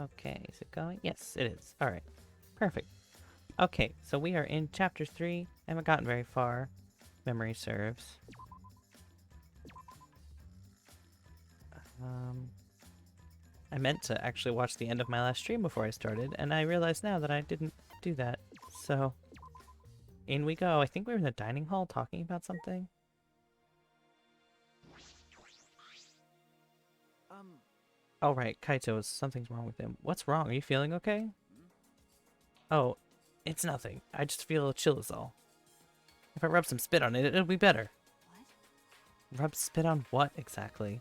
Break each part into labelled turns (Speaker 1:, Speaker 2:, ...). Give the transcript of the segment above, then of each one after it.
Speaker 1: Okay, is it going? Yes, it is. Alright. Perfect. Okay, so we are in chapter 3. I haven't gotten very far. Memory serves. I meant to actually watch the end of my last stream before I started, and I realize now that I didn't do that. So, in we go. I think we were in the dining hall talking about something. Oh right, Kaito, something's wrong with him. What's wrong? Are you feeling okay? Oh, it's nothing. I just feel a chill is all. If I rub some spit on it, it'll be better. What? Rub spit on what exactly?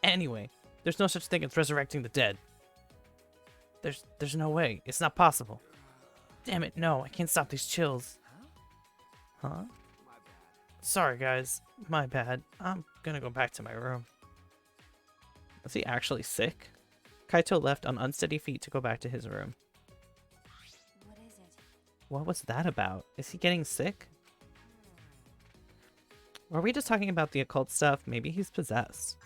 Speaker 1: Anyway, there's no such thing as resurrecting the dead. There's no way. It's not possible. Damn it, no, I can't stop these chills. Huh? Sorry guys, my bad. I'm gonna go back to my room. Was he actually sick? Kaito left on unsteady feet to go back to his room.
Speaker 2: What is it?
Speaker 1: What was that about? Is he getting sick? Were we just talking about the occult stuff? Maybe he's possessed.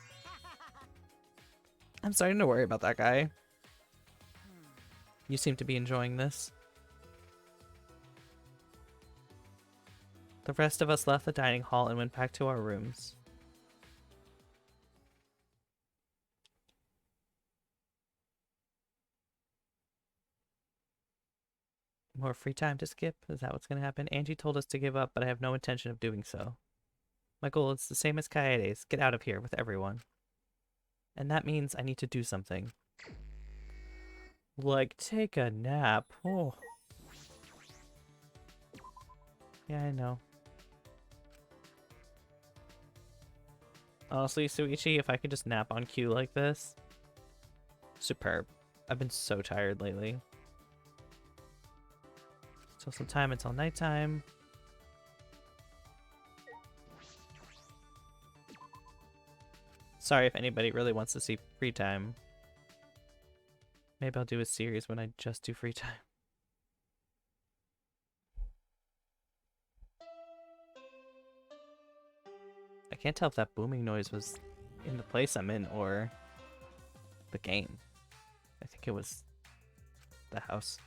Speaker 1: I'm starting to worry about that guy. You seem to be enjoying this. The rest of us left the dining hall and went back to our rooms. More free time to skip? Is that what's going to happen? Angie told us to give up, but I have no intention of doing so. My goal is the same as Kaede's. Get out of here with everyone. And that means I need to do something. Like, take a nap. Oh. Yeah, I know. Honestly, Suichi, if I could just nap on cue like this. Superb. I've been so tired lately. Still some time until nighttime. Sorry if anybody really wants to see free time. Maybe I'll do a series when I just do free time. I can't tell if that booming noise was in the place I'm in or the game. I think it was the house.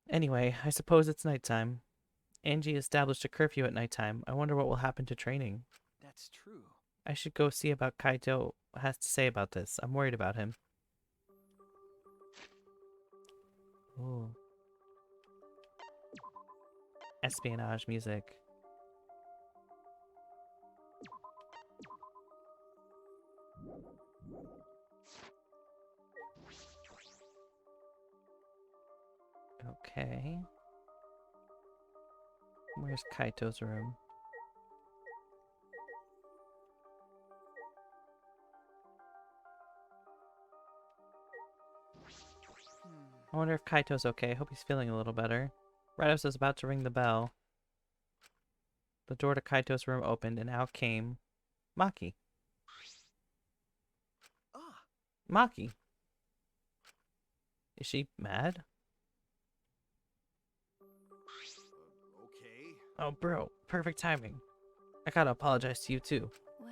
Speaker 1: Anyway, I suppose it's nighttime. Angie established a curfew at nighttime. I wonder what will happen to training.
Speaker 3: That's true.
Speaker 1: I should go see about Kaito has to say about this. I'm worried about him. Ooh. Espionage music. Okay. Where's Kaito's room? I wonder if Kaito's okay. I hope he's feeling a little better. Right as I was about to ring the bell, the door to Kaito's room opened and out came Maki.
Speaker 3: Ah.
Speaker 1: Maki. Is she mad?
Speaker 3: Okay.
Speaker 1: Oh, bro. Perfect timing. I gotta apologize to you, too.
Speaker 2: Well,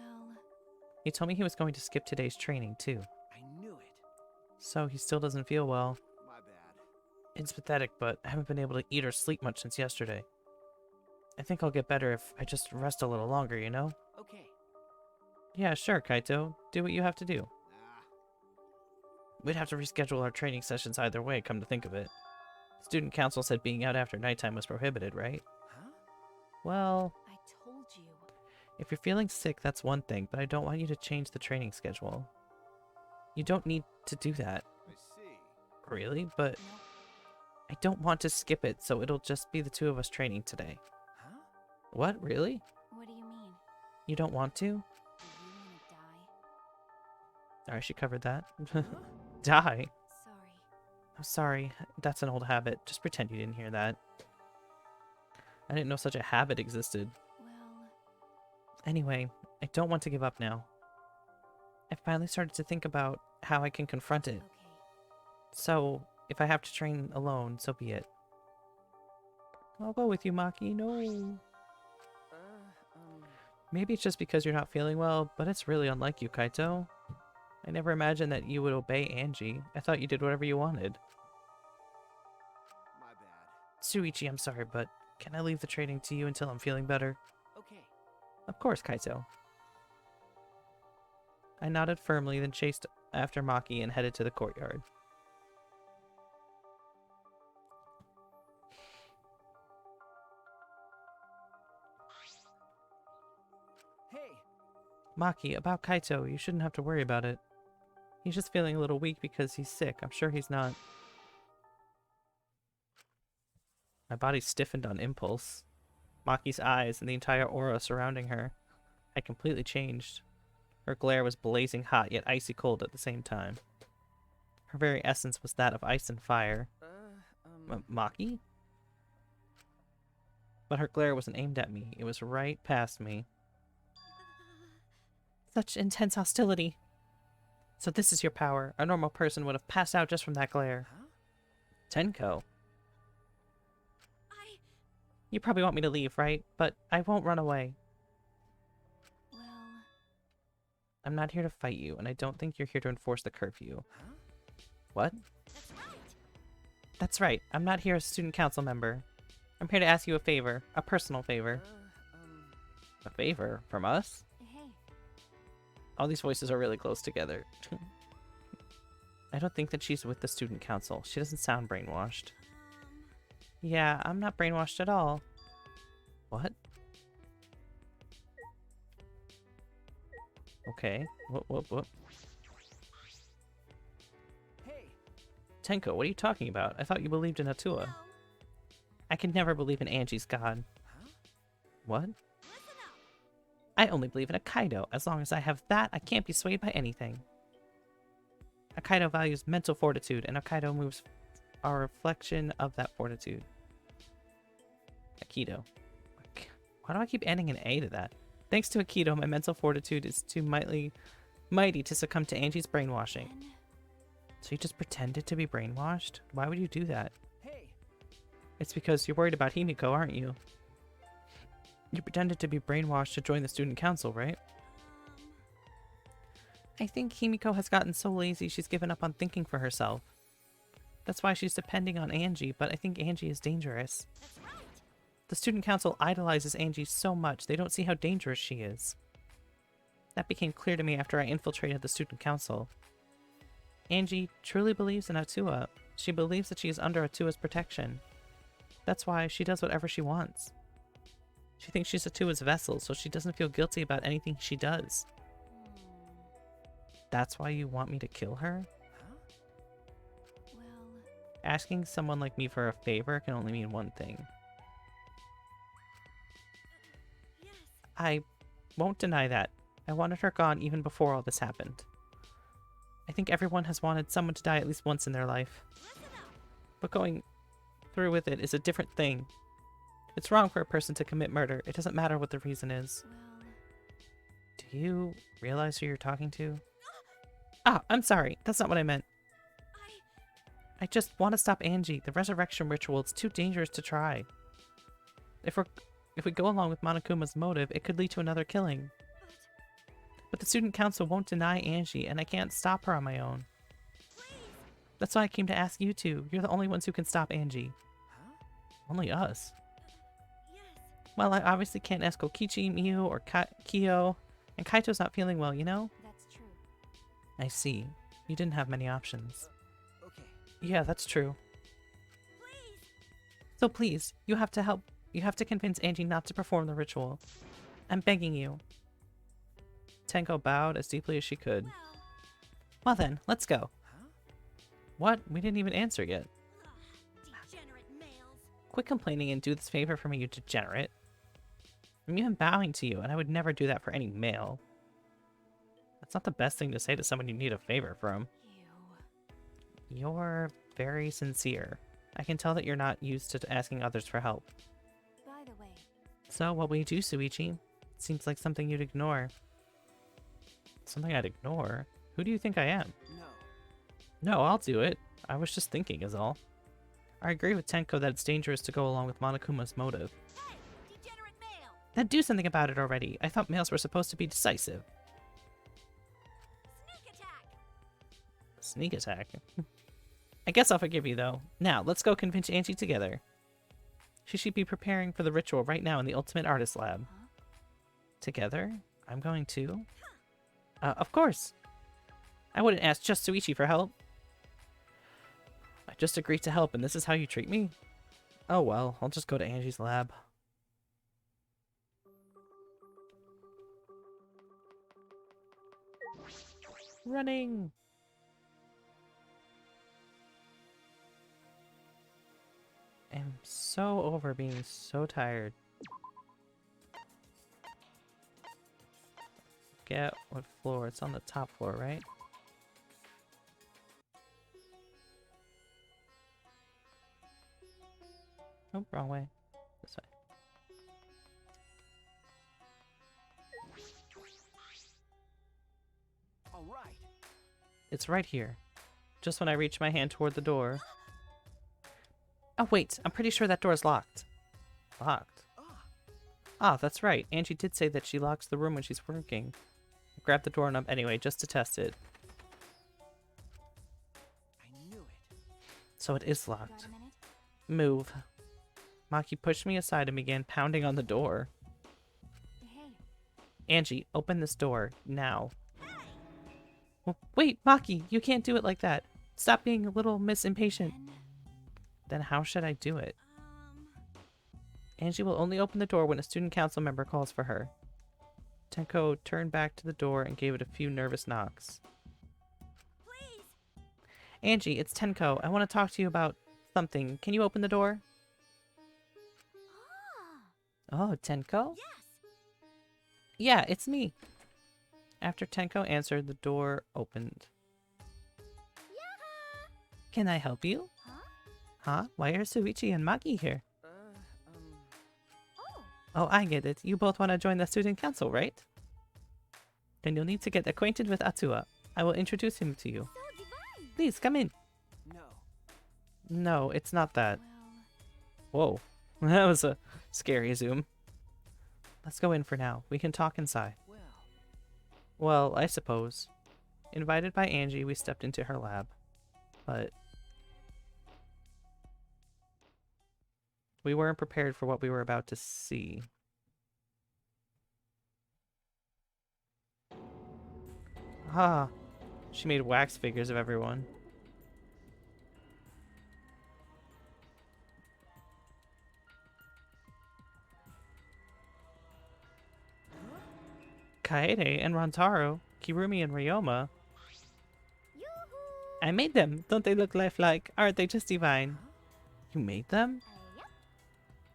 Speaker 1: He told me he was going to skip today's training, too.
Speaker 3: I knew it.
Speaker 1: So he still doesn't feel well.
Speaker 3: My bad.
Speaker 1: It's pathetic, but I haven't been able to eat or sleep much since yesterday. I think I'll get better if I just rest a little longer, you know?
Speaker 3: Okay.
Speaker 1: Yeah, sure, Kaito. Do what you have to do.
Speaker 3: Ah.
Speaker 1: We'd have to reschedule our training sessions either way, come to think of it. Student council said being out after nighttime was prohibited, right?
Speaker 3: Huh?
Speaker 1: Well,
Speaker 2: I told you.
Speaker 1: if you're feeling sick, that's one thing, but I don't want you to change the training schedule. You don't need to do that.
Speaker 3: I see.
Speaker 1: Really? But
Speaker 2: No.
Speaker 1: I don't want to skip it, so it'll just be the two of us training today.
Speaker 3: Huh?
Speaker 1: What? Really?
Speaker 2: What do you mean?
Speaker 1: You don't want to?
Speaker 2: Do you want to die?
Speaker 1: Alright, she covered that.
Speaker 3: Huh?
Speaker 1: Die?
Speaker 2: Sorry.
Speaker 1: I'm sorry. That's an old habit. Just pretend you didn't hear that. I didn't know such a habit existed.
Speaker 2: Well,
Speaker 1: Anyway, I don't want to give up now. I finally started to think about how I can confront it.
Speaker 2: okay.
Speaker 1: So, if I have to train alone, so be it. I'll go with you, Maki. No. Maybe it's just because you're not feeling well, but it's really unlike you, Kaito. I never imagined that you would obey Angie. I thought you did whatever you wanted.
Speaker 3: My bad.
Speaker 1: Shuichi, I'm sorry, but can I leave the training to you until I'm feeling better?
Speaker 3: Okay.
Speaker 1: Of course, Kaito. I nodded firmly, then chased after Maki and headed to the courtyard.
Speaker 3: Hey.
Speaker 1: Maki, about Kaito, you shouldn't have to worry about it. He's just feeling a little weak because he's sick. I'm sure he's not. My body stiffened on impulse. Maki's eyes and the entire aura surrounding her had completely changed. Her glare was blazing hot, yet icy cold at the same time. Her very essence was that of ice and fire. Maki? But her glare wasn't aimed at me. It was right past me. Such intense hostility. So this is your power. A normal person would have passed out just from that glare.
Speaker 3: Huh?
Speaker 1: Tenko. You probably want me to leave, right? But I won't run away.
Speaker 2: Well,
Speaker 1: I'm not here to fight you, and I don't think you're here to enforce the curfew.
Speaker 3: Huh?
Speaker 1: What?
Speaker 2: that's right.
Speaker 1: That's right. I'm not here as a student council member. I'm here to ask you a favor. A personal favor. A favor? From us?
Speaker 2: Hey,
Speaker 1: All these voices are really close together. I don't think that she's with the student council. She doesn't sound brainwashed. Yeah, I'm not brainwashed at all. What? Okay. What?
Speaker 3: Hey.
Speaker 1: Tenko, what are you talking about? I thought you believed in Atua.
Speaker 2: no,
Speaker 1: I could never believe in Angie's god.
Speaker 3: Huh?
Speaker 1: What?
Speaker 2: listen up.
Speaker 1: I only believe in a Kaido. As long as I have that, I can't be swayed by anything. A Kaido values mental fortitude, and a Kaido moves are a reflection of that fortitude. Aikido. Why do I keep adding an A to that? Thanks to Aikido, my mental fortitude is too mighty to succumb to Angie's brainwashing.
Speaker 2: Then,
Speaker 1: So you just pretended to be brainwashed? Why would you do that?
Speaker 3: Hey.
Speaker 1: It's because you're worried about Himiko, aren't you? You pretended to be brainwashed to join the student council, right? I think Himiko has gotten so lazy she's given up on thinking for herself. That's why she's depending on Angie, but I think Angie is dangerous.
Speaker 2: that's right.
Speaker 1: The student council idolizes Angie so much they don't see how dangerous she is. That became clear to me after I infiltrated the student council. Angie truly believes in Atua. She believes that she is under Atua's protection. That's why she does whatever she wants. She thinks she's Atua's vessel, so she doesn't feel guilty about anything she does. That's why you want me to kill her?
Speaker 3: Huh?
Speaker 2: Well,
Speaker 1: Asking someone like me for a favor can only mean one thing.
Speaker 2: yes.
Speaker 1: I won't deny that. I wanted her gone even before all this happened. I think everyone has wanted someone to die at least once in their life.
Speaker 2: Listen up.
Speaker 1: But going through with it is a different thing. It's wrong for a person to commit murder. It doesn't matter what the reason is.
Speaker 2: Well,
Speaker 1: Do you realize who you're talking to? Ah, I'm sorry. That's not what I meant. I just want to stop Angie. The resurrection ritual is too dangerous to try. If we go along with Monokuma's motive, it could lead to another killing. But the student council won't deny Angie, and I can't stop her on my own.
Speaker 2: please.
Speaker 1: That's why I came to ask you two. You're the only ones who can stop Angie.
Speaker 3: Huh?
Speaker 1: Only us.
Speaker 2: Yes.
Speaker 1: Well, I obviously can't ask Kokichi, Miu, or Kyo, and Kaito's not feeling well, you know?
Speaker 2: That's true.
Speaker 1: I see. You didn't have many options.
Speaker 3: Okay.
Speaker 1: Yeah, that's true.
Speaker 2: Please.
Speaker 1: So please, you have to help. You have to convince Angie not to perform the ritual. I'm begging you. Tenko bowed as deeply as she could.
Speaker 2: Well,
Speaker 1: Well then, let's go.
Speaker 3: Huh?
Speaker 1: What? We didn't even answer yet.
Speaker 2: degenerate males.
Speaker 1: Quit complaining and do this favor for me, you degenerate. I'm even bowing to you, and I would never do that for any male. That's not the best thing to say to someone you need a favor from.
Speaker 2: You.
Speaker 1: You're very sincere. I can tell that you're not used to asking others for help.
Speaker 2: By the way,
Speaker 1: So, what will you do, Suichi? Seems like something you'd ignore. Something I'd ignore? Who do you think I am?
Speaker 3: No.
Speaker 1: No, I'll do it. I was just thinking is all. I agree with Tenko that it's dangerous to go along with Monokuma's motive.
Speaker 2: hey, degenerate male.
Speaker 1: Then do something about it already. I thought males were supposed to be decisive.
Speaker 2: Sneak attack!
Speaker 1: Sneak attack? I guess I'll forgive you, though. Now, let's go convince Angie together. She should be preparing for the ritual right now in the Ultimate Artist Lab.
Speaker 2: Huh?
Speaker 1: Together? I'm going to? Of course. I wouldn't ask just Suichi for help. I just agreed to help, and this is how you treat me? Oh well, I'll just go to Angie's lab. Running! I'm so over being so tired. Get what floor? It's on the top floor, right? Oh, wrong way. This way.
Speaker 3: All right.
Speaker 1: It's right here. Just when I reach my hand toward the door. Oh, wait. I'm pretty sure that door's locked. Locked? Ah, that's right. Angie did say that she locks the room when she's working. I grabbed the doorknob anyway, just to test it.
Speaker 3: I knew it.
Speaker 1: So it is
Speaker 2: Got
Speaker 1: locked.
Speaker 2: a minute?
Speaker 1: Move. Maki pushed me aside and began pounding on the door.
Speaker 2: Hey.
Speaker 1: Angie, open this door. Now. Wait, Maki, you can't do it like that. Stop being a little Miss Impatient. Then how should I do it? Angie will only open the door when a student council member calls for her. Tenko turned back to the door and gave it a few nervous knocks.
Speaker 2: Please.
Speaker 1: Angie, it's Tenko. I want to talk to you about something. Can you open the door?
Speaker 2: Ah.
Speaker 1: Oh, Tenko?
Speaker 2: Yes.
Speaker 1: Yeah, it's me. After Tenko answered, the door opened.
Speaker 2: Yeah.
Speaker 1: Can I help you?
Speaker 2: Huh?
Speaker 1: Huh? Why are Suichi and Maki here?
Speaker 2: Oh.
Speaker 1: Oh, I get it. You both want to join the student council, right? Then you'll need to get acquainted with Atua. I will introduce him to you.
Speaker 2: So divine.
Speaker 1: Please, come in.
Speaker 3: No.
Speaker 1: No, it's not that.
Speaker 2: Well.
Speaker 1: Whoa. That was a scary zoom. Let's go in for now. We can talk inside.
Speaker 3: Well.
Speaker 1: Well, I suppose. Invited by Angie, we stepped into her lab. But we weren't prepared for what we were about to see. Ah, she made wax figures of everyone. Kaede and Rantaro, Kirumi and Ryoma.
Speaker 2: Yoo-hoo.
Speaker 1: I made them. Don't they look lifelike? Aren't they just divine? You made them?
Speaker 2: Yep.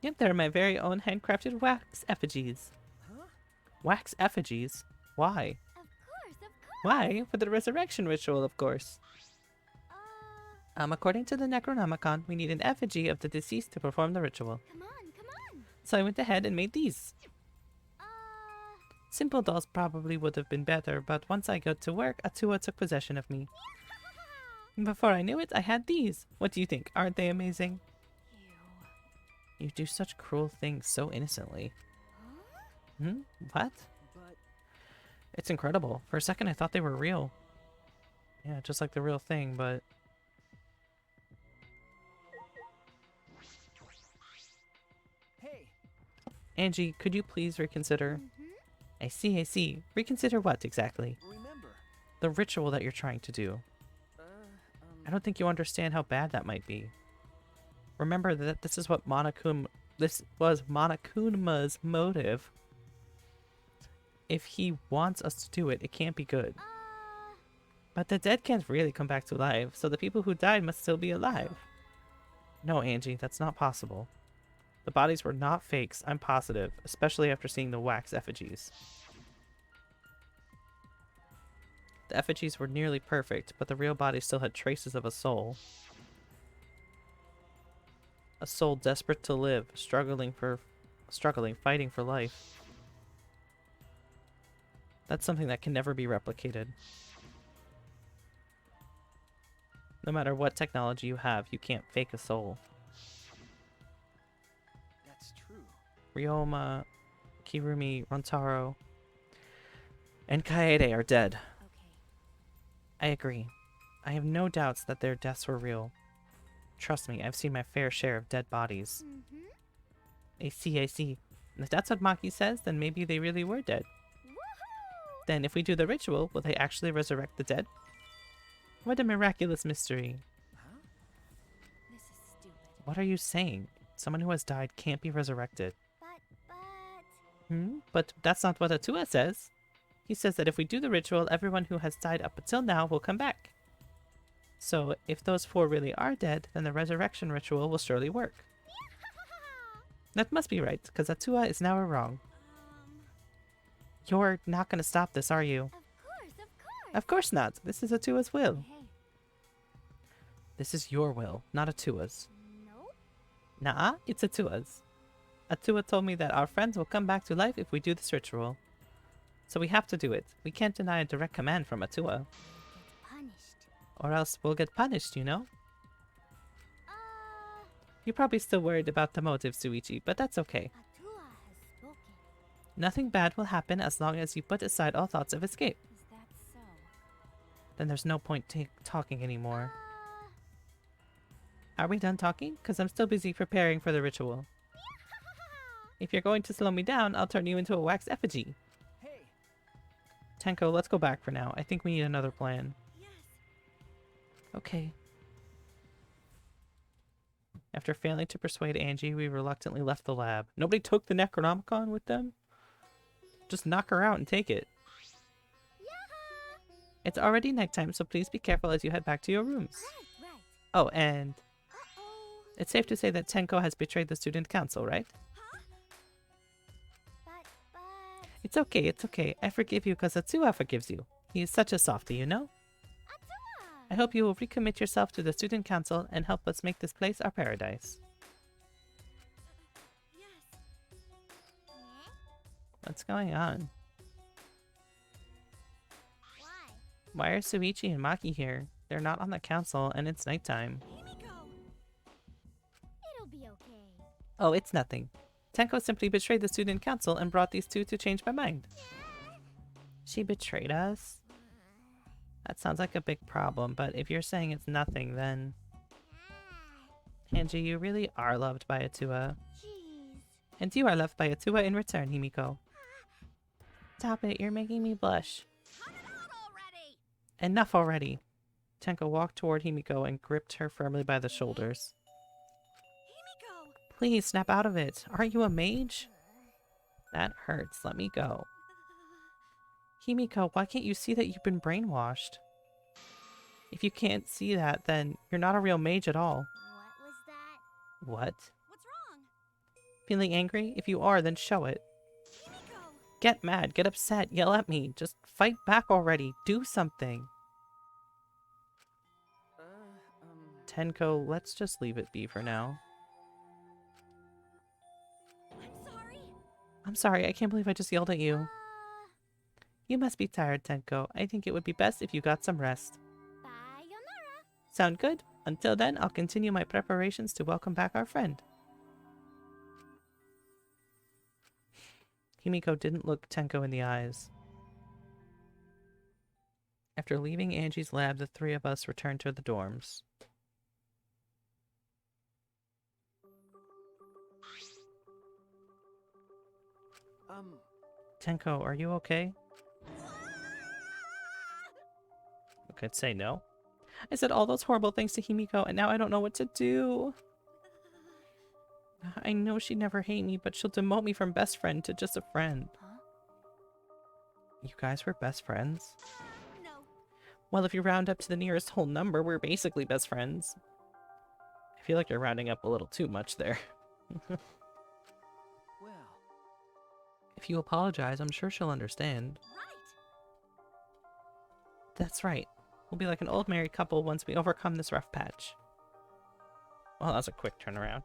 Speaker 1: Yep, they're my very own handcrafted wax effigies.
Speaker 3: Huh?
Speaker 1: Wax effigies? Why?
Speaker 2: Of course. Of course.
Speaker 1: Why? For the resurrection ritual, of course. According to the Necronomicon, we need an effigy of the deceased to perform the ritual.
Speaker 2: Come on. Come on.
Speaker 1: So I went ahead and made these.
Speaker 2: Uh.
Speaker 1: Simple dolls probably would have been better, but once I got to work, Atua took possession of me. Before I knew it, I had these. What do you think? Aren't they amazing?
Speaker 2: You.
Speaker 1: You do such cruel things so innocently.
Speaker 2: Huh?
Speaker 1: What?
Speaker 3: But
Speaker 1: It's incredible. For a second I thought they were real. Yeah, just like the real thing, but...
Speaker 3: hey,
Speaker 1: Angie, could you please reconsider?
Speaker 2: Mm-hmm.
Speaker 1: I see. Reconsider what, exactly?
Speaker 3: remember.
Speaker 1: The ritual that you're trying to do. I don't think you understand how bad that might be. Remember that this was Monokuma's motive. If he wants us to do it, it can't be good. But the dead can't really come back to life, so the people who died must still be alive. No, Angie, that's not possible. The bodies were not fakes, I'm positive, especially after seeing the wax effigies. The effigies were nearly perfect, but the real body still had traces of a soul. A soul desperate to live, fighting for life. That's something that can never be replicated. No matter what technology you have, you can't fake a soul.
Speaker 3: That's true.
Speaker 1: Ryoma Kirumi, Rontaro, and Kaede are dead.
Speaker 2: Okay.
Speaker 1: I agree. I have no doubts that their deaths were real. Trust me, I've seen my fair share of dead bodies.
Speaker 2: Mm-hmm.
Speaker 1: I see, I see. If that's what Maki says, then maybe they really were dead.
Speaker 2: Woohoo!
Speaker 1: Then if we do the ritual, will they actually resurrect the dead? What a miraculous mystery.
Speaker 3: Huh?
Speaker 2: This is stupid.
Speaker 1: What are you saying? Someone who has died can't be resurrected.
Speaker 2: But...
Speaker 1: But that's not what Atua says. He says that if we do the ritual, everyone who has died up until now will come back. So, if those 4 really are dead, then the resurrection ritual will surely work. That must be right, because Atua is now wrong. You're not going to stop this, are you?
Speaker 2: Of course, of course.
Speaker 1: Of course not. This is Atua's will.
Speaker 2: Hey,
Speaker 1: This is your will, not Atua's.
Speaker 2: no?
Speaker 1: Nah, it's Atua's. Atua told me that our friends will come back to life if we do this ritual. So we have to do it. We can't deny a direct command from Atua.
Speaker 2: Get punished.
Speaker 1: Or else we'll get punished, you know?
Speaker 2: Uh,
Speaker 1: You're probably still worried about the motive, Suichi, but that's okay.
Speaker 2: Atua has spoken.
Speaker 1: Nothing bad will happen as long as you put aside all thoughts of escape.
Speaker 2: Is that so?
Speaker 1: Then there's no point talking anymore.
Speaker 2: Uh,
Speaker 1: Are we done talking? Because I'm still busy preparing for the ritual. If you're going to slow me down, I'll turn you into a wax effigy.
Speaker 3: Hey,
Speaker 1: Tenko, let's go back for now. I think we need another plan.
Speaker 2: yes.
Speaker 1: Okay. After failing to persuade Angie, we reluctantly left the lab. Nobody took the Necronomicon with them? Just knock her out and take it.
Speaker 2: Yaha!
Speaker 1: It's already nighttime, so please be careful as you head back to your rooms.
Speaker 2: Right, right.
Speaker 1: Oh, and
Speaker 2: Uh-oh.
Speaker 1: it's safe to say that Tenko has betrayed the student council, right?
Speaker 2: Huh? But...
Speaker 1: It's okay, it's okay. I forgive you because Atsua forgives you. He is such a softie, you know? I
Speaker 2: Atua!
Speaker 1: hope you will recommit yourself to the student council and help us make this place our paradise.
Speaker 2: Yes.
Speaker 1: What's going on?
Speaker 2: Why?
Speaker 1: Why are Suichi and Maki here? They're not on the council and it's nighttime.
Speaker 2: Himiko! It'll be okay.
Speaker 1: Oh, it's nothing. Tenko simply betrayed the student council and brought these 2 to change my mind. She betrayed us? That sounds like a big problem, but if you're saying it's nothing, then... Angie, you really are loved by Atua.
Speaker 2: Jeez.
Speaker 1: And you are loved by Atua in return, Himiko. Stop it, you're making me blush.
Speaker 2: Cut it out already!
Speaker 1: Enough already. Tenko walked toward Himiko and gripped her firmly by the shoulders.
Speaker 2: Himiko!
Speaker 1: Please, snap out of it. Aren't you a mage? That hurts. Let me go. Himiko, why can't you see that you've been brainwashed? If you can't see that, then you're not a real mage at all.
Speaker 2: What was that?
Speaker 1: What?
Speaker 2: What's wrong?
Speaker 1: Feeling angry? If you are, then show it.
Speaker 2: Himiko!
Speaker 1: Get mad, get upset, yell at me. Just fight back already. Do something. Tenko, let's just leave it be for now.
Speaker 2: I'm sorry.
Speaker 1: I'm sorry, I can't believe I just yelled at you.
Speaker 2: Uh,
Speaker 1: You must be tired, Tenko. I think it would be best if you got some rest.
Speaker 2: Sayonara.
Speaker 1: Sound good? Until then, I'll continue my preparations to welcome back our friend. Himiko didn't look Tenko in the eyes. After leaving Angie's lab, the 3 of us returned to the dorms. Tenko, are you okay? I could say no. I said all those horrible things to Himiko, and now I don't know what to do. I know she'd never hate me, but she'll demote me from best friend to just a friend.
Speaker 2: Huh?
Speaker 1: You guys were best friends?
Speaker 2: No.
Speaker 1: Well, if you round up to the nearest whole number, we're basically best friends. I feel like you're rounding up a little too much there.
Speaker 3: Well,
Speaker 1: If you apologize, I'm sure she'll understand.
Speaker 2: Right.
Speaker 1: That's right. We'll be like an old married couple once we overcome this rough patch. Well, that's a quick turnaround.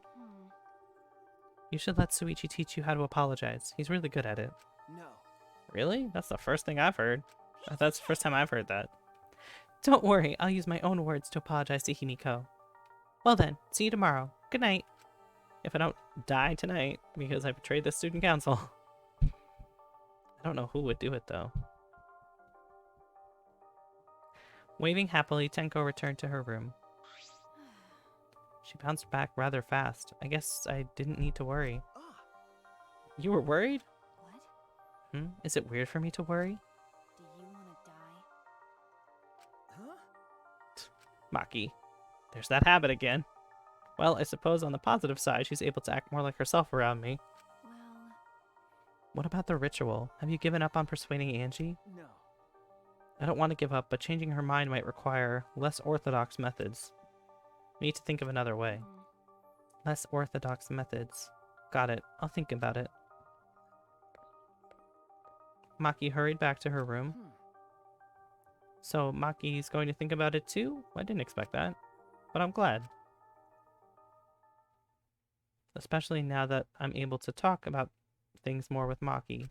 Speaker 1: You should let Suichi teach you how to apologize. He's really good at it.
Speaker 3: no.
Speaker 1: Really? That's the first thing I've heard. That's the first time I've heard that. Don't worry, I'll use my own words to apologize to Himiko. Well then, see you tomorrow. Good night. If I don't die tonight, because I betrayed the student council. I don't know who would do it, though. Waving happily, Tenko returned to her room. She bounced back rather fast. I guess I didn't need to worry.
Speaker 3: Ah,
Speaker 1: You were worried?
Speaker 2: What?
Speaker 1: Is it weird for me to worry?
Speaker 2: Do you want to die?
Speaker 3: huh?
Speaker 1: Maki. There's that habit again. Well, I suppose on the positive side, she's able to act more like herself around me.
Speaker 2: Well,
Speaker 1: What about the ritual? Have you given up on persuading Angie?
Speaker 3: No.
Speaker 1: I don't want to give up, but changing her mind might require less orthodox methods. We need to think of another way. Less orthodox methods. Got it. I'll think about it. Maki hurried back to her room. So Maki's going to think about it too? I didn't expect that, but I'm glad. Especially now that I'm able to talk about things more with Maki.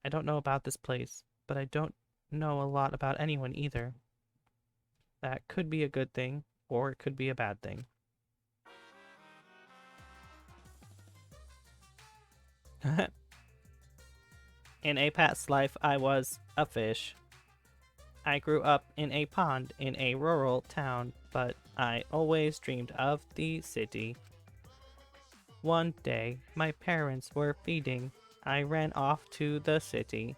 Speaker 1: I don't know about this place, but I don't know a lot about anyone either. That could be a good thing, or it could be a bad thing. In a past life, I was a fish. I grew up in a pond in a rural town, but I always dreamed of the city. One day, my parents were feeding. I ran off to the city.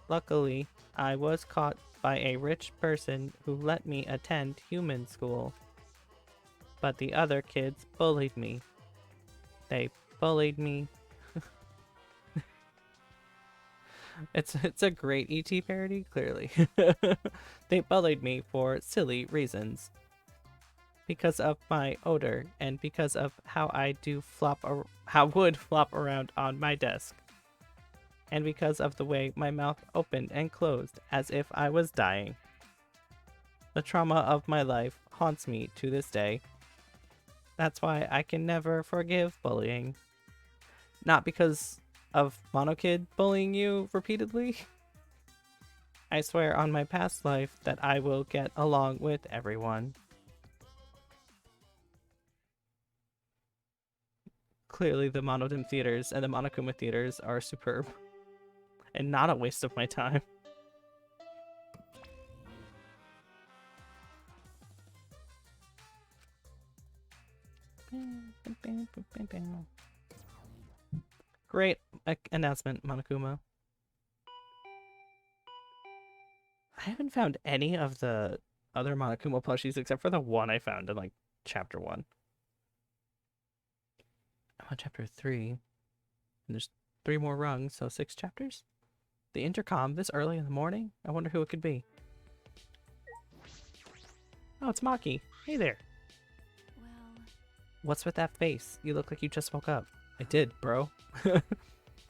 Speaker 1: Luckily, I was caught by a rich person who let me attend human school. But the other kids bullied me. They bullied me. It's a great ET parody, clearly. They bullied me for silly reasons. Because of my odor and because of how I would flop around on my desk. And because of the way my mouth opened and closed as if I was dying. The trauma of my life haunts me to this day. That's why I can never forgive bullying. Not because of Monokid bullying you repeatedly. I swear on my past life that I will get along with everyone. Clearly the Monodim theaters and the Monokuma theaters are superb. And not a waste of my time. Great announcement, Monokuma. I haven't found any of the other Monokuma plushies except for the one I found in, like, chapter 1. I'm on chapter 3. And there's 3 more rungs, so 6 chapters? The intercom this early in the morning? I wonder who it could be. Oh, it's Maki. Hey there.
Speaker 2: well,
Speaker 1: What's with that face? You look like you just woke up. I did, bro.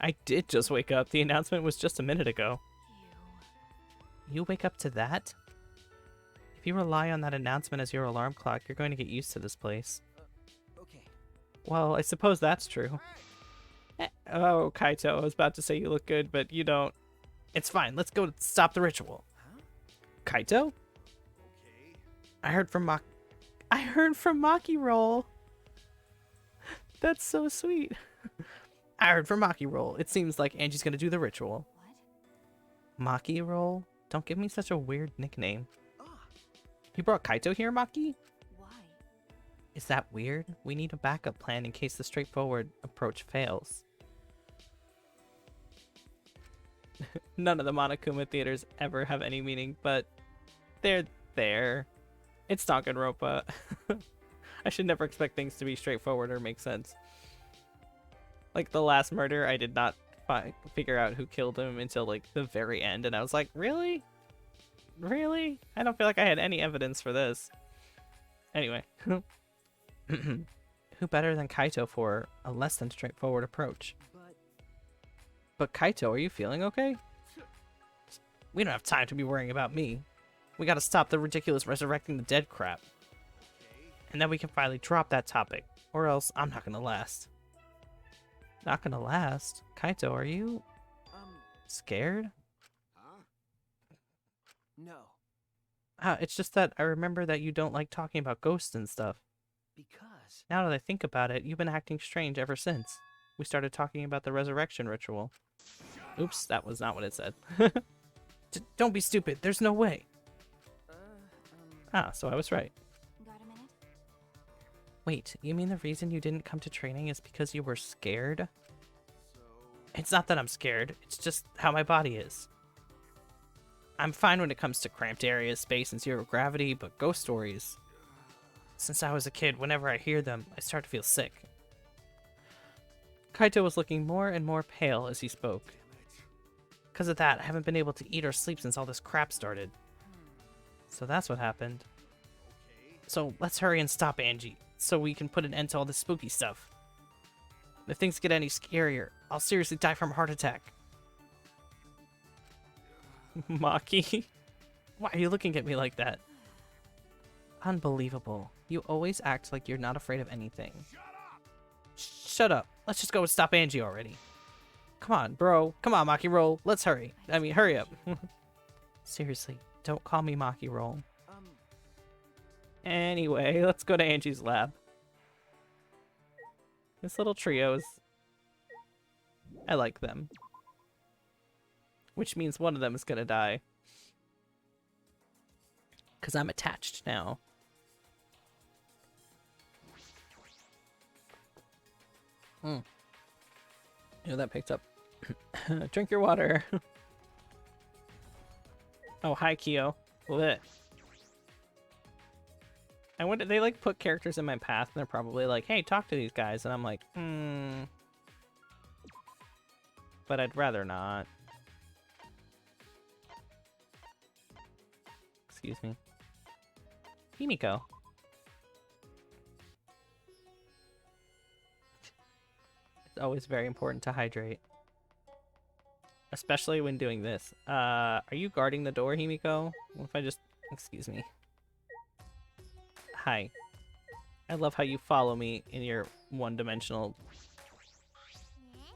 Speaker 1: I did just wake up. The announcement was just a minute ago. You wake up to that? If you rely on that announcement as your alarm clock, you're going to get used to this place.
Speaker 3: Okay.
Speaker 1: Well, I suppose that's true. Oh, Kaito, I was about to say you look good, but you don't. It's fine. Let's go stop the ritual.
Speaker 3: Huh?
Speaker 1: Kaito?
Speaker 3: Okay.
Speaker 1: I heard from Maki Roll. That's so sweet. I heard from Maki Roll. It seems like Angie's gonna do the ritual.
Speaker 2: what?
Speaker 1: Maki Roll? Don't give me such a weird nickname.
Speaker 3: Ah,
Speaker 1: You brought Kaito here, Maki?
Speaker 2: Why?
Speaker 1: Is that weird? We need a backup plan in case the straightforward approach fails. None of the Monokuma theaters ever have any meaning, but they're there. It's Danganronpa. I should never expect things to be straightforward or make sense. Like the last murder, I did not figure out who killed him until like the very end, and I was like, really? Really? I don't feel like I had any evidence for this. Anyway. Who better than Kaito for a less than straightforward approach? But Kaito, are you feeling okay? We don't have time to be worrying about me. We gotta stop the ridiculous resurrecting the dead crap.
Speaker 3: okay.
Speaker 1: And then we can finally drop that topic. Or else I'm not gonna last. Not gonna last? Kaito, are you scared?
Speaker 3: Huh? No,
Speaker 1: It's just that I remember that you don't like talking about ghosts and stuff.
Speaker 3: because
Speaker 1: Now that I think about it, you've been acting strange ever since. We started talking about the resurrection ritual. Oops, that was not what it said. Don't be stupid. There's no way. Ah, so I was right.
Speaker 2: Got a minute?
Speaker 1: Wait, you mean the reason you didn't come to training is because you were scared?
Speaker 3: So,
Speaker 1: It's not that I'm scared. It's just how my body is. I'm fine when it comes to cramped areas, space, and zero gravity, but ghost stories... Since I was a kid, whenever I hear them, I start to feel sick. Kaito was looking more and more pale as he spoke.
Speaker 3: damn it.
Speaker 1: Because of that, I haven't been able to eat or sleep since all this crap started. So that's what happened.
Speaker 3: Okay.
Speaker 1: So let's hurry and stop Angie, so we can put an end to all this spooky stuff. If things get any scarier, I'll seriously die from a heart attack. Maki? Why are you looking at me like that? Unbelievable. You always act like you're not afraid of anything. Shut up. Let's just go and stop Angie already. Come on, bro. Come on, Maki Roll. Let's hurry. I mean, hurry up. Seriously, don't call me Maki Roll. Anyway, let's go to Angie's lab. This little trio's... I like them. Which means one of them is gonna die. Because I'm attached now. You know, that picked up. Drink your water. Oh, hi, Kyo. Blech. I wonder, they like put characters in my path and they're probably like, hey, talk to these guys. And I'm like, but I'd rather not. Excuse me. Himiko. It's always very important to hydrate. Especially when doing this. Are you guarding the door, Himiko? What if I just... Excuse me. Hi. I love how you follow me in your one-dimensional...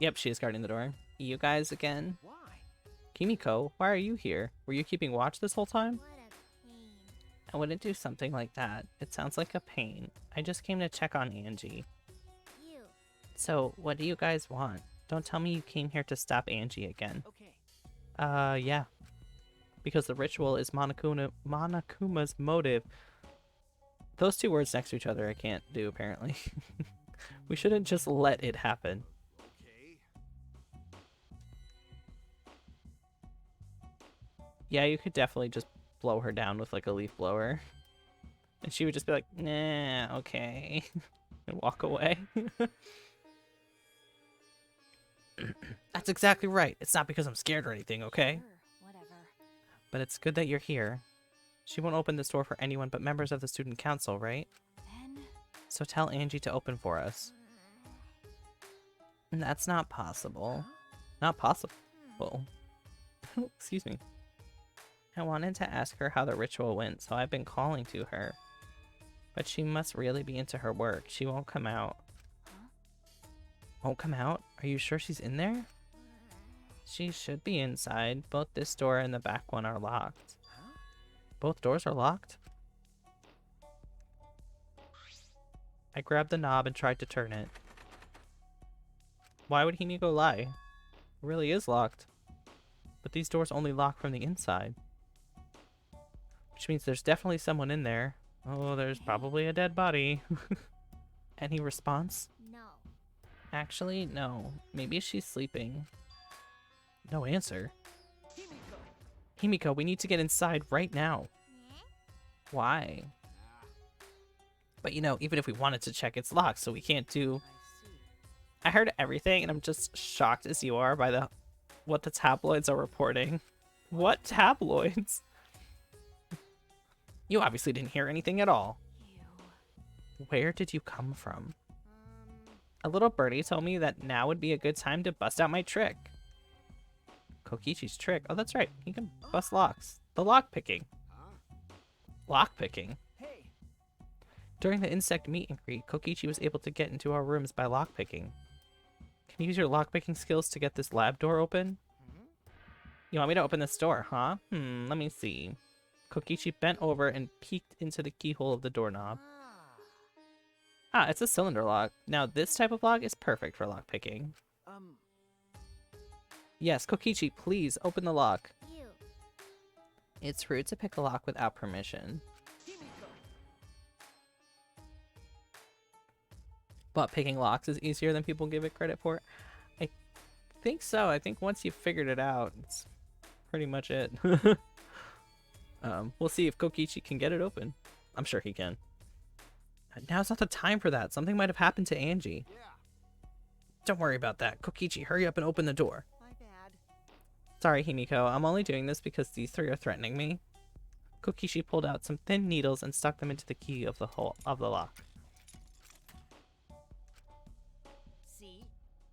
Speaker 1: Yep, she is guarding the door. You guys again?
Speaker 3: Why?
Speaker 1: Kimiko, why are you here? Were you keeping watch this whole time?
Speaker 2: What a pain.
Speaker 1: I wouldn't do something like that. It sounds like a pain. I just came to check on Angie.
Speaker 2: You.
Speaker 1: So, what do you guys want? Don't tell me you came here to stop Angie again.
Speaker 3: Okay.
Speaker 1: Yeah. Because the ritual is Monokuma's motive. Those two words next to each other I can't do, apparently. We shouldn't just let it happen.
Speaker 3: Okay.
Speaker 1: Yeah, you could definitely just blow her down with, like, a leaf blower. And she would just be like, nah, okay. And walk away. That's exactly right. It's not because I'm scared or anything, okay?
Speaker 2: Sure, whatever.
Speaker 1: But it's good that you're here. She won't open this door for anyone but members of the student council, right?
Speaker 2: Then.
Speaker 1: So tell Angie to open for us. That's not possible. Not possible. Excuse me. I wanted to ask her how the ritual went, so I've been calling to her. But she must really be into her work. She won't come out. Won't come out? Are you sure she's in there? She should be inside. Both this door and the back one are locked. Both doors are locked? I grabbed the knob and tried to turn it. Why would Himiko lie? It really is locked. But these doors only lock from the inside. Which means there's definitely someone in there. Oh, there's probably a dead body. Any response?
Speaker 2: No.
Speaker 1: Actually, no. Maybe she's sleeping. No answer. Himiko, we need to get inside right now. Why? But you know, even if we wanted to check, it's locked, so we can't do... I heard everything, and I'm just shocked as you are by what the tabloids are reporting. What tabloids? You obviously didn't hear anything at all.
Speaker 2: You.
Speaker 1: Where did you come from? A little birdie told me that now would be a good time to bust out my trick. Kokichi's trick? Oh, that's right. He can bust locks. The lock picking. Lock picking?
Speaker 3: Hey.
Speaker 1: During the insect meet and greet, Kokichi was able to get into our rooms by lock picking. Can you use your lock picking skills to get this lab door open? You want me to open this door, huh? Let me see. Kokichi bent over and peeked into the keyhole of the doorknob. Ah, it's a cylinder lock. Now, this type of lock is perfect for lock picking. Yes, Kokichi, please open the lock.
Speaker 2: You.
Speaker 1: It's rude to pick a lock without permission. But picking locks is easier than people give it credit for. I think so. I think once you've figured it out, it's pretty much it. We'll see if Kokichi can get it open. I'm sure he can. Now's not the time for that. Something might have happened to Angie.
Speaker 3: Yeah.
Speaker 1: Don't worry about that. Kokichi, hurry up and open the door.
Speaker 2: My bad.
Speaker 1: Sorry, Himiko. I'm only doing this because these three are threatening me. Kokichi pulled out some thin needles and stuck them into the key of the hole of the lock.
Speaker 2: See?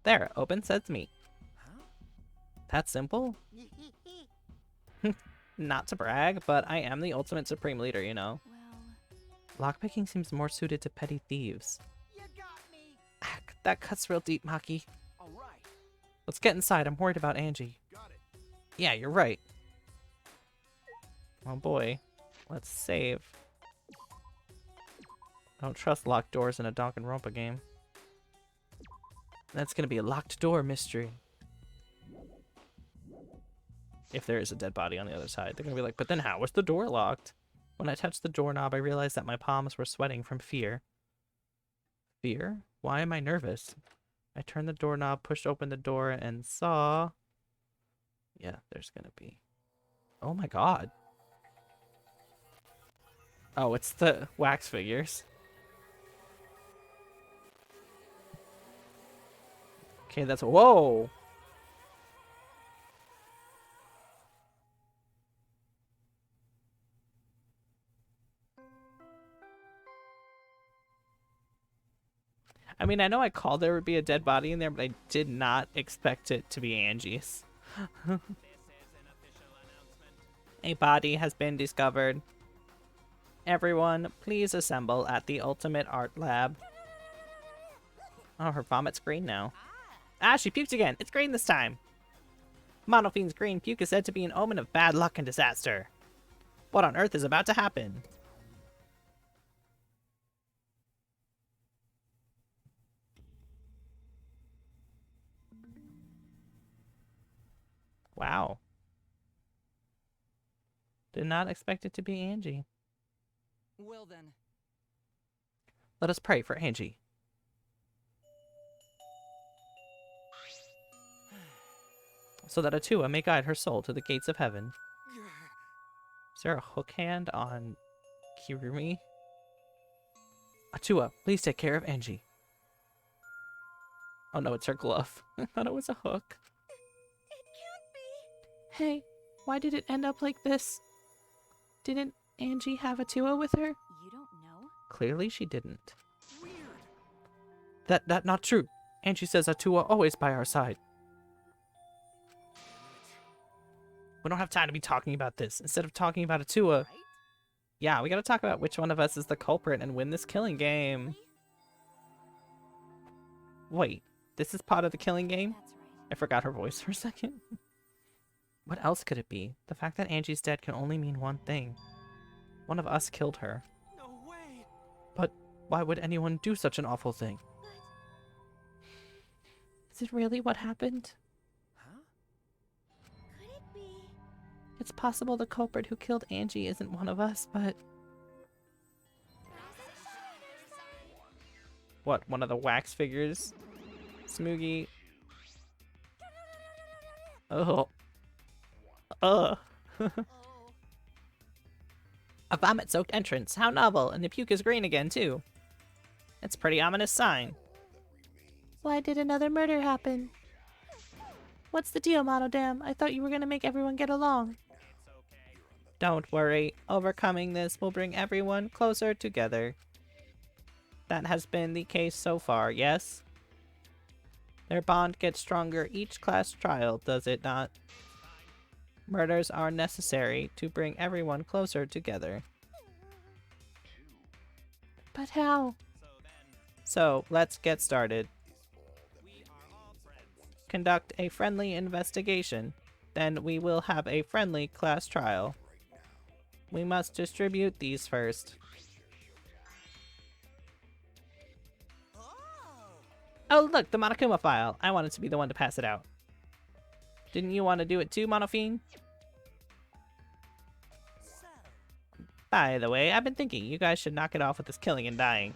Speaker 1: There, open sesame.
Speaker 3: Huh?
Speaker 1: That simple? Not to brag, but I am the ultimate supreme leader, you know.
Speaker 2: Well,
Speaker 1: Lockpicking seems more suited to petty thieves.
Speaker 3: You got me.
Speaker 1: That cuts real deep, Maki.
Speaker 3: All right.
Speaker 1: Let's get inside. I'm worried about Angie.
Speaker 3: Got it.
Speaker 1: Yeah, you're right. Oh boy. Let's save. I don't trust locked doors in a Danganronpa game. That's gonna be a locked door mystery. If there is a dead body on the other side, they're gonna be like, but then how was the door locked? When I touched the doorknob, I realized that my palms were sweating from fear. Fear? Why am I nervous? I turned the doorknob, pushed open the door, and saw... Yeah, there's gonna be... Oh my god. Oh, it's the wax figures. Okay, that's... Whoa! I mean, I know I called there would be a dead body in there, but I did not expect it to be Angie's. A body has been discovered. Everyone, please assemble at the Ultimate Art Lab. Oh, her vomit's green now. Ah, she puked again. It's green this time. Monophine's green puke is said to be an omen of bad luck and disaster. What on earth is about to happen? Wow. Did not expect it to be Angie.
Speaker 4: Well then.
Speaker 1: Let us pray for Angie. So that Atua may guide her soul to the gates of heaven. Is there a hook hand on Kirumi? Atua, please take care of Angie. Oh no, it's her glove. I thought it was a hook.
Speaker 2: it can't be.
Speaker 1: Hey, why did it end up like this? Didn't Angie have Atua with her?
Speaker 2: You don't know?
Speaker 1: Clearly she didn't.
Speaker 3: Weird.
Speaker 1: That not true. Angie says Atua always by our side. We don't have time to be talking about this. Instead of talking about Atua,
Speaker 2: Right?
Speaker 1: yeah, we gotta talk about which one of us is the culprit and win this killing game. Wait, this is part of the killing game?
Speaker 2: That's right.
Speaker 1: I forgot her voice for a second. What else could it be? The fact that Angie's dead can only mean one thing. One of us killed her.
Speaker 3: No way.
Speaker 1: But why would anyone do such an awful thing? Is it really what happened?
Speaker 3: Huh?
Speaker 2: Could it be?
Speaker 1: It's possible the culprit who killed Angie isn't one of us, but... What, one of the wax figures? Smoogie. Oh. Ugh.
Speaker 2: Oh.
Speaker 1: A vomit-soaked entrance. How novel. And the puke is green again, too. It's a pretty ominous sign. Why did another murder happen? What's the deal, Monodam? I thought you were gonna make everyone get along. Don't worry. Overcoming this will bring everyone closer together. That has been the case so far, yes? Their bond gets stronger each class trial, does it not? Murders are necessary to bring everyone closer together. But how? So, let's get started. Conduct a friendly investigation. Then we will have a friendly class trial. We must distribute these first. Oh, look, the Monokuma file. I wanted to be the one to pass it out. Didn't you want to do it too, Monofine?
Speaker 3: So,
Speaker 1: By the way, I've been thinking you guys should knock it off with this killing and dying.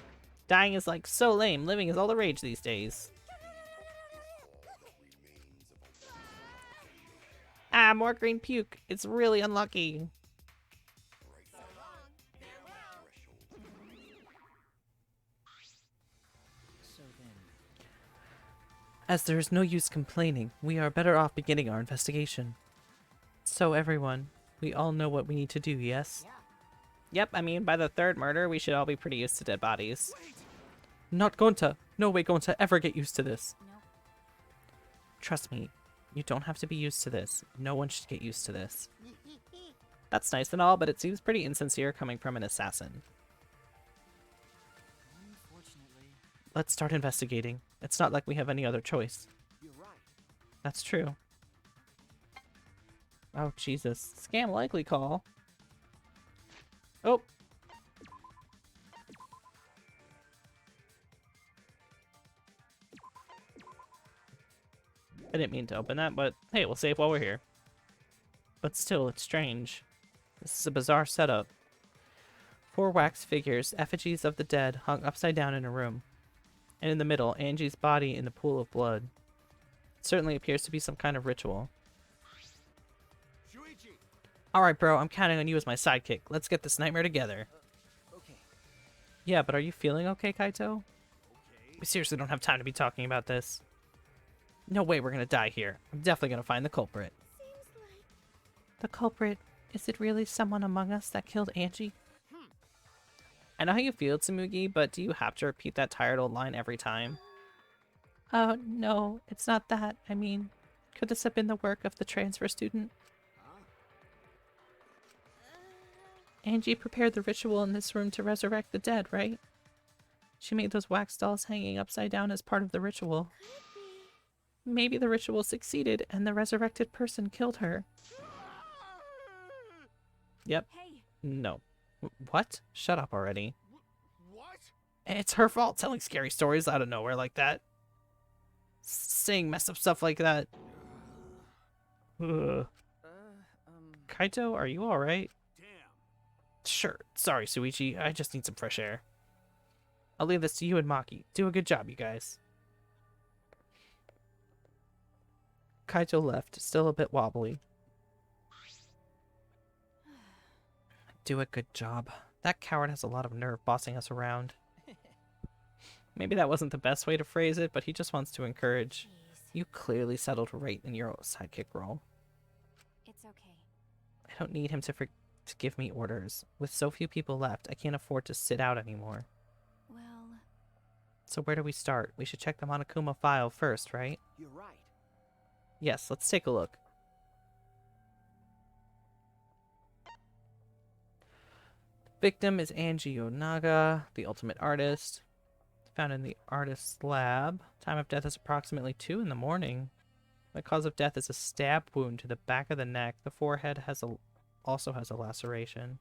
Speaker 1: Dying is like so lame, living is all the rage these days. Ah, more green puke. It's really unlucky.
Speaker 4: So then,
Speaker 1: As there is no use complaining, we are better off beginning our investigation. So everyone, we all know what we need to do, yes? Yep, I mean, by the third murder, we should all be pretty used to dead bodies. Not going to. No way going to ever get used to this.
Speaker 2: Nope.
Speaker 1: Trust me, you don't have to be used to this. No one should get used to this. That's nice and all, but it seems pretty insincere coming from an assassin.
Speaker 4: unfortunately,
Speaker 1: Let's start investigating. It's not like we have any other choice.
Speaker 3: you're right.
Speaker 1: That's true. Oh, Jesus. Scam likely call. Oh. I didn't mean to open that, but hey, we'll save while we're here. But still, it's strange. This is a bizarre setup. 4 wax figures, effigies of the dead, hung upside down in a room. And in the middle, Angie's body in the pool of blood. It certainly appears to be some kind of ritual.
Speaker 3: Shuichi!
Speaker 1: Alright, bro, I'm counting on you as my sidekick. Let's get this nightmare together.
Speaker 4: okay.
Speaker 1: Yeah, but are you feeling okay, Kaito?
Speaker 3: Okay.
Speaker 1: We seriously don't have time to be talking about this. No way we're gonna die here. I'm definitely gonna find the culprit.
Speaker 2: Seems like
Speaker 1: The culprit? Is it really someone among us that killed Angie? I know how you feel, Tsumugi, but do you have to repeat that tired old line every time? Oh, no, it's not that. I mean, could this have been the work of the transfer student? Angie prepared the ritual in this room to resurrect the dead, right? She made those wax dolls hanging upside down as part of the ritual. Maybe the ritual succeeded and the resurrected person killed her. Yep.
Speaker 2: hey,
Speaker 1: No. What? Shut up already.
Speaker 3: What?
Speaker 1: It's her fault telling scary stories out of nowhere like that. Saying messed up stuff like that. Ugh. Kaito, are you alright?
Speaker 3: Damn.
Speaker 1: Sure. Sorry, Suichi. I just need some fresh air. I'll leave this to you and Maki. Do a good job, you guys. Kaito left, still a bit wobbly. Do a good job. That coward has a lot of nerve bossing us around. Maybe that wasn't the best way to phrase it, but he just wants to encourage.
Speaker 2: jeez.
Speaker 1: You clearly settled right in your sidekick role.
Speaker 2: It's okay.
Speaker 1: I don't need him to give me orders. With so few people left, I can't afford to sit out anymore.
Speaker 2: Well,
Speaker 1: So where do we start? We should check the Monokuma file first, right?
Speaker 3: You're right.
Speaker 1: Yes, let's take a look. The victim is Angie Onaga, the ultimate artist. Found in the artist's lab. Time of death is approximately 2 in the morning. The cause of death is a stab wound to the back of the neck. The forehead also has a laceration.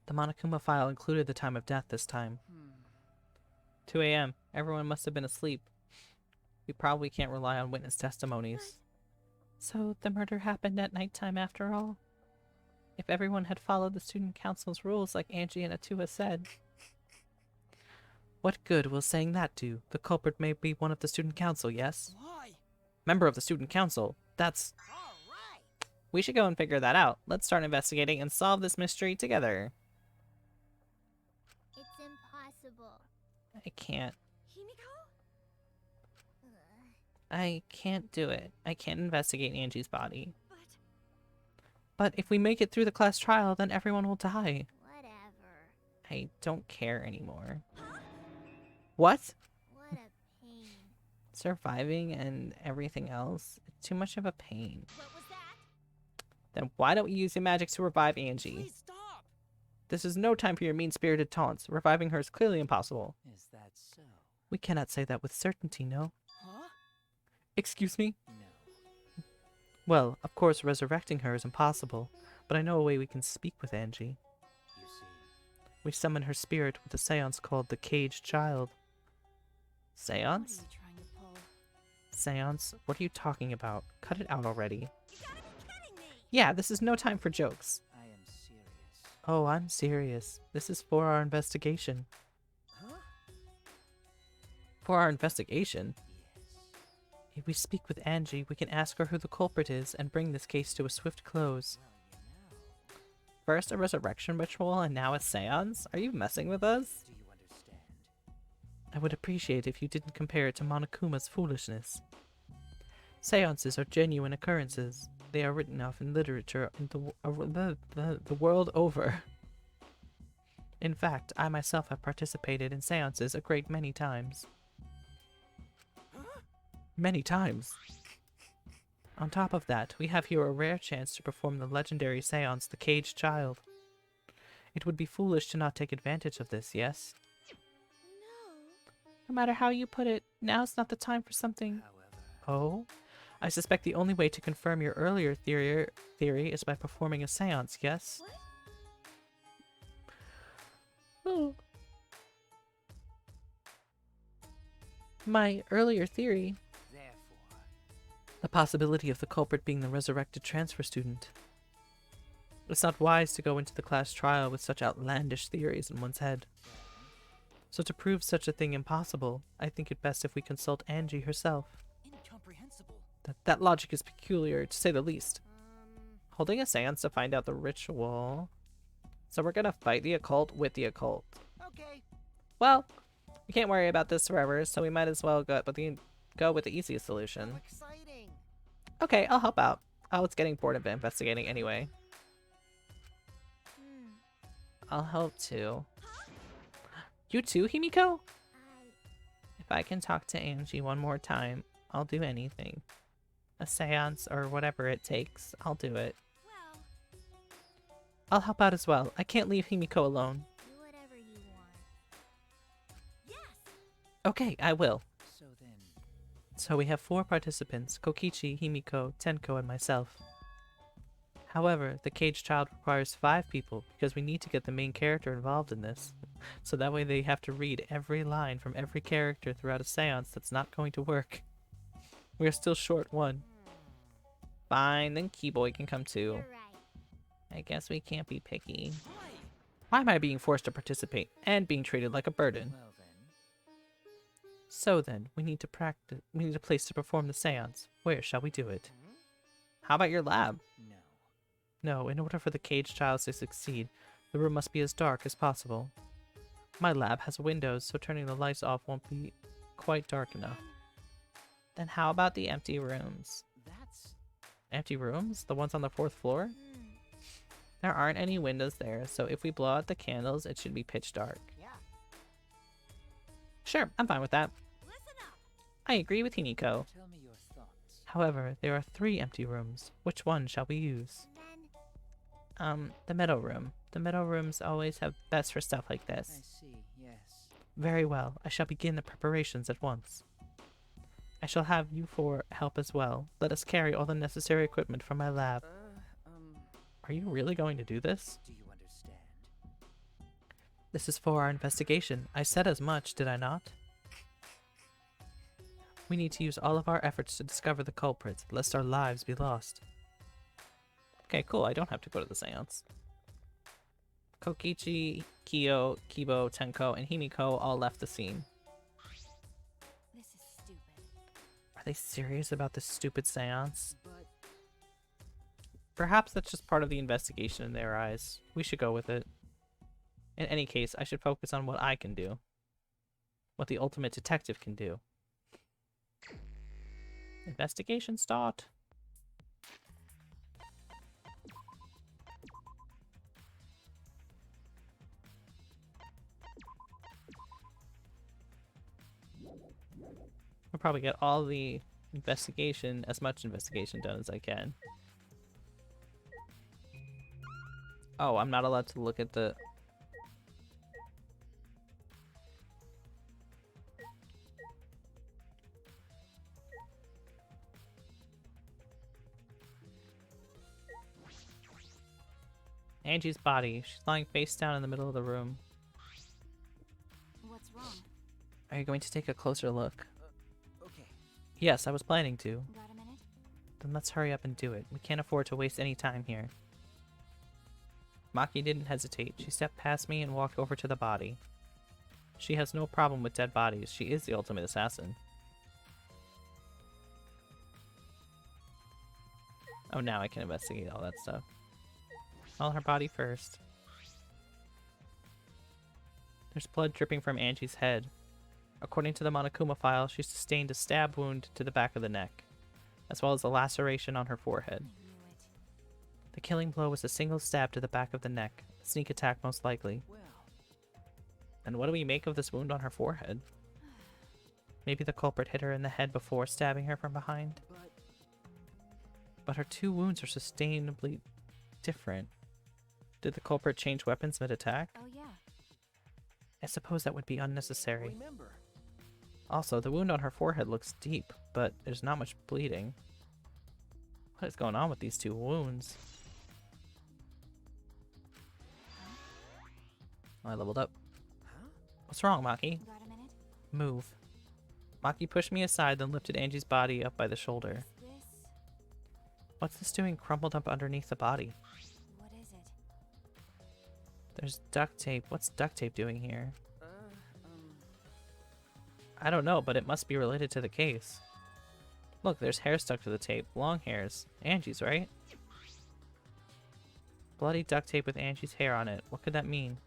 Speaker 1: The Monokuma file included the time of death this time. 2 a.m. Everyone must have been asleep. We probably can't rely on witness testimonies. So the murder happened at nighttime after all? If everyone had followed the student council's rules like Angie and Atua said. What good will saying that do? The culprit may be one of the student council, yes?
Speaker 3: Why?
Speaker 1: Member of the student council. That's...
Speaker 3: All right.
Speaker 1: We should go and figure that out. Let's start investigating and solve this mystery together.
Speaker 2: it's impossible.
Speaker 1: I can't.
Speaker 2: Himiko?
Speaker 1: I can't do it. I can't investigate Angie's body.
Speaker 2: But
Speaker 1: But if we make it through the class trial, then everyone will die.
Speaker 2: whatever.
Speaker 1: I don't care anymore. What?
Speaker 2: What a pain.
Speaker 1: Surviving and everything else? It's too much of a pain.
Speaker 2: What was that?
Speaker 1: Then why don't you use your magic to revive Angie?
Speaker 3: Please stop.
Speaker 1: This is no time for your mean-spirited taunts. Reviving her is clearly impossible.
Speaker 4: Is that so?
Speaker 1: We cannot say that with certainty, no?
Speaker 3: Huh?
Speaker 1: Excuse me?
Speaker 4: No.
Speaker 1: Well, of course resurrecting her is impossible, but I know a way we can speak with Angie.
Speaker 4: You see,
Speaker 1: We summon her spirit with a seance called the Caged Child.
Speaker 2: What are
Speaker 1: Seance?
Speaker 2: you trying to pull?
Speaker 1: Seance? What are you talking about? Cut it out already.
Speaker 3: You gotta be kidding me!
Speaker 1: Yeah, this is no time for jokes.
Speaker 4: I am serious.
Speaker 1: Oh, I'm serious. This is for our investigation.
Speaker 4: Huh?
Speaker 1: For our investigation?
Speaker 4: Yes.
Speaker 1: If we speak with Angie, we can ask her who the culprit is and bring this case to a swift close.
Speaker 4: Well, you know.
Speaker 1: First a resurrection ritual and now a seance? Are you messing with us?
Speaker 4: Do you understand?
Speaker 1: I would appreciate if you didn't compare it to Monokuma's foolishness. Seances are genuine occurrences. They are written off in literature the world over. In fact, I myself have participated in seances a great many times. Many times. On top of that, we have here a rare chance to perform the legendary seance, the Caged Child. It would be foolish to not take advantage of this, yes?
Speaker 2: No.
Speaker 1: No matter how you put it, now's not the time for something.
Speaker 4: However,
Speaker 1: Oh? I suspect the only way to confirm your earlier theory is by performing a seance, yes? Oh. My earlier theory,
Speaker 4: therefore,
Speaker 1: the possibility of the culprit being the resurrected transfer student. It's not wise to go into the class trial with such outlandish theories in one's head. So to prove such a thing impossible, I think it best if we consult Angie herself.
Speaker 4: incomprehensible.
Speaker 1: That logic is peculiar, to say the least.
Speaker 2: Um,
Speaker 1: Holding a seance to find out the ritual. So we're gonna fight the occult with the occult.
Speaker 3: Okay.
Speaker 1: Well, we can't worry about this forever, so we might as well go with the easiest
Speaker 3: How
Speaker 1: solution.
Speaker 3: exciting.
Speaker 1: Okay, I'll help out. I was getting bored of investigating anyway.
Speaker 2: hmm.
Speaker 1: I'll help too. You too, Himiko? If I can talk to Angie one more time, I'll do anything. A seance or whatever it takes, I'll do it.
Speaker 2: Well,
Speaker 1: I'll help out as well. I can't leave Himiko alone.
Speaker 2: do whatever you want.
Speaker 3: Yes!
Speaker 1: Okay, I will.
Speaker 4: So then,
Speaker 1: So we have 4 participants, Kokichi, Himiko, Tenko, and myself. However, the Caged Child requires 5 people because we need to get the main character involved in this. So that way they have to read every line from every character throughout a seance that's not going to work. We are still short 1. Fine, then Keyboy can come too.
Speaker 2: You're right.
Speaker 1: I guess we can't be picky.
Speaker 4: why?
Speaker 1: Why am I being forced to participate and being treated like a burden?
Speaker 4: Well then,
Speaker 1: So then, we need a place to perform the seance. Where shall we do it? How about your lab?
Speaker 4: no.
Speaker 1: No, in order for the Caged Child to succeed, the room must be as dark as possible. My lab has windows, so turning the lights off won't be quite dark enough. Then how about the empty rooms?
Speaker 4: That's
Speaker 1: Empty rooms? The ones on the 4th floor?
Speaker 2: Hmm.
Speaker 1: There aren't any windows there, so if we blow out the candles, it should be pitch dark.
Speaker 3: Yeah.
Speaker 1: Sure, I'm fine with that.
Speaker 3: Listen up.
Speaker 1: I agree with Hiniko.
Speaker 4: tell me your thoughts.
Speaker 1: However, there are 3 empty rooms. Which one shall we use?
Speaker 2: Then,
Speaker 1: The middle room. The middle rooms always have best for stuff like
Speaker 4: I
Speaker 1: this.
Speaker 4: see. Yes.
Speaker 1: Very well, I shall begin the preparations at once. I shall have you 4 help as well. Let us carry all the necessary equipment from my lab. Are you really going to do this?
Speaker 4: Do you understand?
Speaker 1: This is for our investigation. I said as much, did I not? We need to use all of our efforts to discover the culprits, lest our lives be lost. Okay, cool. I don't have to go to the seance. Kokichi, Kiyo, Kibo, Tenko, and Himiko all left the scene.
Speaker 2: this is stupid.
Speaker 1: Are they serious about this stupid seance?
Speaker 4: But
Speaker 1: Perhaps that's just part of the investigation in their eyes. We should go with it. In any case, I should focus on what I can do. What the ultimate detective can do. Investigation start. I'll probably get all the investigation, as much investigation done as I can. Oh, I'm not allowed to look at the... Angie's body. She's lying face down in the middle of the room.
Speaker 2: What's wrong?
Speaker 1: Are you going to take a closer look?
Speaker 4: Okay.
Speaker 1: Yes, I was planning to.
Speaker 2: Got a minute?
Speaker 1: Then let's hurry up and do it. We can't afford to waste any time here. Maki didn't hesitate. She stepped past me and walked over to the body. She has no problem with dead bodies. She is the ultimate assassin. Oh, now I can investigate all that stuff. Well, her body first. There's blood dripping from Angie's head. According to the Monokuma file, she sustained a stab wound to the back of the neck, as well as a laceration on her forehead.
Speaker 2: I knew it.
Speaker 1: The killing blow was a single stab to the back of the neck, a sneak attack most likely.
Speaker 4: Well,
Speaker 1: And what do we make of this wound on her forehead? Maybe the culprit hit her in the head before stabbing her from behind? But her two wounds are sustainably different. Did the culprit change weapons mid-attack?
Speaker 2: Oh yeah.
Speaker 1: I suppose that would be unnecessary.
Speaker 4: remember.
Speaker 1: Also, the wound on her forehead looks deep, but there's not much bleeding. What is going on with these two wounds? Oh, I leveled up.
Speaker 4: Huh?
Speaker 1: What's wrong, Maki?
Speaker 2: Got a minute?
Speaker 1: Move. Maki pushed me aside, then lifted Angie's body up by the shoulder.
Speaker 2: Is this?
Speaker 1: What's this doing crumpled up underneath the body?
Speaker 2: What is it?
Speaker 1: There's duct tape. What's duct tape doing here?
Speaker 4: Uh,
Speaker 1: I don't know, but it must be related to the case. Look, there's hair stuck to the tape. Long hairs. Angie's, right? Bloody duct tape with Angie's hair on it. What could that mean?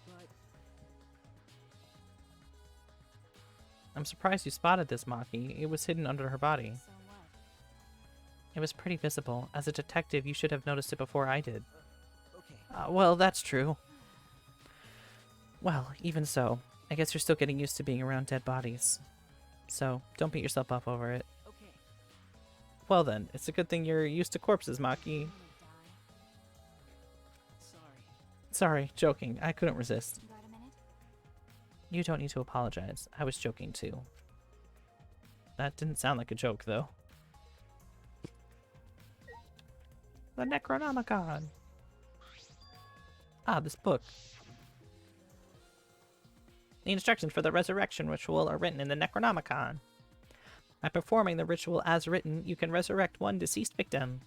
Speaker 4: but
Speaker 1: I'm surprised you spotted this, Maki. It was hidden under her body.
Speaker 2: So what?
Speaker 1: It was pretty visible. As a detective, you should have noticed it before I did.
Speaker 4: okay.
Speaker 1: Well, that's true. Well, even so, I guess you're still getting used to being around dead bodies. So, don't beat yourself up over it.
Speaker 4: Okay.
Speaker 1: Well then, it's a good thing you're used to corpses, Maki.
Speaker 2: I'm gonna die.
Speaker 4: Sorry.
Speaker 1: Sorry, joking. I couldn't resist.
Speaker 2: Got a minute?
Speaker 1: You don't need to apologize. I was joking too. That didn't sound like a joke, though. The Necronomicon! Ah, this book. The instructions for the resurrection ritual are written in the Necronomicon. By performing the ritual as written, you can resurrect one deceased victim.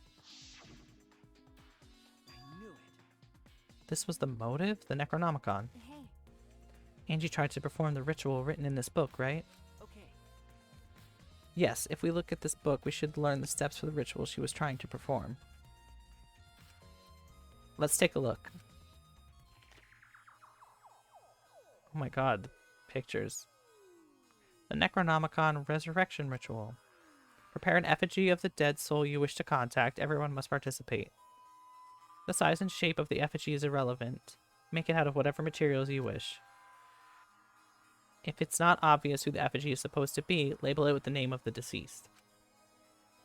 Speaker 4: I knew it.
Speaker 1: This was the motive? The Necronomicon.
Speaker 2: Hey,
Speaker 1: Angie tried to perform the ritual written in this book, right?
Speaker 4: Okay.
Speaker 1: Yes, if we look at this book, we should learn the steps for the ritual she was trying to perform. Let's take a look. Oh my god, the pictures. The Necronomicon Resurrection Ritual. Prepare an effigy of the dead soul you wish to contact. Everyone must participate. The size and shape of the effigy is irrelevant. Make it out of whatever materials you wish. If it's not obvious who the effigy is supposed to be, label it with the name of the deceased.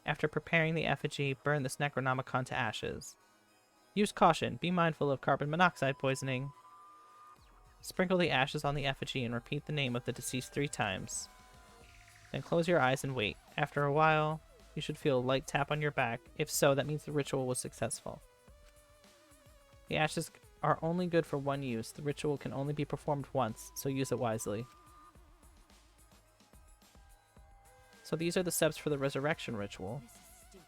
Speaker 1: After preparing the effigy, burn this Necronomicon to ashes. Use caution. Be mindful of carbon monoxide poisoning. Sprinkle the ashes on the effigy and repeat the name of the deceased 3 times. Then close your eyes and wait. After a while, you should feel a light tap on your back. If so, that means the ritual was successful. The ashes are only good for one use. The ritual can only be performed once, so use it wisely. So these are the steps for the resurrection ritual.
Speaker 2: this is stupid.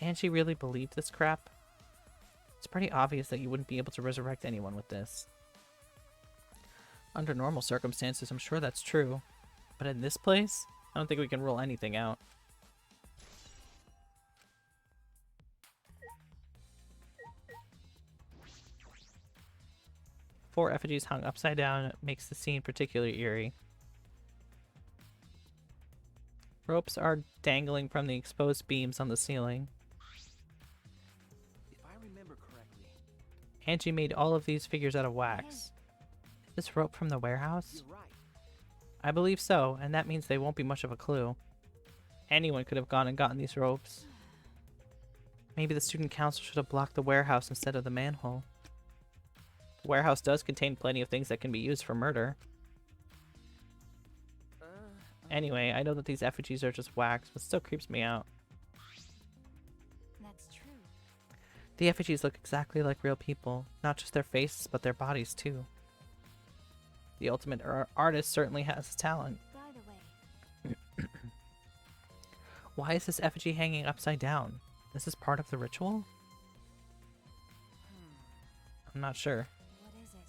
Speaker 1: Angie really believed this crap? It's pretty obvious that you wouldn't be able to resurrect anyone with this. Under normal circumstances, I'm sure that's true. But in this place, I don't think we can rule anything out. Four effigies hung upside down makes the scene particularly eerie. Ropes are dangling from the exposed beams on the ceiling.
Speaker 4: If I remember correctly,
Speaker 1: Angie made all of these figures out of wax. Is this rope from the warehouse?
Speaker 4: you're right.
Speaker 1: I believe so, and that means they won't be much of a clue. Anyone could have gone and gotten these ropes. Maybe the student council should have blocked the warehouse instead of the manhole. The warehouse does contain plenty of things that can be used for murder. Anyway, I know that these effigies are just wax, but still creeps me out.
Speaker 2: That's true.
Speaker 1: The effigies look exactly like real people. Not just their faces, but their bodies too. The ultimate artist certainly has talent.
Speaker 2: By the way,
Speaker 1: Why is this effigy hanging upside down? Is this part of the ritual? I'm not sure.
Speaker 2: what is it?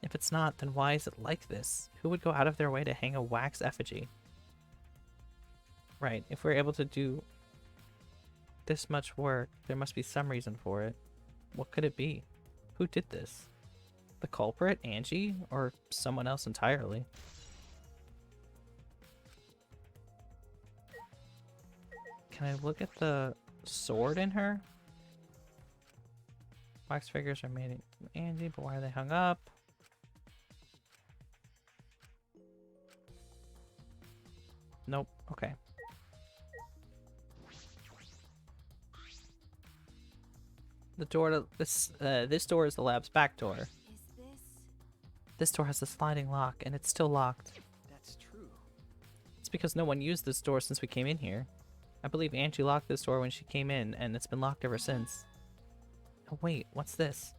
Speaker 1: If it's not, then why is it like this? Who would go out of their way to hang a wax effigy? Right, if we're able to do this much work, there must be some reason for it. What could it be? Who did this? The culprit, Angie, or someone else entirely? Can I look at the sword in her? Wax figures are made from Angie, but why are they hung up? Nope. Okay. The door to this door is the lab's back door.
Speaker 2: Is this?
Speaker 1: This door has a sliding lock, and it's still locked.
Speaker 4: That's true.
Speaker 1: It's because no one used this door since we came in here. I believe Angie locked this door when she came in, and it's been locked ever since. Oh wait, what's this?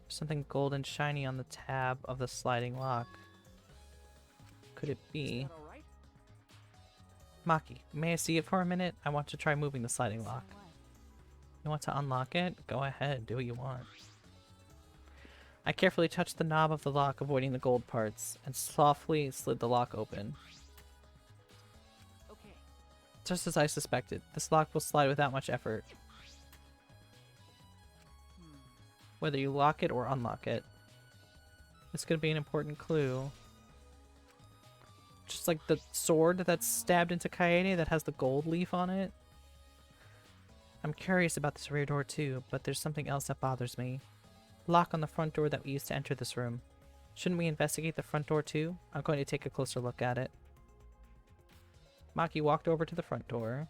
Speaker 1: Something gold and shiny on the tab of the sliding lock. Could it
Speaker 4: Is
Speaker 1: be?
Speaker 4: that all right?
Speaker 1: Maki, may I see it for a minute? I want to try moving the sliding lock.
Speaker 2: So what?
Speaker 1: You want to unlock it? Go ahead, do what you want. I carefully touched the knob of the lock, avoiding the gold parts, and softly slid the lock open.
Speaker 4: Okay.
Speaker 1: Just as I suspected, this lock will slide without much effort, whether you lock it or unlock it. This could be an important clue. Just like the sword that's stabbed into Kaede that has the gold leaf on it. I'm curious about this rear door too, but there's something else that bothers me. Lock on the front door that we used to enter this room. Shouldn't we investigate the front door too? I'm going to take a closer look at it. Maki walked over to the front door.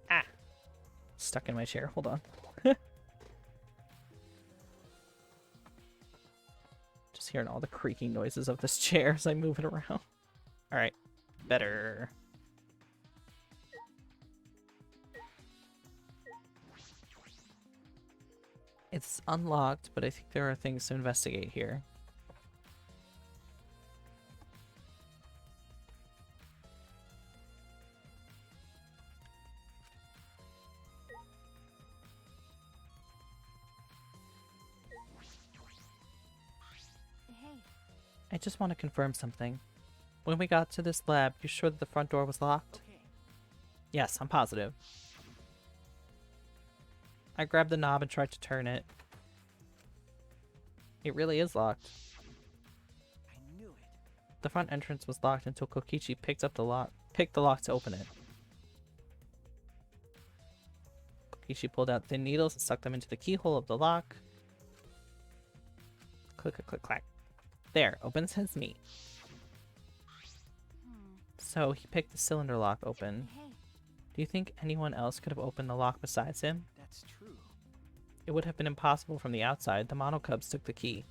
Speaker 1: Ah! Stuck in my chair. Hold on. Just hearing all the creaking noises of this chair as I move it around. Alright. Better. It's unlocked, but I think there are things to investigate here.
Speaker 2: Hey,
Speaker 1: I just want to confirm something. When we got to this lab, you sure that the front door was locked?
Speaker 4: Okay.
Speaker 1: Yes, I'm positive. I grabbed the knob and tried to turn it. It really is locked.
Speaker 4: I knew it.
Speaker 1: The front entrance was locked until Kokichi picked the lock to open it. Kokichi pulled out thin needles and stuck them into the keyhole of the lock. Click, click, click, clack. There, opens his meat. So he picked the cylinder lock open.
Speaker 2: hey,
Speaker 1: Do you think anyone else could have opened the lock besides him?
Speaker 4: That's true.
Speaker 1: It would have been impossible from the outside. The Mono Cubs took the key.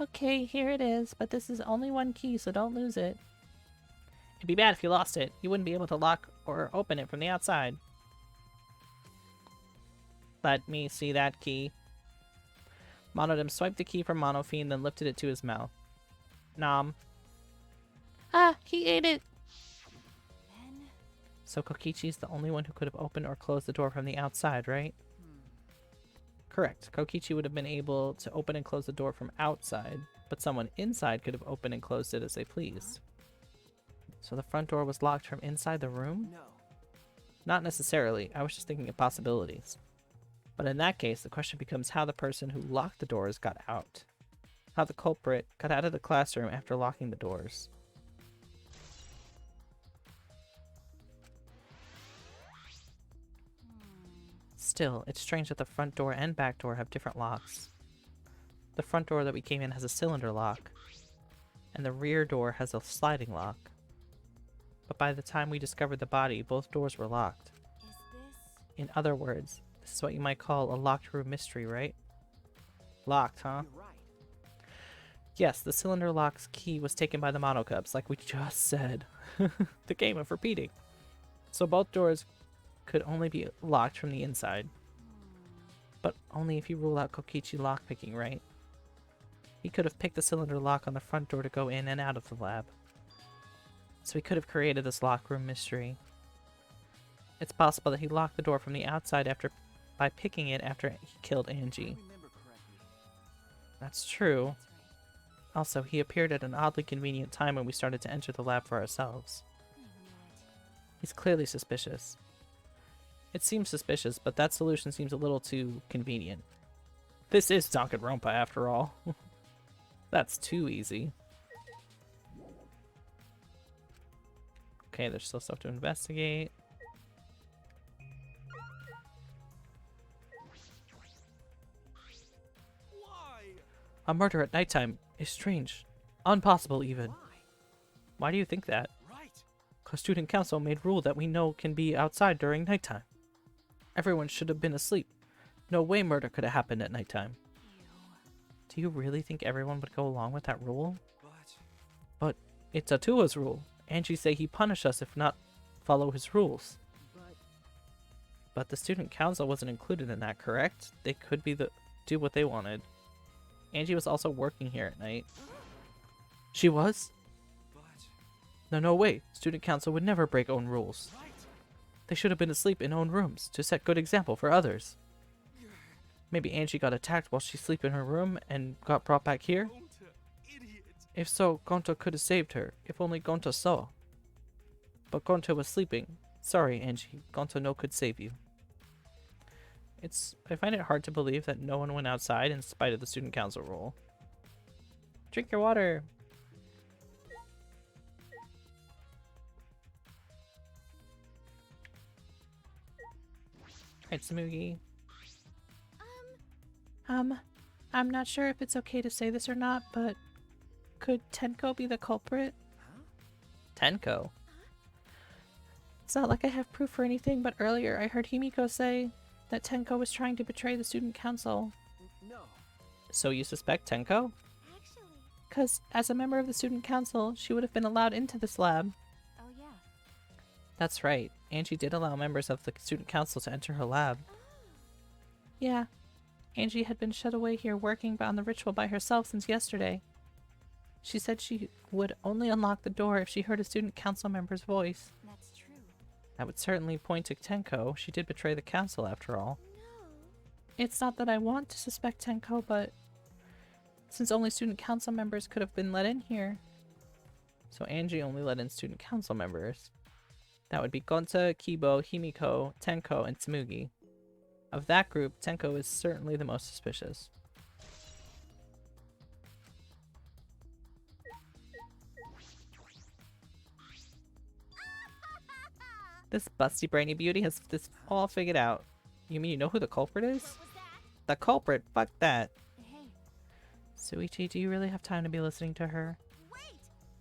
Speaker 1: Okay, here it is, but this is only one key, so don't lose it. It'd be bad if you lost it. You wouldn't be able to lock or open it from the outside. Let me see that key. Monodem swiped the key from Monofiend, then lifted it to his mouth. Nom. Ah, he ate it!
Speaker 2: then
Speaker 1: So Kokichi's the only one who could have opened or closed the door from the outside, right? Correct. Kokichi would have been able to open and close the door from outside, but someone inside could have opened and closed it as they pleased. So the front door was locked from inside the room?
Speaker 4: No.
Speaker 1: Not necessarily. I was just thinking of possibilities. But in that case, the question becomes how the person who locked the doors got out. How the culprit got out of the classroom after locking the doors. Still, it's strange that the front door and back door have different locks. The front door that we came in has a cylinder lock, and the rear door has a sliding lock. But by the time we discovered the body, both doors were locked.
Speaker 2: is this?
Speaker 1: In other words, this is what you might call a locked room mystery, right? Locked, huh?
Speaker 4: You're right.
Speaker 1: Yes, the cylinder lock's key was taken by the Mono Cubs, like we just said. The game of repeating. So both doors could only be locked from the inside. But only if you rule out Kokichi lockpicking, right? He could have picked the cylinder lock on the front door to go in and out of the lab. So he could have created this lock room mystery. It's possible that he locked the door from the outside by picking it after he killed Angie.
Speaker 4: Remember correctly.
Speaker 1: That's true.
Speaker 2: That's right.
Speaker 1: Also, he appeared at an oddly convenient time when we started to enter the lab for ourselves.
Speaker 2: I knew it.
Speaker 1: He's clearly suspicious. It seems suspicious, but that solution seems a little too convenient. This is Danganronpa after all. That's too easy. Okay, there's still stuff to investigate.
Speaker 4: Why?
Speaker 1: A murder at nighttime is strange. Impossible even.
Speaker 4: Why?
Speaker 1: Why do you think that?
Speaker 4: Right.
Speaker 1: Cause student council made rule that we know can be outside during nighttime. Everyone should have been asleep. No way murder could have happened at nighttime.
Speaker 2: Ew.
Speaker 1: Do you really think everyone would go along with that rule?
Speaker 4: But
Speaker 1: It's Atua's rule. Angie say he punish us if not follow his rules. But the student council wasn't included in that, correct? They could do what they wanted. Angie was also working here at night. She was? No way. Student council would never break own rules.
Speaker 4: right.
Speaker 1: They should have been asleep in own rooms to set good example for others. Maybe Angie got attacked while she slept in her room and got brought back here?
Speaker 4: Gonta, idiot.
Speaker 1: If so, Gonta could have saved her, if only Gonta saw. But Gonta was sleeping. Sorry, Angie. Gonta no could save you. I find it hard to believe that no one went outside in spite of the student council rule. Drink your water. Alright, Smoogie. I'm not sure if it's okay to say this or not, but could Tenko be the culprit?
Speaker 4: Huh?
Speaker 1: Tenko? It's not like I have proof or anything, but earlier I heard Himiko say that Tenko was trying to betray the student council.
Speaker 4: No.
Speaker 1: So you suspect Tenko?
Speaker 2: Actually.
Speaker 1: Because as a member of the student council, she would have been allowed into this lab.
Speaker 2: Oh, yeah.
Speaker 1: That's right. Angie did allow members of the student council to enter her lab. Yeah. Angie had been shut away here working on the ritual by herself since yesterday. She said she would only unlock the door if she heard a student council member's voice.
Speaker 2: That's true.
Speaker 1: That would certainly point to Tenko. She did betray the council after all.
Speaker 2: No.
Speaker 1: It's not that I want to suspect Tenko, but since only student council members could have been let in here. So Angie only let in student council members. That would be Gonta, Kibo, Himiko, Tenko, and Tsumugi. Of that group, Tenko is certainly the most suspicious. This busty brainy beauty has this all figured out. You mean you know who the culprit is?
Speaker 3: What was that?
Speaker 1: The culprit? Fuck that.
Speaker 2: Hey.
Speaker 1: Suichi, do you really have time to be listening to her?
Speaker 3: Wait!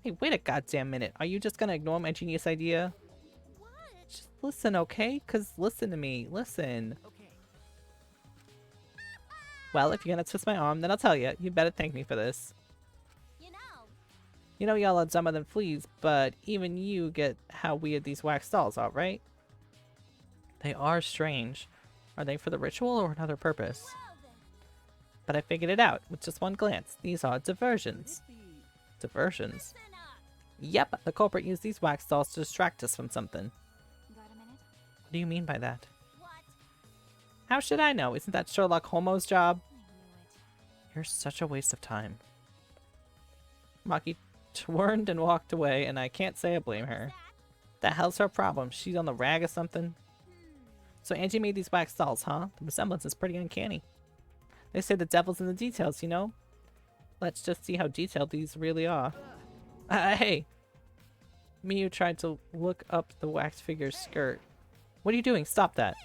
Speaker 1: Hey, wait a goddamn minute. Are you just gonna ignore my genius idea?
Speaker 3: What?
Speaker 1: Just listen, okay? Cause listen to me. Listen.
Speaker 4: Okay.
Speaker 1: Well, if you're gonna twist my arm, then I'll tell you. You better thank me for this.
Speaker 3: You know,
Speaker 1: Y'all are dumber than fleas, but even you get how weird these wax dolls are, right? They are strange. Are they for the ritual or another purpose?
Speaker 3: well then.
Speaker 1: But I figured it out with just one glance. These are diversions.
Speaker 4: Could it be?
Speaker 1: Diversions.
Speaker 3: Listen up.
Speaker 1: Yep, the culprit used these wax dolls to distract us from something.
Speaker 2: Got a minute?
Speaker 1: What do you mean by that?
Speaker 3: What?
Speaker 1: How should I know? Isn't that Sherlock Holmes' job?
Speaker 2: I knew it.
Speaker 1: You're such a waste of time. Maki turned and walked away, and I can't say I blame her. The hell's her problem? She's on the rag or something? So Angie made these wax dolls, huh? The resemblance is pretty uncanny. They say the devil's in the details, you know? Let's just see how detailed these really are. Hey! Miyu tried to look up the wax figure's skirt. What are you doing? Stop that.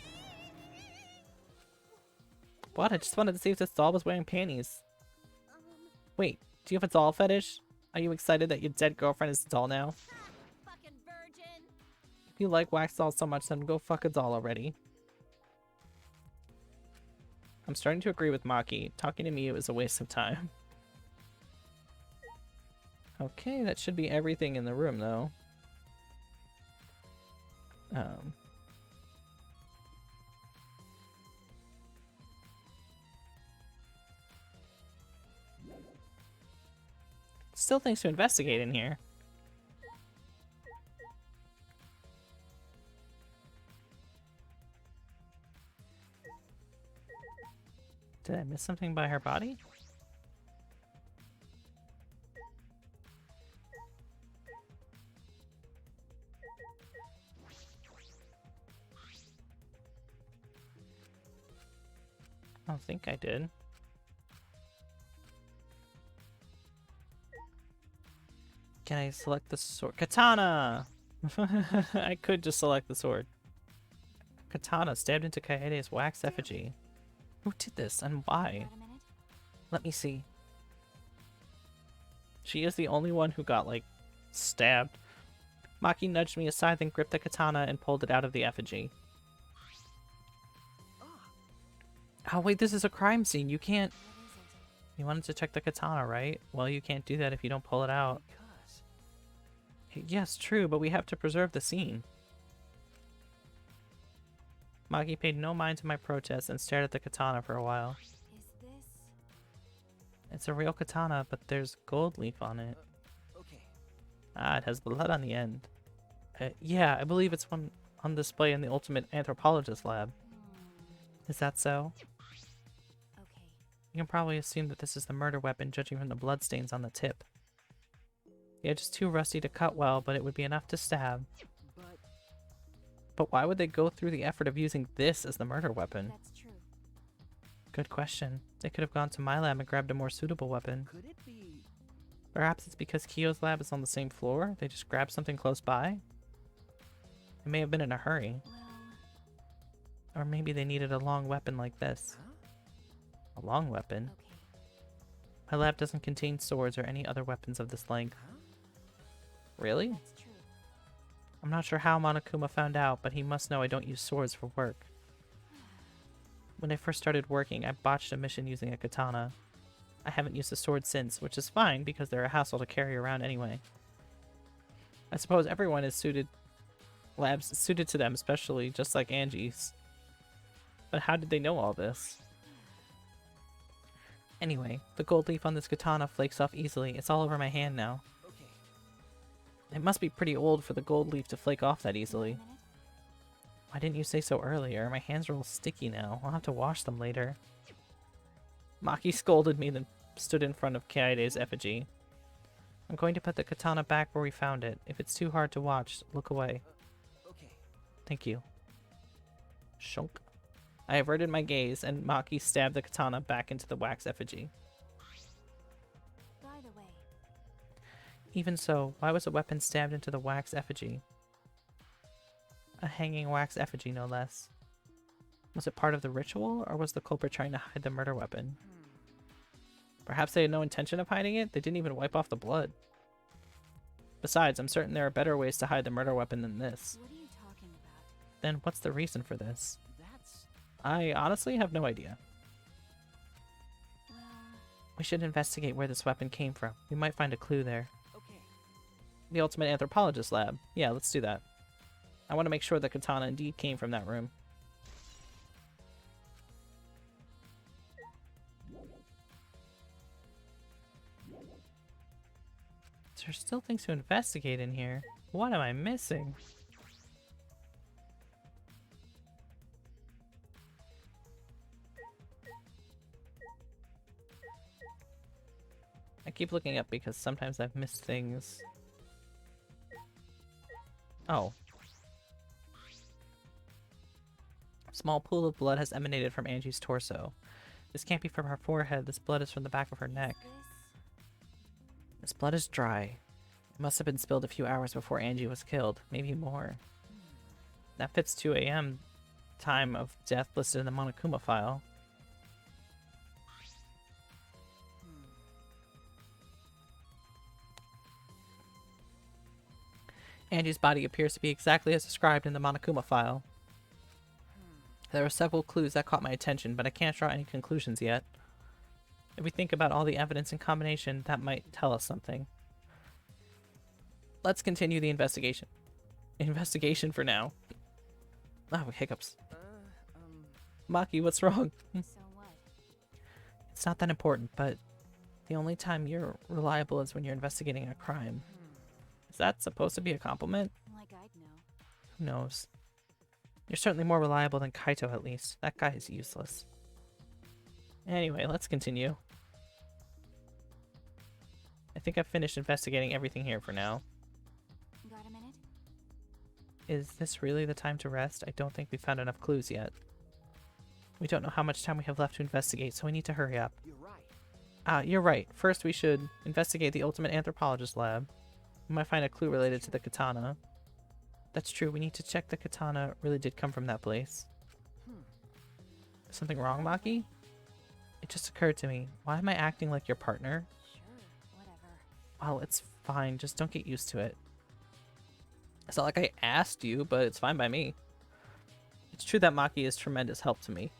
Speaker 1: What? I just wanted to see if this doll was wearing panties. Wait, do you have a doll fetish? Are you excited that your dead girlfriend is a doll now?
Speaker 3: Fucking virgin.
Speaker 1: If you like wax dolls so much, then go fuck a doll already. I'm starting to agree with Maki. Talking to me is a waste of time. Okay, that should be everything in the room, though. Still things to investigate in here. Did I miss something by her body? I don't think I did. Can I select the sword? Katana! I could just select the sword. Katana stabbed into Kaede's wax effigy. Who did this and why?
Speaker 2: Got a minute?
Speaker 1: Let me see. She is the only one who got, like, stabbed. Maki nudged me aside, then gripped the katana and pulled it out of the effigy. Oh, wait, this is a crime scene. You can't...
Speaker 2: What is it?
Speaker 1: You wanted to check the katana, right? Well, you can't do that if you don't pull it out.
Speaker 4: Because
Speaker 1: Yes, true, but we have to preserve the scene. Maki paid no mind to my protest and stared at the katana for a while.
Speaker 2: Is this...
Speaker 1: It's a real katana, but there's gold leaf on it.
Speaker 4: okay.
Speaker 1: Ah, it has blood on the end. Yeah, I believe it's one on display in the Ultimate Anthropologist lab. Is that so?
Speaker 2: Okay.
Speaker 1: You can probably assume that this is the murder weapon, judging from the bloodstains on the tip. The edge is too rusty to cut well, but it would be enough to stab. But why would they go through the effort of using this as the murder weapon?
Speaker 2: That's true.
Speaker 1: Good question. They could have gone to my lab and grabbed a more suitable weapon.
Speaker 4: Could it be?
Speaker 1: Perhaps it's because Kiyo's lab is on the same floor? They just grabbed something close by? They may have been in a hurry.
Speaker 2: Well...
Speaker 1: Or maybe they needed a long weapon like this.
Speaker 4: Huh?
Speaker 1: A long weapon?
Speaker 2: Okay.
Speaker 1: My lab doesn't contain swords or any other weapons of this length.
Speaker 4: Huh?
Speaker 1: Really?
Speaker 2: That's true.
Speaker 1: I'm not sure how Monokuma found out, but he must know I don't use swords for work. When I first started working, I botched a mission using a katana. I haven't used a sword since, which is fine because they're a hassle to carry around anyway. I suppose everyone is labs suited to them, especially just like Angie's. But how did they know all this? Anyway, the gold leaf on this katana flakes off easily. It's all over my hand now.
Speaker 4: Okay.
Speaker 1: It must be pretty old for the gold leaf to flake off that easily.
Speaker 2: A minute?
Speaker 1: Why didn't you say so earlier? My hands are all sticky now. I'll have to wash them later. Maki scolded me, then stood in front of Kaede's effigy. I'm going to put the katana back where we found it. If it's too hard to watch, look away.
Speaker 4: Okay.
Speaker 1: Thank you. Shunk. I averted my gaze, and Maki stabbed the katana back into the wax effigy.
Speaker 2: By the way,
Speaker 1: Even so, why was a weapon stabbed into the wax effigy? A hanging wax effigy, no less. Was it part of the ritual, or was the culprit trying to hide the murder weapon? Perhaps they had no intention of hiding it? They didn't even wipe off the blood. Besides, I'm certain there are better ways to hide the murder weapon than this.
Speaker 2: what are you talking about?
Speaker 1: Then what's the reason for this?
Speaker 4: That's
Speaker 1: I honestly have no idea.
Speaker 2: Well,
Speaker 1: We should investigate where this weapon came from. We might find a clue there.
Speaker 4: okay.
Speaker 1: The Ultimate Anthropologist lab. Yeah, let's do that. I want to make sure the katana indeed came from that room. There's still things to investigate in here. What am I missing? I keep looking up because sometimes I've missed things. Oh. A small pool of blood has emanated from Angie's torso. This can't be from her forehead. This blood is from the back of her neck.
Speaker 2: this...
Speaker 1: This blood is dry. It must have been spilled a few hours before Angie was killed. Maybe more. That fits 2 a.m. time of death listed in the Monokuma file. Angie's body appears to be exactly as described in the Monokuma file. There are several clues that caught my attention, but I can't draw any conclusions yet. If we think about all the evidence in combination, that might tell us something. Let's continue the investigation. Investigation for now. Oh, hiccups. Maki, what's wrong?
Speaker 2: So what?
Speaker 1: It's not that important, but The only time you're reliable is when you're investigating a crime. Is that supposed to be a compliment?
Speaker 2: Like I'd know.
Speaker 1: Who knows? You're certainly more reliable than Kaito, at least. That guy is useless. Anyway, let's continue. I think I've finished investigating everything here for now.
Speaker 2: Got a minute?
Speaker 1: Is this really the time to rest? I don't think we found enough clues yet. We don't know how much time we have left to investigate, so we need to hurry up.
Speaker 4: You're right.
Speaker 1: You're right. First, we should investigate the Ultimate Anthropologist lab. We might find a clue related to the katana. That's true. We need to check the katana really did come from that place. Is something wrong, Maki? It just occurred to me. Why am I acting like your partner?
Speaker 2: Sure, whatever.
Speaker 1: Well, it's fine. Just don't get used to it. It's not like I asked you, but it's fine by me. It's true that Maki is tremendous help to me.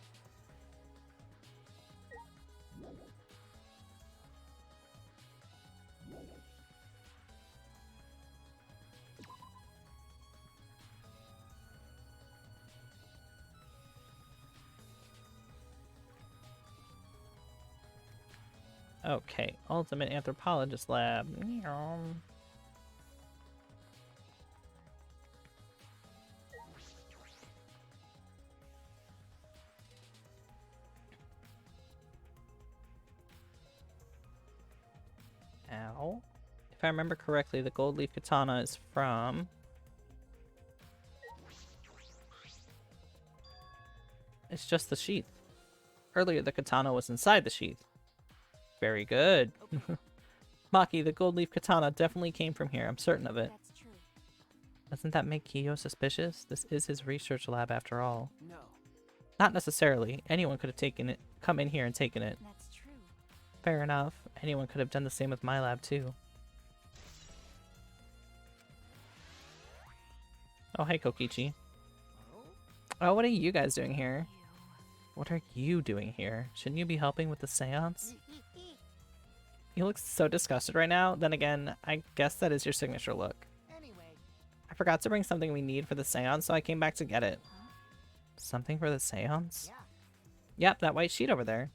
Speaker 1: Okay, Ultimate Anthropologist Lab. Ow. If I remember correctly, the gold leaf katana is from... It's just the sheath. Earlier, the katana was inside the sheath. Very good. Maki, the gold leaf katana definitely came from here. I'm certain of it.
Speaker 2: That's true.
Speaker 1: Doesn't that make Kiyo suspicious? This is his research lab after all.
Speaker 4: No.
Speaker 1: Not necessarily. Anyone could have taken it, come in here and taken it.
Speaker 2: That's true.
Speaker 1: Fair enough. Anyone could have done the same with my lab too. Oh, hey Kokichi. Oh, what are you guys doing here?
Speaker 2: Ew.
Speaker 1: What are you doing here? Shouldn't you be helping with the seance? You look so disgusted right now. Then again, I guess that is your signature look.
Speaker 4: Anyway.
Speaker 1: I forgot to bring something we need for the seance, so I came back to get it.
Speaker 2: Huh?
Speaker 1: Something for the seance?
Speaker 4: Yeah.
Speaker 1: Yep, that white sheet over there.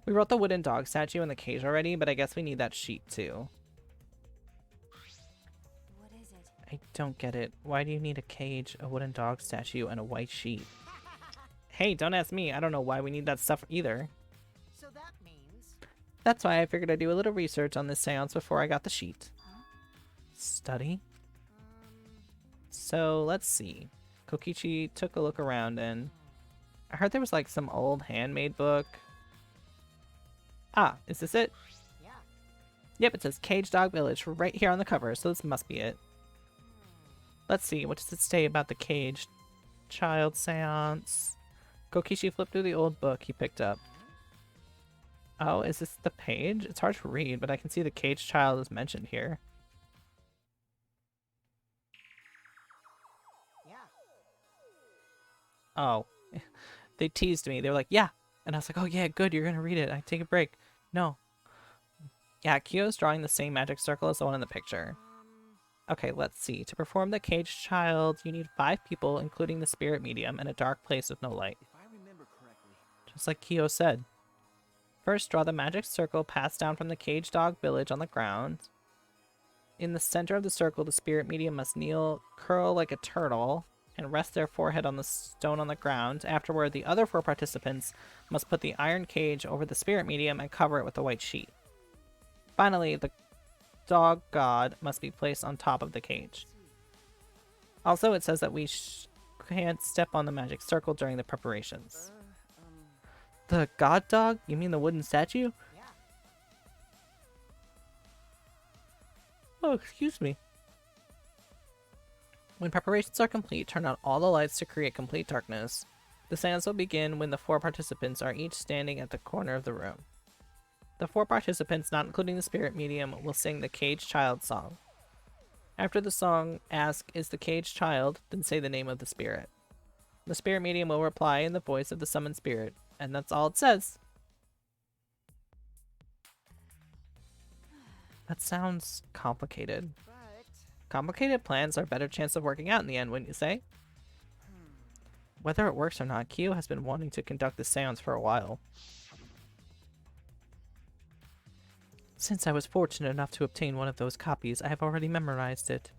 Speaker 1: We wrote the wooden dog statue in the cage already, but I guess we need that sheet too.
Speaker 2: What is it?
Speaker 1: I don't get it. Why do you need a cage, a wooden dog statue, and a white sheet? Hey, don't ask me. I don't know why we need that stuff either.
Speaker 4: So that means...
Speaker 1: That's why I figured I'd do a little research on this seance before I got the sheet.
Speaker 2: Huh?
Speaker 1: Study? So, let's see. Kokichi took a look around and... I heard there was like some old handmade book. Ah, is this it?
Speaker 4: Yeah.
Speaker 1: Yep, it says Cage Dog Village right here on the cover, so this must be it. Let's see, what does it say about the cage? Child seance. Kokichi flipped through the old book he picked up. Oh, is this the page? It's hard to read, but I can see the cage child is mentioned here.
Speaker 4: Yeah.
Speaker 1: Oh. They teased me. They were like, yeah. And I was like, oh yeah, good, you're gonna read it. I take a break. No. Yeah, Kyo's drawing the same magic circle as the one in the picture. Okay, let's see. To perform the caged child, you need 5 people, including the spirit medium, in a dark place with no light.
Speaker 4: If I remember correctly.
Speaker 1: Just like Kyo said. First, draw the magic circle passed down from the caged dog village on the ground. In the center of the circle, the spirit medium must kneel, curl like a turtle, and rest their forehead on the stone on the ground. Afterward, the other 4 participants must put the iron cage over the spirit medium and cover it with a white sheet. Finally, the dog god must be placed on top of the cage. Also, it says that we can't step on the magic circle during the preparations. The god dog? You mean the wooden statue?
Speaker 4: Yeah.
Speaker 1: Oh, excuse me. When preparations are complete, turn on all the lights to create complete darkness. The seance will begin when the 4 participants are each standing at the corner of the room. The 4 participants, not including the spirit medium, will sing the Caged Child song. After the song, ask, "Is the caged child?" Then say the name of the spirit. The spirit medium will reply in the voice of the summoned spirit, and that's all it says. That sounds complicated.
Speaker 4: But...
Speaker 1: Complicated plans are a better chance of working out in the end, wouldn't you say? Whether it works or not, Kyo has been wanting to conduct the seance for a while. Since I was fortunate enough to obtain one of those copies, I have already memorized it.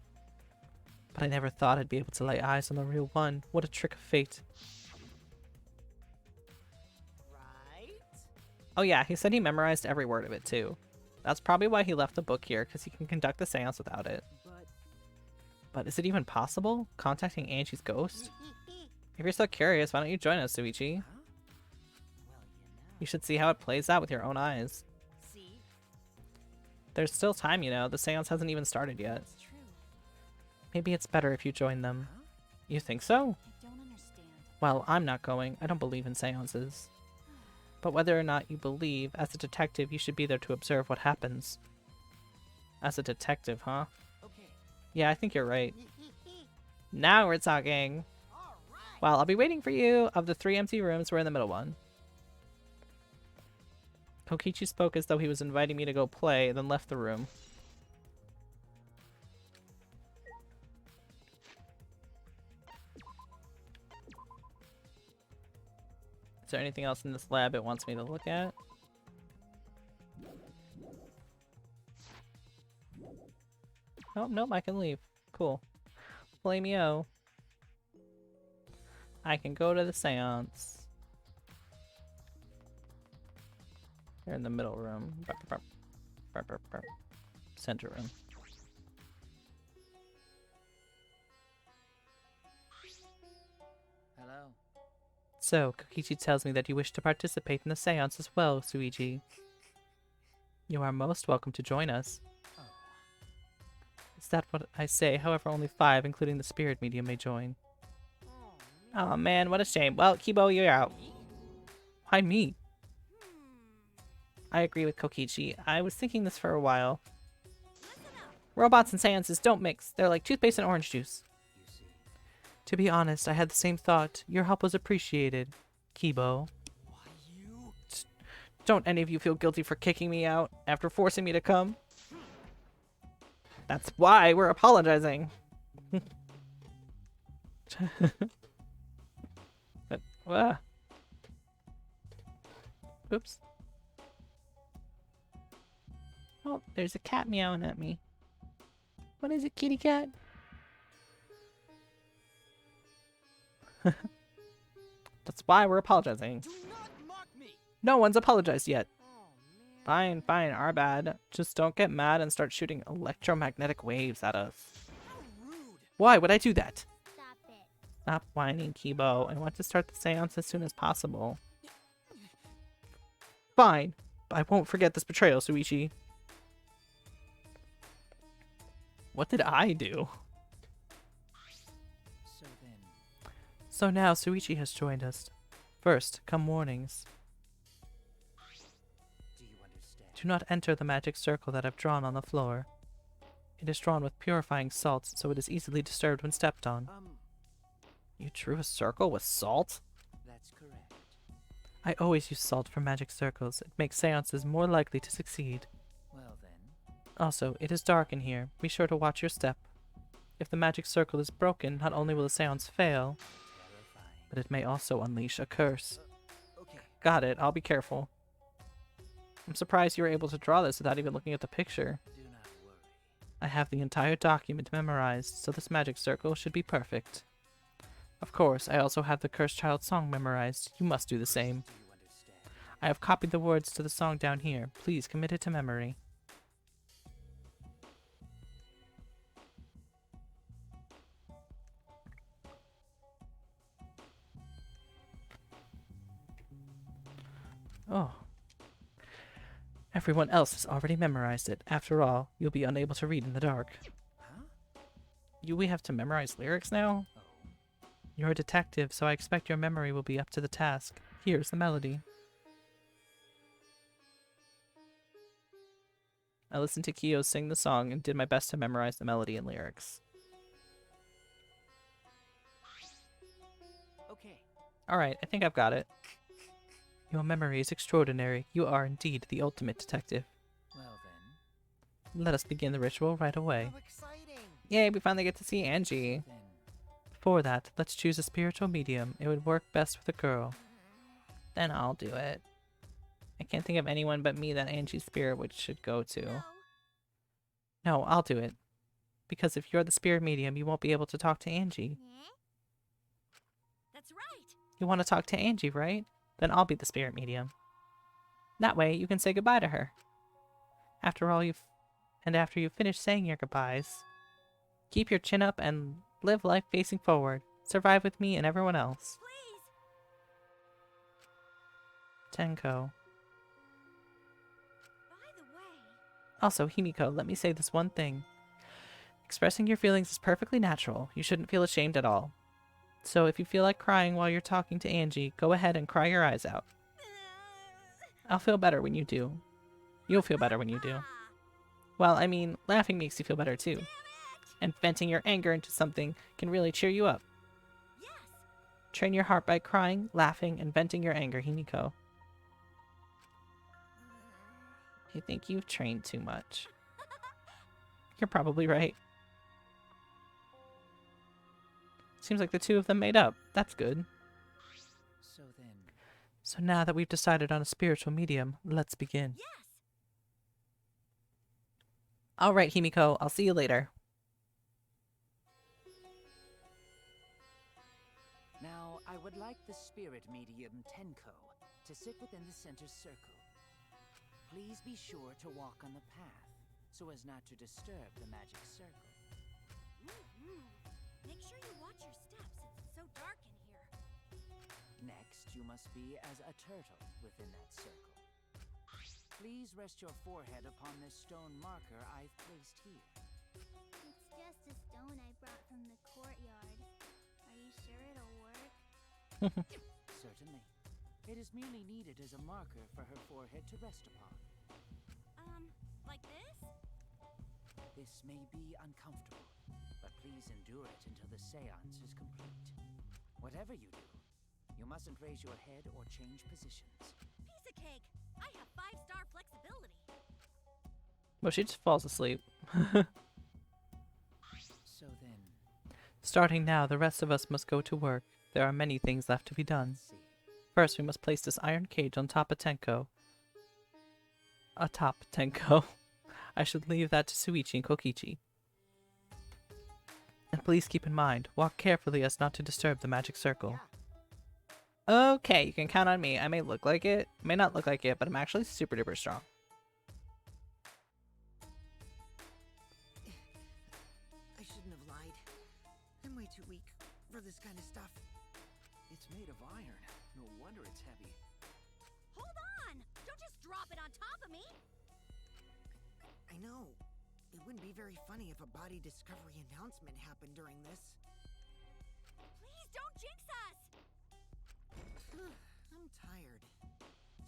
Speaker 1: But I never thought I'd be able to lay eyes on the real one. What a trick of fate.
Speaker 4: Right?
Speaker 1: Oh yeah, he said he memorized every word of it too. That's probably why he left the book here, because he can conduct the seance without it. But is it even possible? Contacting Angie's ghost? If you're so curious, why don't you join us, Suichi?
Speaker 4: Huh? Well,
Speaker 1: You should see how it plays out with your own eyes.
Speaker 4: See?
Speaker 1: There's still time, you know. The seance hasn't even started yet.
Speaker 2: It's true.
Speaker 1: Maybe it's better if you join them.
Speaker 4: Huh?
Speaker 1: You think so?
Speaker 2: I don't understand.
Speaker 1: Well, I'm not going. I don't believe in seances. But whether or not you believe, as a detective, you should be there to observe what happens. As a detective, huh?
Speaker 4: Okay.
Speaker 1: Yeah, I think you're right. Now we're talking.
Speaker 4: All right.
Speaker 1: Well, I'll be waiting for you. Of the 3 empty rooms, we're in the middle one. Kokichi spoke as though he was inviting me to go play, then left the room. Is there anything else in this lab it wants me to look at? Oh, nope, I can leave. Cool. Flameo. I can go to the seance. They're in the middle room. Center room.
Speaker 4: Hello.
Speaker 1: So, Kokichi tells me that you wish to participate in the seance as well, Suichi. You are most welcome to join us.
Speaker 4: Oh.
Speaker 1: Is that what I say? However, only 5, including the spirit medium, may join. Oh man, what a shame. Well, Kibo, you're out. Why me? I agree with Kokichi. I was thinking this for a while. Robots and seances don't mix. They're like toothpaste and orange juice.
Speaker 4: You see.
Speaker 1: To be honest, I had the same thought. Your help was appreciated, Kibo.
Speaker 4: Why you?
Speaker 1: Don't any of you feel guilty for kicking me out after forcing me to come? That's why we're apologizing. But, oops. Oh, there's a cat meowing at me. What is it, kitty cat? That's why we're apologizing.
Speaker 4: Do not mock me.
Speaker 1: No one's apologized yet.
Speaker 4: Oh man.
Speaker 1: Fine, fine, our bad. Just don't get mad and start shooting electromagnetic waves at us.
Speaker 4: How rude.
Speaker 1: Why would I do that?
Speaker 3: Stop it.
Speaker 1: Stop whining, Kibo. I want to start the seance as soon as possible. Fine, but I won't forget this betrayal, Suichi. What did I do?
Speaker 4: So then.
Speaker 1: So now Suichi has joined us. First, come warnings.
Speaker 4: Do you understand?
Speaker 1: Do not enter the magic circle that I've drawn on the floor. It is drawn with purifying salts, so it is easily disturbed when stepped on. You drew a circle with salt?
Speaker 4: That's correct.
Speaker 1: I always use salt for magic circles. It makes seances more likely to succeed.
Speaker 4: Well then.
Speaker 1: Also, it is dark in here. Be sure to watch your step. If the magic circle is broken, not only will the seance fail,
Speaker 4: Terrifying.
Speaker 1: but it may also unleash a curse.
Speaker 4: Okay.
Speaker 1: Got it. I'll be careful. I'm surprised you were able to draw this without even looking at the picture.
Speaker 4: Do not worry.
Speaker 1: I have the entire document memorized, so this magic circle should be perfect. Of course, I also have the Cursed Child song memorized. You must do the same.
Speaker 4: Do you understand?
Speaker 1: I have copied the words to the song down here. Please commit it to memory. Oh. Everyone else has already memorized it. After all, you'll be unable to read in the dark.
Speaker 4: Huh?
Speaker 1: We have to memorize lyrics now?
Speaker 4: Oh.
Speaker 1: You're a detective, so I expect your memory will be up to the task. Here's the melody. I listened to Kyo sing the song and did my best to memorize the melody and lyrics.
Speaker 4: Okay.
Speaker 1: Alright, I think I've got it. Your memory is extraordinary. You are indeed the ultimate detective.
Speaker 4: Well then.
Speaker 1: Let us begin the ritual right away.
Speaker 4: How exciting.
Speaker 1: Yay, we finally get to see Angie.
Speaker 4: Then.
Speaker 1: For that, let's choose a spiritual medium. It would work best with a girl. Then I'll do it. I can't think of anyone but me that Angie's spirit should go to.
Speaker 3: No.
Speaker 1: No, I'll do it. Because if you're the spirit medium, you won't be able to talk to Angie.
Speaker 3: That's right.
Speaker 1: You want to talk to Angie, right? Then I'll be the spirit medium. That way, you can say goodbye to her. After you finish saying your goodbyes, keep your chin up and live life facing forward. Survive with me and everyone else.
Speaker 3: Please.
Speaker 1: Tenko.
Speaker 3: By the way,
Speaker 1: Also, Himiko, let me say this one thing. Expressing your feelings is perfectly natural. You shouldn't feel ashamed at all. So if you feel like crying while you're talking to Angie, go ahead and cry your eyes out. I'll feel better when you do. You'll feel better when you do. Well, I mean, laughing makes you feel better too. And venting your anger into something can really cheer you up.
Speaker 3: yes.
Speaker 1: Train your heart by crying, laughing, and venting your anger, Himiko. I think you've trained too much. You're probably right. Seems like the two of them made up. That's good.
Speaker 4: So then,
Speaker 1: So now that we've decided on a spiritual medium, let's begin.
Speaker 3: Yes.
Speaker 1: Alright, Himiko, I'll see you later.
Speaker 4: now I would like the spirit medium Tenko to sit within the center circle. Please be sure to walk on the path so as not to disturb the magic circle.
Speaker 3: Make sure you watch your steps. It's so dark in here.
Speaker 4: Next, you must be as a turtle within that circle. Please rest your forehead upon this stone marker I've placed here.
Speaker 2: It's just a stone I brought from the courtyard. Are you sure it'll work?
Speaker 4: Certainly. It is merely needed as a marker for her forehead to rest upon.
Speaker 3: Like this?
Speaker 4: This may be uncomfortable, but please endure it until the seance is complete. Whatever you do, you mustn't raise your head or change positions.
Speaker 3: Piece of cake. I have 5-star flexibility.
Speaker 1: Well, she just falls asleep.
Speaker 4: So then,
Speaker 1: Starting now, the rest of us must go to work. There are many things left to be done.
Speaker 4: let's see.
Speaker 1: First, we must place this iron cage on top of Tenko. Atop Tenko. I should leave that to Suichi and Kokichi. And please keep in mind, walk carefully as not to disturb the magic circle. Okay, you can count on me. I may look like it, may not look like it, but I'm actually super duper strong.
Speaker 5: I shouldn't have lied. I'm way too weak for this kind of stuff.
Speaker 6: It's made of iron. No wonder it's heavy.
Speaker 3: Hold on! Don't just drop it on top of me!
Speaker 5: I know. It wouldn't be very funny if a body discovery announcement happened during this.
Speaker 3: Please don't jinx us!
Speaker 5: I'm tired.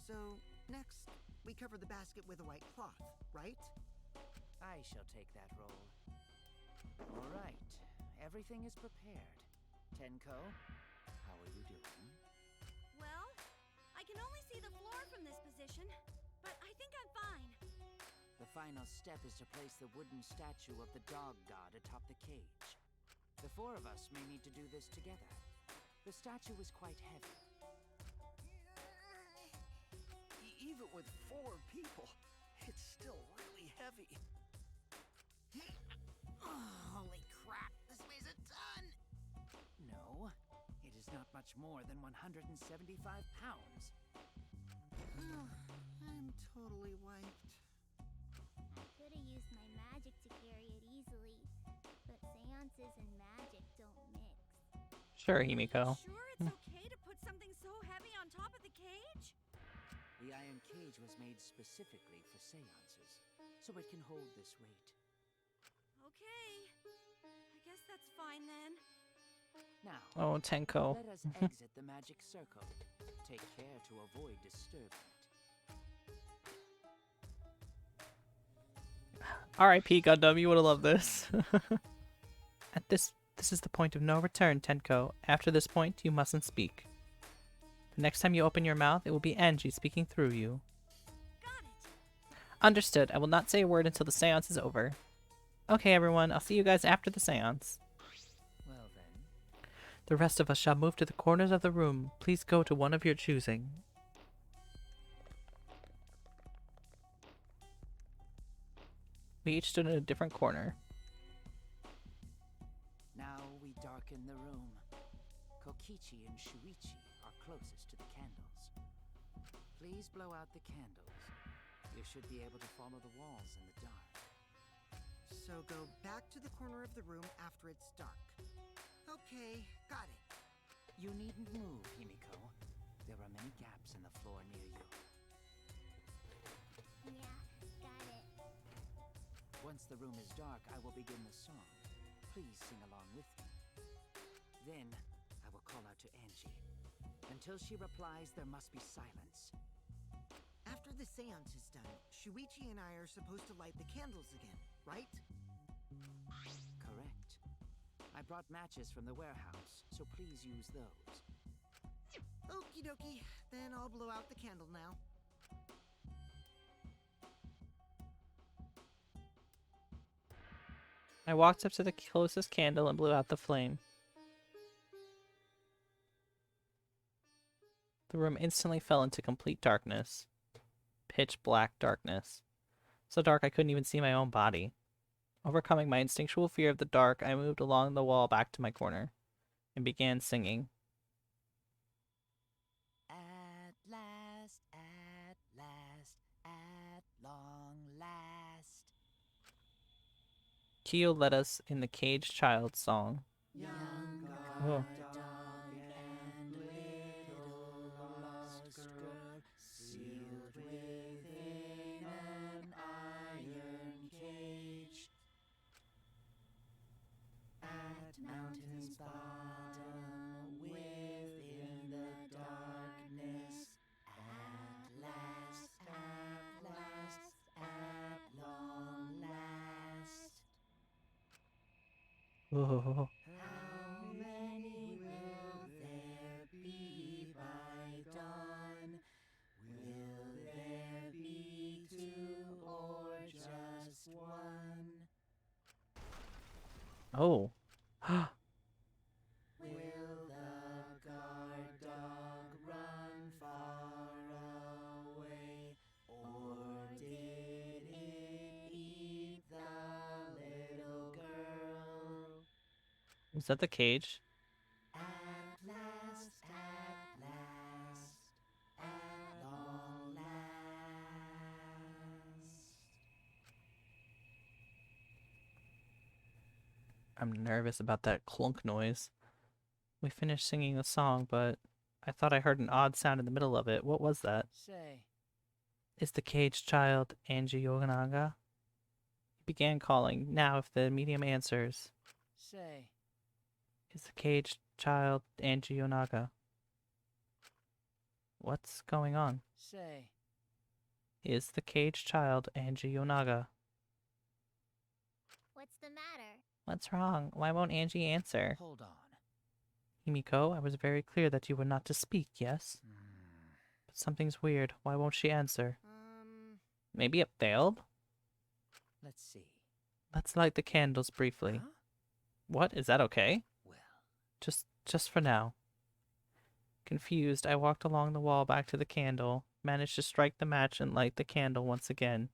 Speaker 5: So, next, we cover the basket with a white cloth, right?
Speaker 4: I shall take that role. All right, everything is prepared. Tenko, how are you doing?
Speaker 3: Well, I can only see the floor from this position, but I think I'm fine.
Speaker 4: The final step is to place the wooden statue of the dog god atop the cage. The four of us may need to do this together. The statue is quite heavy.
Speaker 6: Even with 4 people, it's still really heavy.
Speaker 5: Oh, holy crap, this weighs a ton!
Speaker 4: No, it is not much more than 175 pounds.
Speaker 5: I'm totally wiped.
Speaker 2: I could have used my magic to carry it easily, but seances and magic don't mix.
Speaker 1: Sure, Himiko.
Speaker 3: Sure it's okay to put something so heavy on top of the cage?
Speaker 4: The iron cage was made specifically for seances, so it can hold this weight.
Speaker 3: Okay. I guess that's fine then.
Speaker 4: Now,
Speaker 1: Oh, Tenko.
Speaker 4: let us exit the magic circle. Take care to avoid disturbing it.
Speaker 1: R.I.P. Gundam, you would have loved this. At this is the point of no return, Tenko. After this point, you mustn't speak. The next time you open your mouth, it will be Angie speaking through you.
Speaker 3: Got it.
Speaker 1: Understood. I will not say a word until the seance is over. Okay, everyone. I'll see you guys after the seance.
Speaker 4: Well then,
Speaker 1: The rest of us shall move to the corners of the room. Please go to one of your choosing. We each stood in a different corner.
Speaker 4: Now we darken the room. Kokichi and Shuichi are closest to the candles. Please blow out the candles. You should be able to follow the walls in the dark.
Speaker 5: So go back to the corner of the room after it's dark. Okay, got it.
Speaker 4: You needn't move, Himiko. There are many gaps in the floor near you.
Speaker 2: Yeah, got it.
Speaker 4: Once the room is dark, I will begin the song. Please sing along with me. Then, I will call out to Angie. Until she replies, there must be silence.
Speaker 5: After the seance is done, Shuichi and I are supposed to light the candles again, right?
Speaker 4: Correct. I brought matches from the warehouse, so please use those.
Speaker 5: Okie dokie, then I'll blow out the candle now.
Speaker 1: I walked up to the closest candle and blew out the flame. The room instantly fell into complete darkness. Pitch black darkness. So dark I couldn't even see my own body. Overcoming my instinctual fear of the dark, I moved along the wall back to my corner and began singing.
Speaker 4: At last, at long last.
Speaker 1: Kyo led us in the Caged Child song. Oh.
Speaker 4: Dog and little lost girl, sealed within an iron cage. At mountain's bottom, within the darkness. At last, at long last.
Speaker 1: Oh.
Speaker 4: How many will there be by dawn? Will there be two or just one?
Speaker 1: Oh.
Speaker 4: Will the guard dog run far away? Or did it eat the little girl?
Speaker 1: Was that the cage?
Speaker 4: At last, at long last.
Speaker 1: I'm nervous about that clunk noise. We finished singing the song, but I thought I heard an odd sound in the middle of it. What was that?
Speaker 4: Say,
Speaker 1: Is the Caged Child Angie Yonaga? He began calling. Now if the medium answers.
Speaker 4: say,
Speaker 1: Is the Caged Child Angie Yonaga? What's going on?
Speaker 4: say.
Speaker 1: Is the Caged Child Angie Yonaga?
Speaker 2: What's the matter?
Speaker 1: What's wrong? Why won't Angie answer?
Speaker 4: Hold on.
Speaker 1: Himiko, I was very clear that you were not to speak, yes? But something's weird. Why won't she answer? Maybe it failed?
Speaker 4: Let's see.
Speaker 1: Let's light the candles briefly.
Speaker 4: Huh?
Speaker 1: What? Is that okay?
Speaker 4: Well,
Speaker 1: Just for now. Confused, I walked along the wall back to the candle, managed to strike the match and light the candle once again.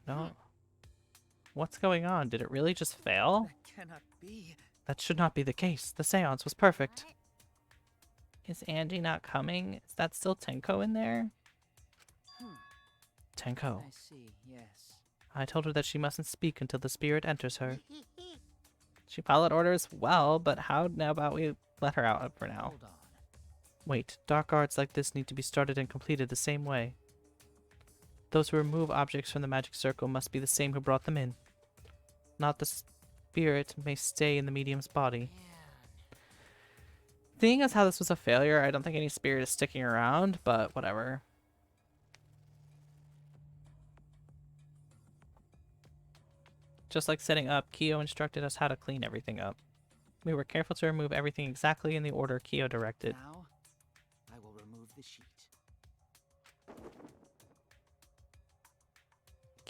Speaker 1: No. What's going on? Did it really just fail?
Speaker 6: That cannot be.
Speaker 1: That should not be the case. The seance was perfect.
Speaker 2: What?
Speaker 1: Is Angie not coming? Is that still Tenko in there? Tenko.
Speaker 4: I see, yes.
Speaker 1: I told her that she mustn't speak until the spirit enters her. She followed orders well, but how now about we let her out for now?
Speaker 4: Hold on.
Speaker 1: Wait, dark arts like this need to be started and completed the same way. Those who remove objects from the magic circle must be the same who brought them in. Not the spirit may stay in the medium's body. Seeing as how this was a failure, I don't think any spirit is sticking around, but whatever. Just like setting up, Kyo instructed us how to clean everything up. We were careful to remove everything exactly in the order Kyo directed.
Speaker 4: Now, I will remove the sheet.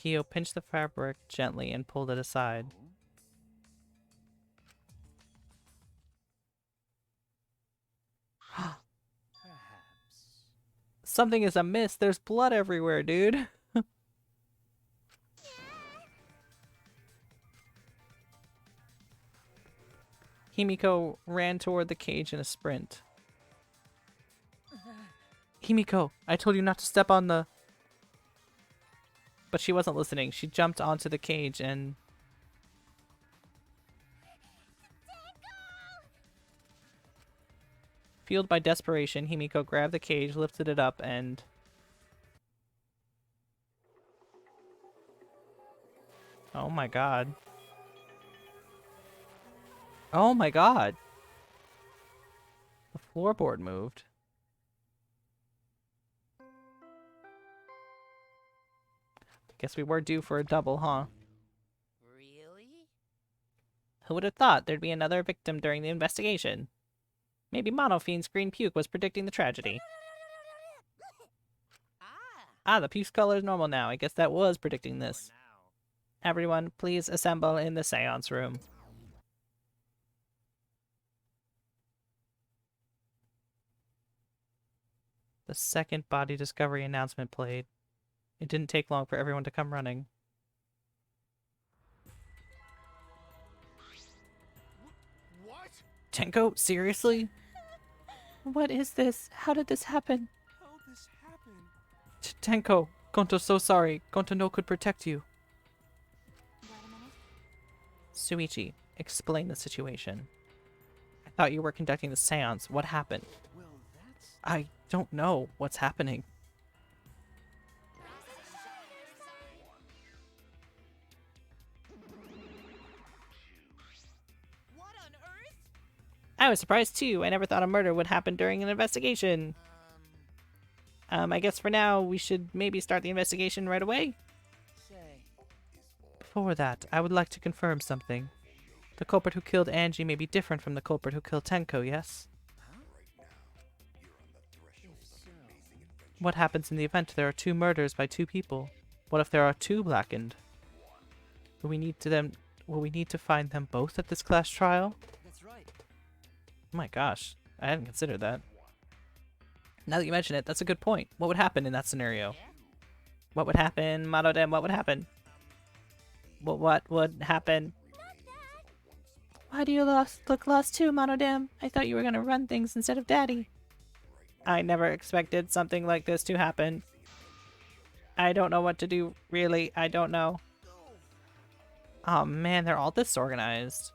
Speaker 1: Mikio pinched the fabric gently and pulled it aside.
Speaker 4: Perhaps.
Speaker 1: Something is amiss. There's blood everywhere, dude. Himiko ran toward the cage in a sprint. Himiko, I told you not to step on the... But she wasn't listening. She jumped onto the cage and... Fueled by desperation, Himiko grabbed the cage, lifted it up, and... Oh my god. Oh my god. The floorboard moved. Guess we were due for a double, huh?
Speaker 4: Really?
Speaker 1: Who would have thought there'd be another victim during the investigation? Maybe Monofiend's green puke was predicting the tragedy. Ah, the puke's color is normal now. I guess that was predicting this. Everyone, please assemble in the seance room. The second body discovery announcement played. It didn't take long for everyone to come running.
Speaker 6: What?
Speaker 1: Tenko, seriously? What is this? How did this happen?
Speaker 6: How this happened?
Speaker 1: Tenko, Gonto's so sorry. Gonto no could protect you.
Speaker 2: Wait a minute.
Speaker 1: Suichi, explain the situation. I thought you were conducting the seance. What happened?
Speaker 6: Well, that's...
Speaker 1: I don't know what's happening.
Speaker 3: What on earth?
Speaker 1: I was surprised too. I never thought a murder would happen during an investigation. I guess for now we should maybe start the investigation right away.
Speaker 4: Say,
Speaker 1: Before that, I would like to confirm something. The culprit who killed Angie may be different from the culprit who killed Tenko, yes?
Speaker 4: if so,
Speaker 1: What happens in the event there are two murders by two people? What if there are two blackened? Will we need to find them both at this class trial?
Speaker 4: that's right.
Speaker 1: Oh my gosh, I hadn't considered that. Now that you mention it, that's a good point. What would happen in that scenario? What would happen, Monodem? What would happen? What would happen? Why do you look lost too, Monodem? I thought you were gonna run things instead of Daddy. I never expected something like this to happen. I don't know what to do, really. I don't know. Oh man, they're all disorganized.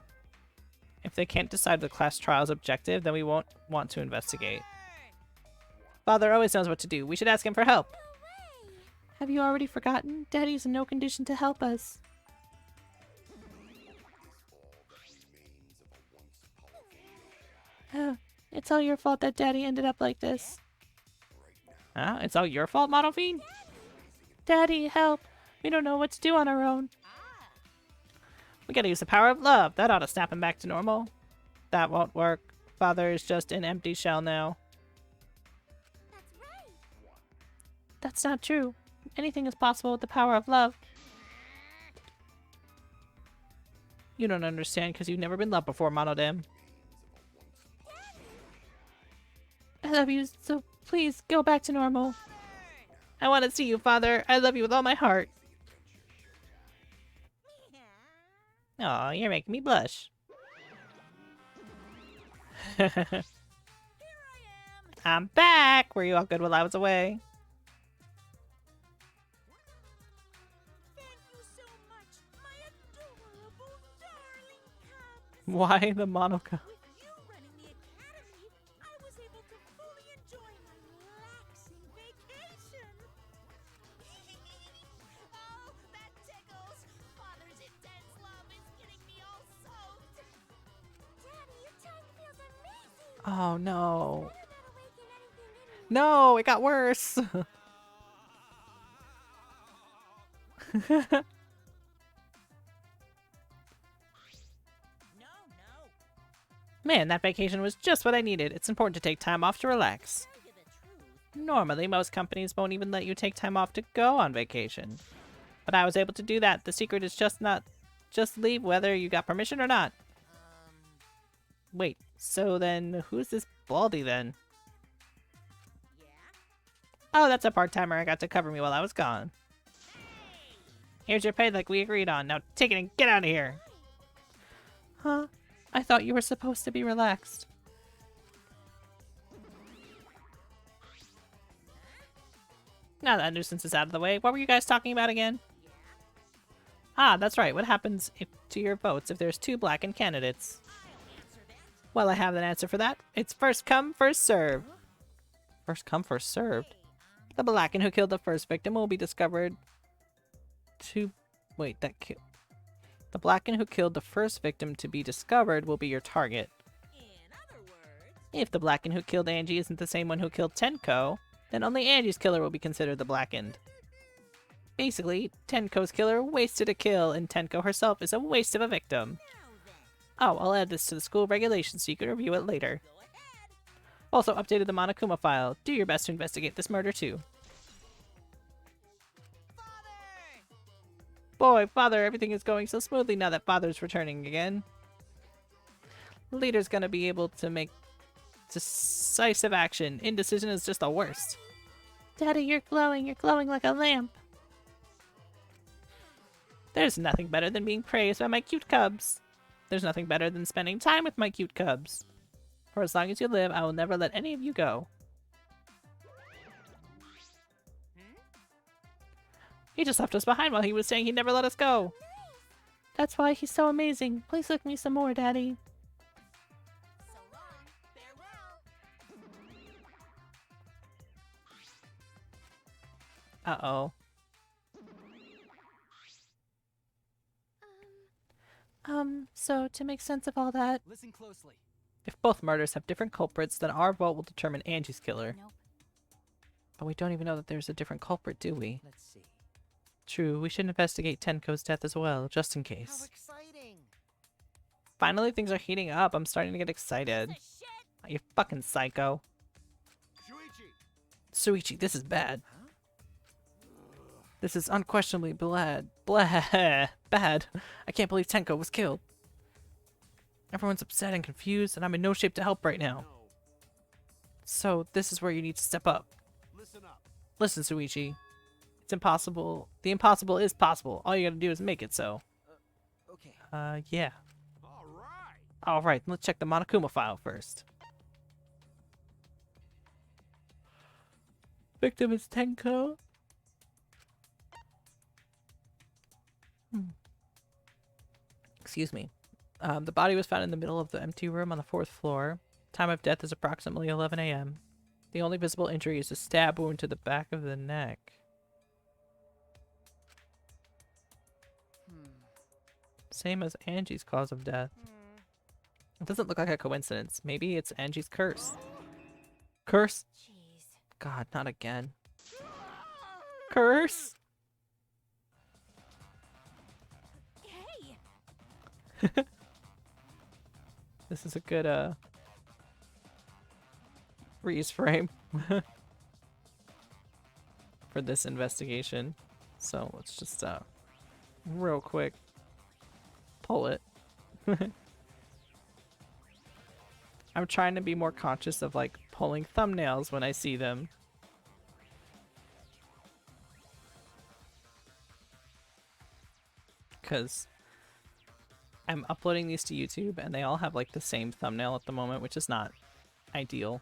Speaker 1: If they can't decide the class trial's objective, then we won't want to investigate. Father always knows what to do. We should ask him for help. Have you already forgotten? Daddy's in no condition to help us. It's all your fault that Daddy ended up like this. Huh? It's all your fault, Monofiend? Daddy, help. We don't know what to do on our own. We gotta use the power of love. That ought to snap him back to normal. That won't work. Father is just an empty shell now.
Speaker 2: That's right.
Speaker 1: That's not true. Anything is possible with the power of love. You don't understand because you've never been loved before, Monodem. I love you, so please go back to normal. I want to see you, Father. I love you with all my heart. Aw, you're making me blush. I'm back! Were you all good while I was away?
Speaker 3: Thank you so much, my adorable darling cubs.
Speaker 1: Why the Monoka?
Speaker 3: With you running the academy, I was able to fully enjoy my relaxing vacation. Oh, that tickles. Father's intense love is getting me all soaked.
Speaker 2: Daddy, your tongue feels amazing.
Speaker 1: Oh no.
Speaker 2: You're not awake in anything anyway.
Speaker 1: No, it got worse.
Speaker 3: No.
Speaker 1: Man, that vacation was just what I needed. It's important to take time off to relax.
Speaker 3: Tell you the truth.
Speaker 1: Normally, most companies won't even let you take time off to go on vacation. But I was able to do that. The secret is just leave whether you got permission or not. Wait, so then who's this Baldy then?
Speaker 3: Yeah?
Speaker 1: Oh, that's a part-timer I got to cover me while I was gone. Here's your pay like we agreed on. Now take it and get out of here. Huh? I thought you were supposed to be relaxed. Now that nuisance is out of the way, what were you guys talking about again? Ah, that's right. What happens to your votes if there's 2 blackened candidates? Well, I have an answer for that. It's first come, first served. First come, first served? The blackened who killed the first victim will be discovered to... Wait, the blackened who killed the first victim to be discovered will be your target.
Speaker 3: In other words,
Speaker 1: If the blackened who killed Angie isn't the same one who killed Tenko, then only Angie's killer will be considered the blackened. Basically, Tenko's killer wasted a kill, and Tenko herself is a waste of a victim. Oh, I'll add this to the school regulations so you can review it later.
Speaker 3: go ahead.
Speaker 1: Also updated the Monokuma file. Do your best to investigate this murder too. Boy, Father, everything is going so smoothly now that Father's returning again. Leader's gonna be able to make decisive action. Indecision is just the worst. Daddy, you're glowing. You're glowing like a lamp. There's nothing better than being praised by my cute cubs. There's nothing better than spending time with my cute cubs. For as long as you live, I will never let any of you go. He just left us behind while he was saying he'd never let us go. That's why he's so amazing. Please look me some more, Daddy.
Speaker 3: So long. Farewell.
Speaker 1: Uh-oh. So to make sense of all that,
Speaker 6: Listen closely.
Speaker 1: if both murders have different culprits, then our vote will determine Angie's killer.
Speaker 4: Nope.
Speaker 1: But we don't even know that there's a different culprit, do we?
Speaker 4: Let's see.
Speaker 1: True, we should investigate Tenko's death as well, just in
Speaker 5: How
Speaker 1: case.
Speaker 5: exciting!
Speaker 1: Finally, things are heating up. I'm starting to get excited.
Speaker 3: Piece of shit.
Speaker 1: You fucking psycho.
Speaker 6: Shuichi!
Speaker 1: Suichi, this is bad. This is unquestionably bad. I can't believe Tenko was killed. Everyone's upset and confused, and I'm in no shape to help right now.
Speaker 6: No.
Speaker 1: So, this is where you need to step up.
Speaker 6: Listen up.
Speaker 1: Listen, Suichi. It's impossible. The impossible is possible. All you gotta do is make it so.
Speaker 5: Okay.
Speaker 1: Yeah.
Speaker 6: All right.
Speaker 1: Alright, let's check the Monokuma file first. Victim is Tenko. Excuse me. The body was found in the middle of the empty room on the 4th floor. Time of death is approximately 11 a.m. The only visible injury is a stab wound to the back of the neck. Same as Angie's cause of death. It doesn't look like a coincidence. Maybe it's Angie's curse. Curse?
Speaker 3: Jeez.
Speaker 1: God, not again. Curse?
Speaker 3: Hey.
Speaker 1: This is a good, freeze frame for this investigation. So let's just, real quick pull it. I'm trying to be more conscious of, like, pulling thumbnails when I see them. Because I'm uploading these to YouTube and they all have, like, the same thumbnail at the moment, which is not ideal.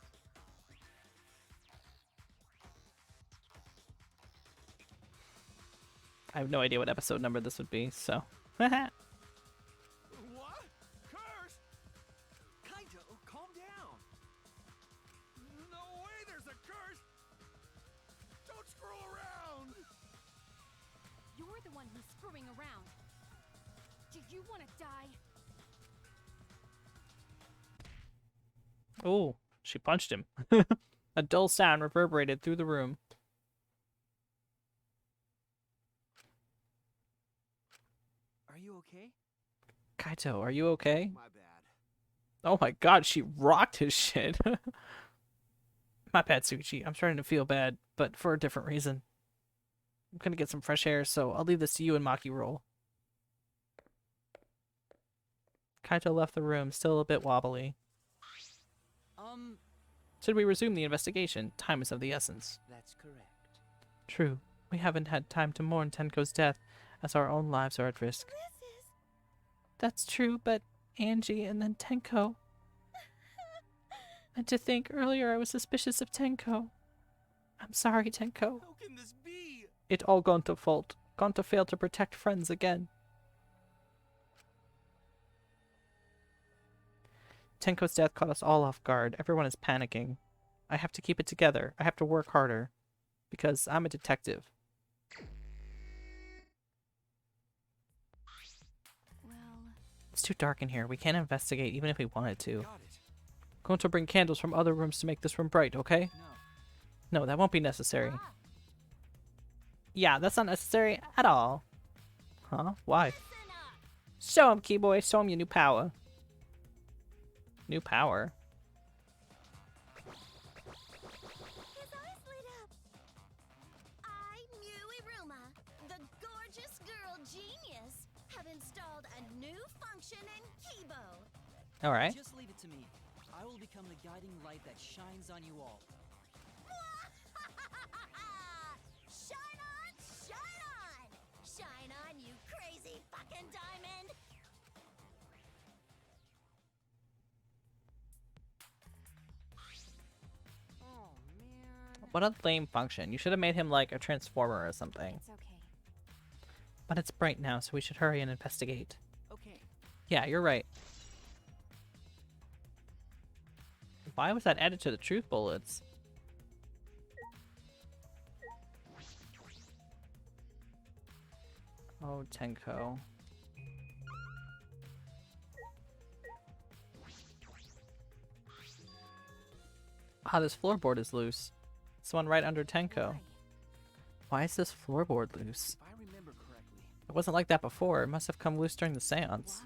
Speaker 1: I have no idea what episode number this would be, so.
Speaker 6: What? Curse? Kaito, calm down. No way there's a curse. Don't screw around.
Speaker 3: You're the one who's screwing around. Do you want to die?
Speaker 1: Oh, she punched him. A dull sound reverberated through the room.
Speaker 6: Are you okay?
Speaker 1: Kaito, are you okay?
Speaker 6: My bad.
Speaker 1: Oh my god, she rocked his shit. My bad, Suichi. I'm starting to feel bad, but for a different reason. I'm gonna get some fresh air, so I'll leave this to you and Maki roll. Kaito left the room, still a bit wobbly. Should we resume the investigation? Time is of the essence.
Speaker 4: That's correct.
Speaker 1: True. We haven't had time to mourn Tenko's death, as our own lives are at risk.
Speaker 3: This is...
Speaker 1: That's true, but Angie and then Tenko. And to think earlier I was suspicious of Tenko. I'm sorry, Tenko.
Speaker 6: How can this be?
Speaker 1: It all gone to fault. Gone to fail to protect friends again. Tenko's death caught us all off guard. Everyone is panicking. I have to keep it together. I have to work harder. Because I'm a detective.
Speaker 3: Well...
Speaker 1: It's too dark in here. We can't investigate even if we wanted to.
Speaker 6: Got it.
Speaker 1: Going to bring candles from other rooms to make this room bright, okay?
Speaker 6: No.
Speaker 1: No, that won't be necessary.
Speaker 3: Ah,
Speaker 1: Yeah, that's not necessary at all. Huh? Why?
Speaker 3: listen up.
Speaker 1: Show him, Keyboy. Show him your new power. New power?
Speaker 3: His eyes lit up. I, Muiruma, the gorgeous girl genius, have installed a new function in Kibo.
Speaker 1: Alright.
Speaker 7: Just leave it to me. I will become the guiding light that shines on you all.
Speaker 3: Shine on, shine on! Shine on, you crazy fucking diamond!
Speaker 5: Oh, man.
Speaker 1: What a lame function. You should have made him like a transformer or something.
Speaker 3: It's okay.
Speaker 1: But it's bright now, so we should hurry and investigate.
Speaker 4: Okay.
Speaker 1: Yeah, you're right. Why was that added to the truth bullets? Oh, Tenko. Ah, this floorboard is loose. This one right under Tenko.
Speaker 3: Why?
Speaker 1: Why is this floorboard loose?
Speaker 4: If I remember correctly,
Speaker 1: It wasn't like that before. It must have come loose during the seance.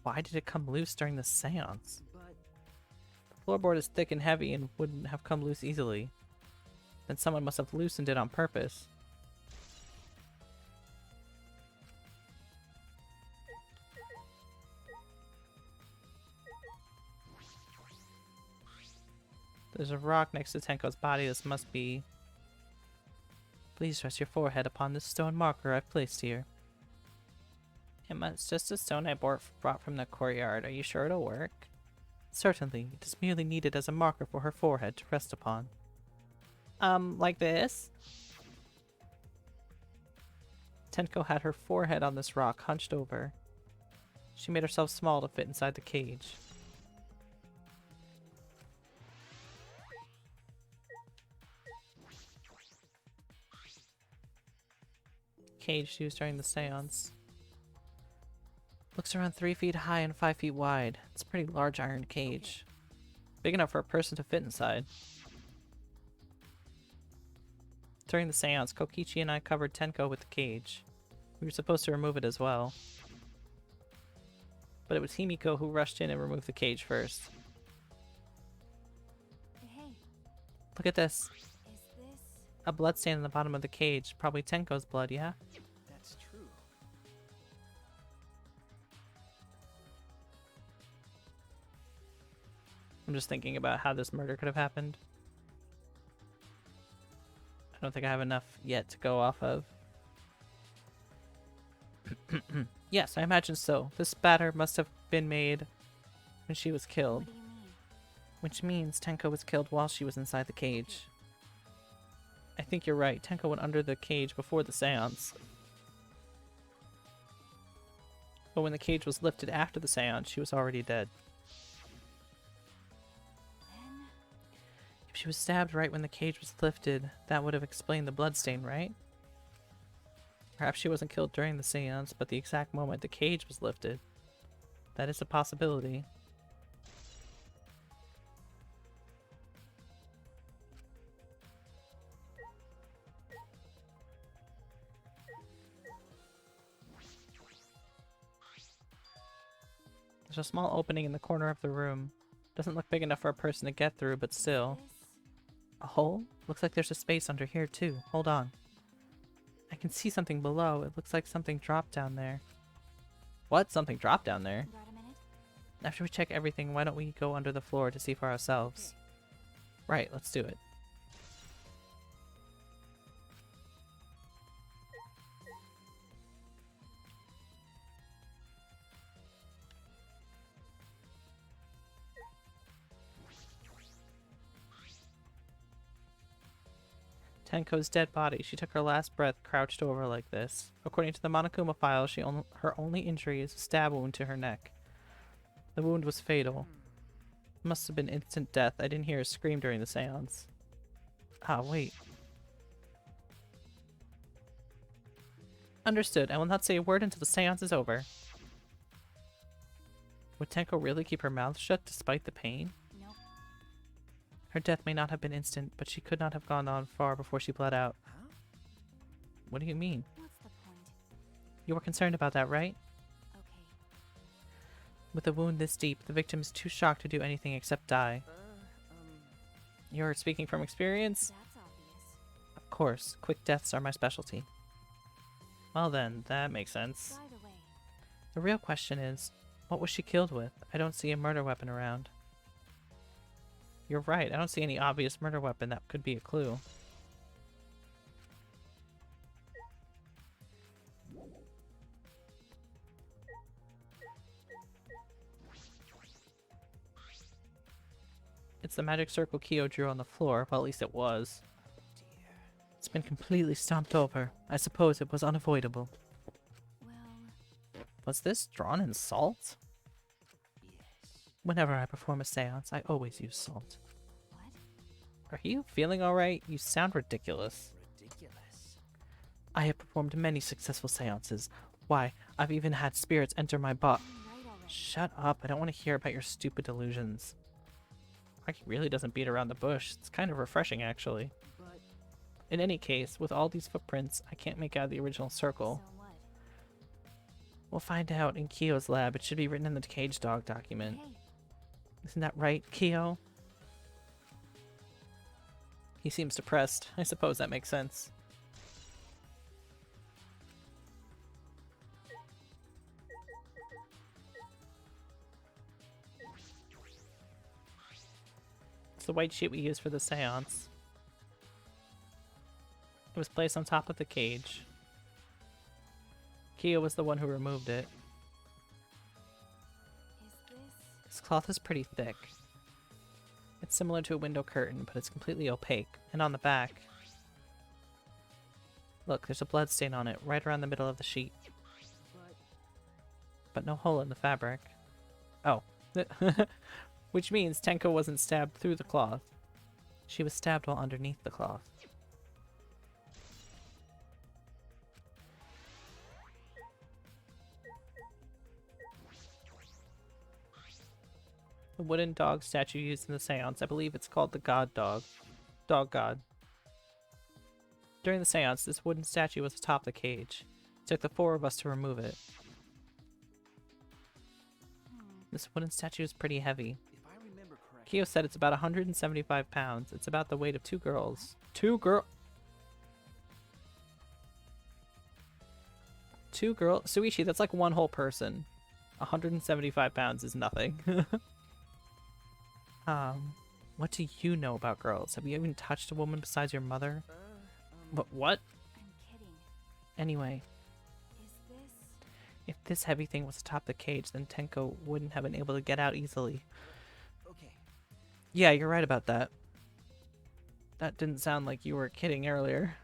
Speaker 3: Why?
Speaker 1: Why did it come loose during the seance?
Speaker 4: but
Speaker 1: The floorboard is thick and heavy and wouldn't have come loose easily. Then someone must have loosened it on purpose. There's a rock next to Tenko's body. This must be... Please rest your forehead upon this stone marker I've placed here. It's just a stone I brought from the courtyard. Are you sure it'll work? Certainly. It is merely needed as a marker for her forehead to rest upon. Like this? Tenko had her forehead on this rock, hunched over. She made herself small to fit inside the cage. Cage used during the seance. Looks around 3 feet high and 5 feet wide. It's a pretty large iron cage. Big enough for a person to fit inside. During the seance, Kokichi and I covered Tenko with the cage. We were supposed to remove it as well. But it was Himiko who rushed in and removed the cage first.
Speaker 3: Hey,
Speaker 1: Look at this.
Speaker 3: is this...
Speaker 1: A blood stain on the bottom of the cage. Probably Tenko's blood, yeah?
Speaker 4: that's true.
Speaker 1: I'm just thinking about how this murder could have happened. I don't think I have enough yet to go off of. Yes, I imagine so. This spatter must have been made when she was killed.
Speaker 3: What do you mean?
Speaker 1: Which means Tenko was killed while she was inside the cage. I think you're right. Tenko went under the cage before the seance. But when the cage was lifted after the seance, she was already dead.
Speaker 3: Then...
Speaker 1: If she was stabbed right when the cage was lifted, that would have explained the bloodstain, right? Perhaps she wasn't killed during the seance, but the exact moment the cage was lifted. That is a possibility. There's a small opening in the corner of the room. Doesn't look big enough for a person to get through, but still.
Speaker 3: This...
Speaker 1: A hole? Looks like there's a space under here too. Hold on. can see something below. It looks like something dropped down there. What? Something dropped down there?
Speaker 2: Got a minute?
Speaker 1: After we check everything, why don't we go under the floor to see for ourselves? Right, let's do it. Tenko's dead body. She took her last breath crouched over like this. According to the Monokuma file, her only injury is a stab wound to her neck. The wound was fatal. It must have been instant death. I didn't hear a scream during the seance. Ah, wait. Understood. I will not say a word until the seance is over. Would Tenko really keep her mouth shut despite the pain?
Speaker 2: Nope.
Speaker 1: Her death may not have been instant, but she could not have gone on far before she bled out.
Speaker 6: Huh?
Speaker 1: What do you mean?
Speaker 2: What's the point?
Speaker 1: You were concerned about that, right?
Speaker 2: Okay.
Speaker 1: With a wound this deep, the victim is too shocked to do anything except die. You're speaking from experience?
Speaker 2: That's obvious.
Speaker 1: Of course. Quick deaths are my specialty. Well then, that makes sense.
Speaker 2: By the way,
Speaker 1: The real question is, what was she killed with? I don't see a murder weapon around. You're right, I don't see any obvious murder weapon that could be a clue. It's the magic circle Kyo drew on the floor, well at least it was. It's been completely stomped over. I suppose it was unavoidable.
Speaker 2: well,
Speaker 1: Was this drawn in salt?
Speaker 6: Yes.
Speaker 1: Whenever I perform a seance, I always use salt.
Speaker 2: what?
Speaker 1: Are you feeling alright? You sound ridiculous.
Speaker 6: Ridiculous.
Speaker 1: I have performed many successful seances. Why, I've even had spirits enter my body.
Speaker 2: Right already.
Speaker 1: Shut up, I don't want to hear about your stupid delusions. Aki really doesn't beat around the bush. It's kind of refreshing, actually.
Speaker 4: But
Speaker 1: In any case, with all these footprints, I can't make out the original circle.
Speaker 2: So what?
Speaker 1: We'll find out in Kyo's lab. It should be written in the cage dog document.
Speaker 2: Hey,
Speaker 1: Isn't that right, Kyo? He seems depressed. I suppose that makes sense. It's the white sheet we used for the seance. It was placed on top of the cage. Kyo was the one who removed it.
Speaker 2: is this?
Speaker 1: This cloth is pretty thick. It's similar to a window curtain, but it's completely opaque. And on the back, look, there's a blood stain on it, right around the middle of the sheet. But no hole in the fabric. Oh. Which means Tenko wasn't stabbed through the cloth. She was stabbed while underneath the cloth. The wooden dog statue used in the seance, I believe it's called the God Dog. Dog God. During the seance, this wooden statue was atop the cage. It took the four of us to remove it. This wooden statue is pretty heavy.
Speaker 6: If I remember correctly,
Speaker 1: Kyo said it's about 175 pounds. It's about the weight of 2 girls. 2 girls? Suichi, that's like one whole person. 175 pounds is nothing. What do you know about girls? Have you even touched a woman besides your mother? What?
Speaker 2: I'm kidding.
Speaker 1: Anyway,
Speaker 2: Is this?
Speaker 1: if this heavy thing was atop the cage, then Tenko wouldn't have been able to get out easily.
Speaker 6: okay.
Speaker 1: Yeah, you're right about that. That didn't sound like you were kidding earlier.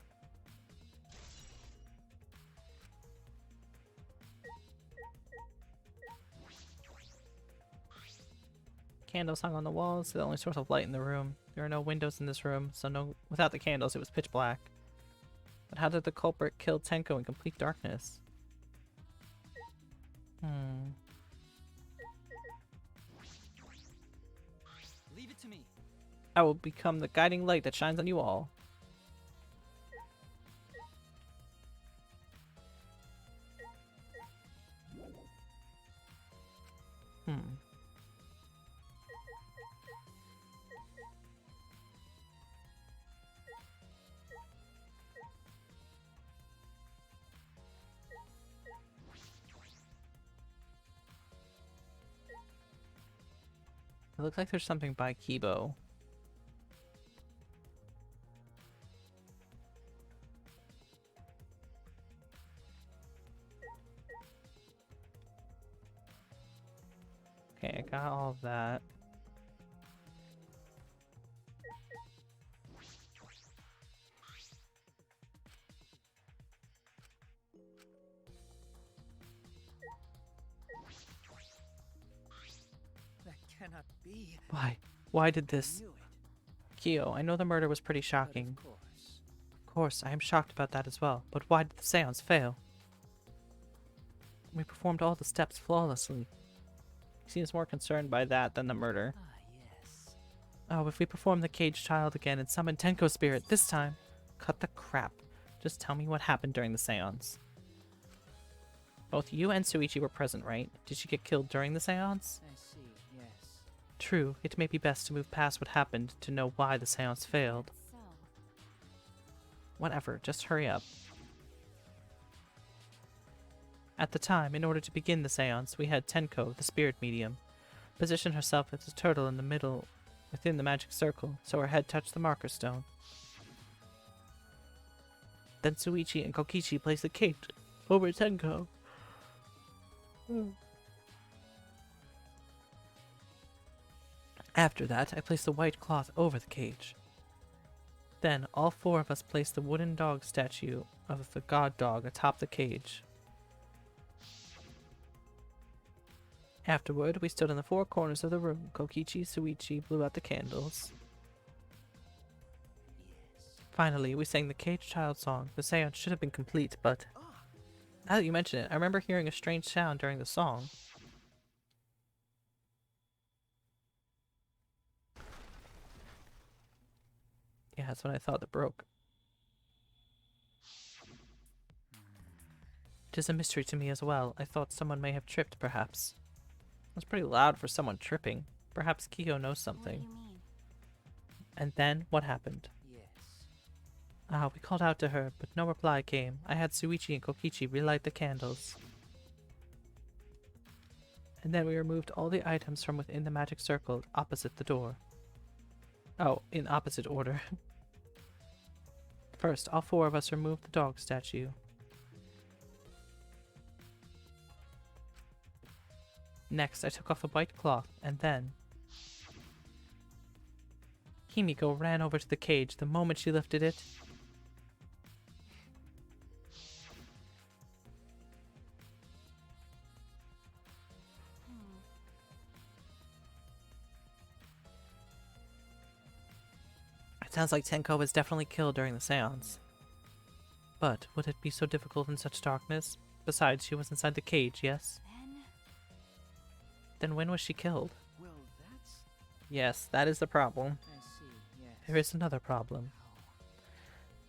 Speaker 1: Candles hung on the walls, the only source of light in the room. There are no windows in this room, so without the candles it was pitch black. But how did the culprit kill Tenko in complete darkness?
Speaker 7: Leave it to me.
Speaker 1: I will become the guiding light that shines on you all. It looks like there's something by Kibo. Okay, I got all of that.
Speaker 6: That cannot be.
Speaker 1: Why? Why did this?
Speaker 6: Knew it.
Speaker 1: Kyo, I know the murder was pretty
Speaker 4: But
Speaker 1: shocking.
Speaker 4: of course.
Speaker 1: Of course, I am shocked about that as well. But why did the seance fail? We performed all the steps flawlessly. He seems more concerned by that than the murder.
Speaker 4: Ah, yes.
Speaker 1: Oh, if we perform the caged child again and summon Tenko spirit this time. Cut the crap. Just tell me what happened during the seance. Both you and Suichi were present, right? Did she get killed during the seance?
Speaker 4: I see, yes.
Speaker 1: True, it may be best to move past what happened to know why the seance failed.
Speaker 2: So,
Speaker 1: Whatever, just hurry up. At the time, in order to begin the seance, we had Tenko, the spirit medium, position herself as a turtle in the middle within the magic circle, so her head touched the marker stone. Then Suichi and Kokichi placed the cage over Tenko. After that, I placed the white cloth over the cage. Then, all four of us placed the wooden dog statue of the god dog atop the cage. Afterward, we stood in the four corners of the room. Kokichi, Suichi blew out the candles. Finally, we sang the cage child song. The seance should have been complete, but... Now that you mention it, I remember hearing a strange sound during the song. Yeah, that's what I thought that broke. It is a mystery to me as well. I thought someone may have tripped, perhaps. It was pretty loud for someone tripping. Perhaps Kyo knows
Speaker 2: what do
Speaker 1: something.
Speaker 2: you mean?
Speaker 1: And then, what happened?
Speaker 4: Yes.
Speaker 1: Ah, we called out to her, but no reply came. I had Suichi and Kokichi relight the candles. And then we removed all the items from within the magic circle opposite the door. Oh, in opposite order. First, all four of us removed the dog statue. Next, I took off the white cloth, and then... Himiko ran over to the cage the moment she lifted it. It sounds like Tenko was definitely killed during the seance. But would it be so difficult in such darkness? Besides, she was inside the cage, yes?
Speaker 2: Then,
Speaker 1: Then when was she killed?
Speaker 6: Well, that's.
Speaker 1: Yes, that is the problem.
Speaker 4: I see, yes.
Speaker 1: There is another problem.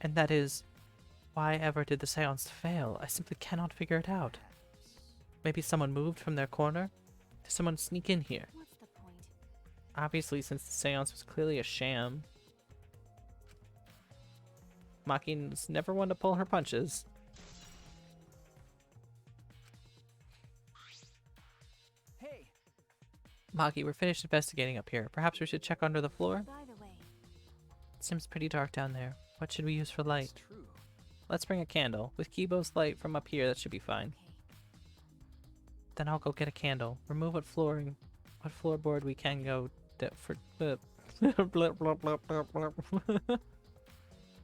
Speaker 1: And that is, why ever did the seance fail? I simply cannot figure it out. Maybe someone moved from their corner? Did someone sneak in here?
Speaker 2: what's the point?
Speaker 1: Obviously, since the seance was clearly a sham. Maki's never one to pull her punches.
Speaker 6: Hey,
Speaker 1: Maki, we're finished investigating up here. Perhaps we should check under the floor?
Speaker 2: By the way,
Speaker 1: It seems pretty dark down there. What should we use for light?
Speaker 6: it's true.
Speaker 1: Let's bring a candle. With Kibo's light from up here, that should be fine.
Speaker 2: okay.
Speaker 1: Then I'll go get a candle. Remove what floorboard we can go for. Blah, blah, blah, blah, blah.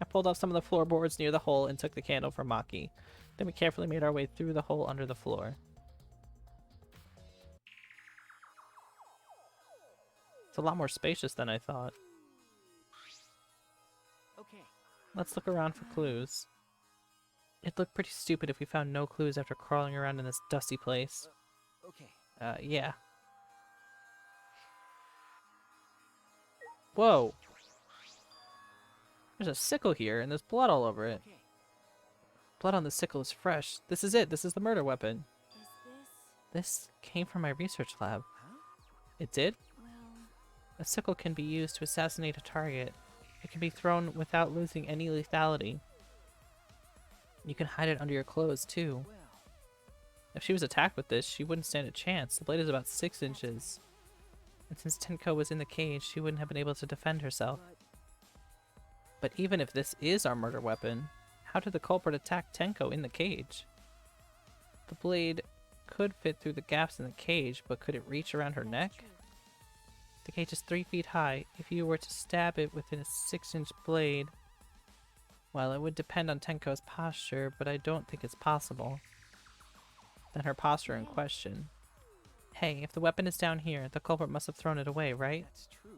Speaker 1: I pulled off some of the floorboards near the hole and took the candle from Maki. Then we carefully made our way through the hole under the floor. It's a lot more spacious than I thought.
Speaker 6: Okay.
Speaker 1: Let's look around for clues. It'd look pretty stupid if we found no clues after crawling around in this dusty place.
Speaker 6: Okay.
Speaker 1: Yeah. Whoa! There's a sickle here, and there's blood all over it.
Speaker 6: Okay.
Speaker 1: Blood on the sickle is fresh. This is it. This is the murder weapon.
Speaker 2: Is this...
Speaker 1: This came from my research lab.
Speaker 6: Huh?
Speaker 1: It did?
Speaker 2: well...
Speaker 1: A sickle can be used to assassinate a target. It can be thrown without losing any lethality. You can hide it under your clothes, too.
Speaker 6: Well,
Speaker 1: If she was attacked with this, she wouldn't stand a chance. The blade is about 6 inches. And since Tenko was in the cage, she wouldn't have been able to defend herself.
Speaker 4: But
Speaker 1: But even if this is our murder weapon, how did the culprit attack Tenko in the cage? The blade could fit through the gaps in the cage, but could it reach around her neck?
Speaker 3: True.
Speaker 1: The cage is 3 feet high. If you were to stab it within a 6-inch blade, well, it would depend on Tenko's posture, but I don't think it's possible. Then her posture in question. Hey, if the weapon is down here, the culprit must have thrown it away, right?
Speaker 6: That's true.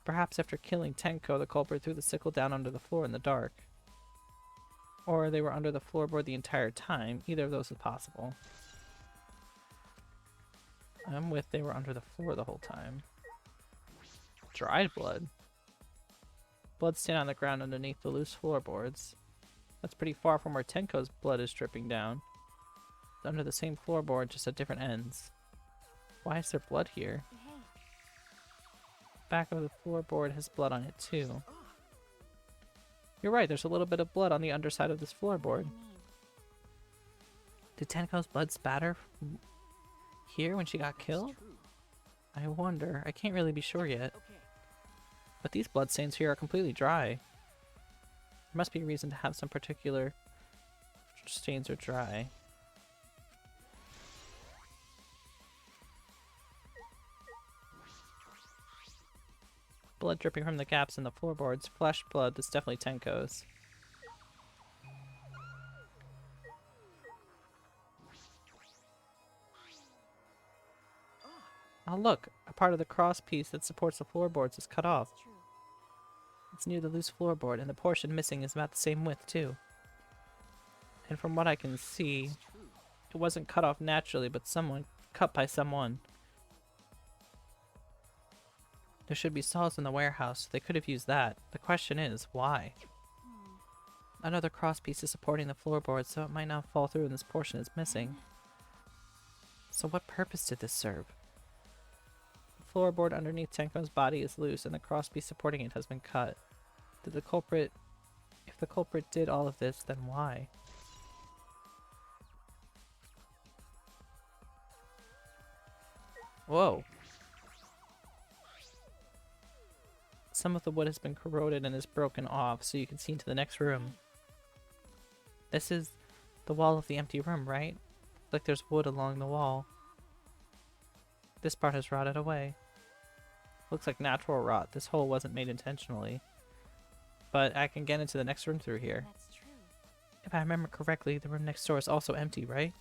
Speaker 1: Perhaps after killing Tenko, the culprit threw the sickle down under the floor in the dark. Or they were under the floorboard the entire time. Either of those is possible. I'm with they were under the floor the whole time. Dried blood. Blood stain on the ground underneath the loose floorboards. That's pretty far from where Tenko's blood is dripping down. It's under the same floorboard, just at different ends. Why is there blood here?
Speaker 3: Hey,
Speaker 1: Back of the floorboard has blood on it too. You're right, there's a little bit of blood on the underside of this floorboard.
Speaker 3: what do you mean?
Speaker 1: Did Tenko's blood spatter here when she got killed?
Speaker 6: That's true.
Speaker 1: I wonder. I can't really be sure yet.
Speaker 4: okay.
Speaker 1: But these blood stains here are completely dry. There must be a reason to have some particular stains are dry. Blood dripping from the gaps in the floorboards. Flesh blood, that's definitely Tenko's. Oh look, a part of the cross piece that supports the floorboards is cut off.
Speaker 3: True.
Speaker 1: It's near the loose floorboard, and the portion missing is about the same width too. And from what I can see,
Speaker 6: It's true.
Speaker 1: it wasn't cut off naturally, but cut by someone. There should be saws in the warehouse. They could have used that. The question is, why? Another cross piece is supporting the floorboard, so it might not fall through and this portion is missing. So what purpose did this serve? The floorboard underneath Tenko's body is loose and the cross piece supporting it has been cut. If the culprit did all of this, then why? Whoa. Some of the wood has been corroded and is broken off, so you can see into the next room. This is the wall of the empty room, right? Like there's wood along the wall. This part has rotted away. Looks like natural rot. This hole wasn't made intentionally. But I can get into the next room through here.
Speaker 3: That's true.
Speaker 1: If I remember correctly, the room next door is also empty, right?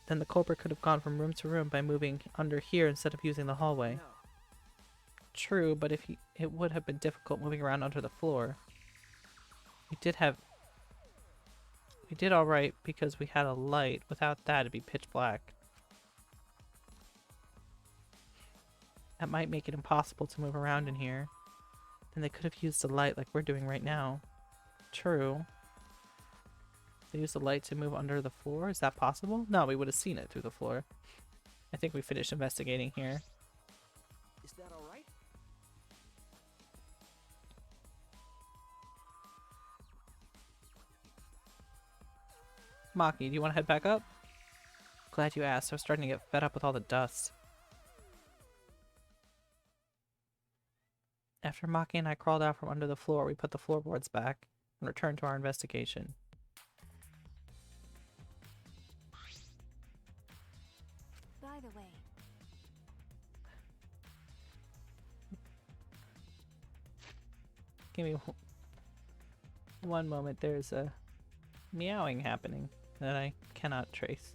Speaker 1: Then the culprit could have gone from room to room by moving under here instead of using the hallway.
Speaker 6: No.
Speaker 1: True, but it would have been difficult moving around under the floor. We did alright because we had a light. Without that, it'd be pitch black. That might make it impossible to move around in here. Then they could have used the light like we're doing right now. True. They used the light to move under the floor? Is that possible? No, we would have seen it through the floor. I think we finished investigating here.
Speaker 4: Is that all right?
Speaker 1: Maki, do you want to head back up? Glad you asked. I was starting to get fed up with all the dust. After Maki and I crawled out from under the floor, we put the floorboards back and returned to our investigation.
Speaker 3: By the way,
Speaker 1: Give me one moment. There's a meowing happening that I cannot trace.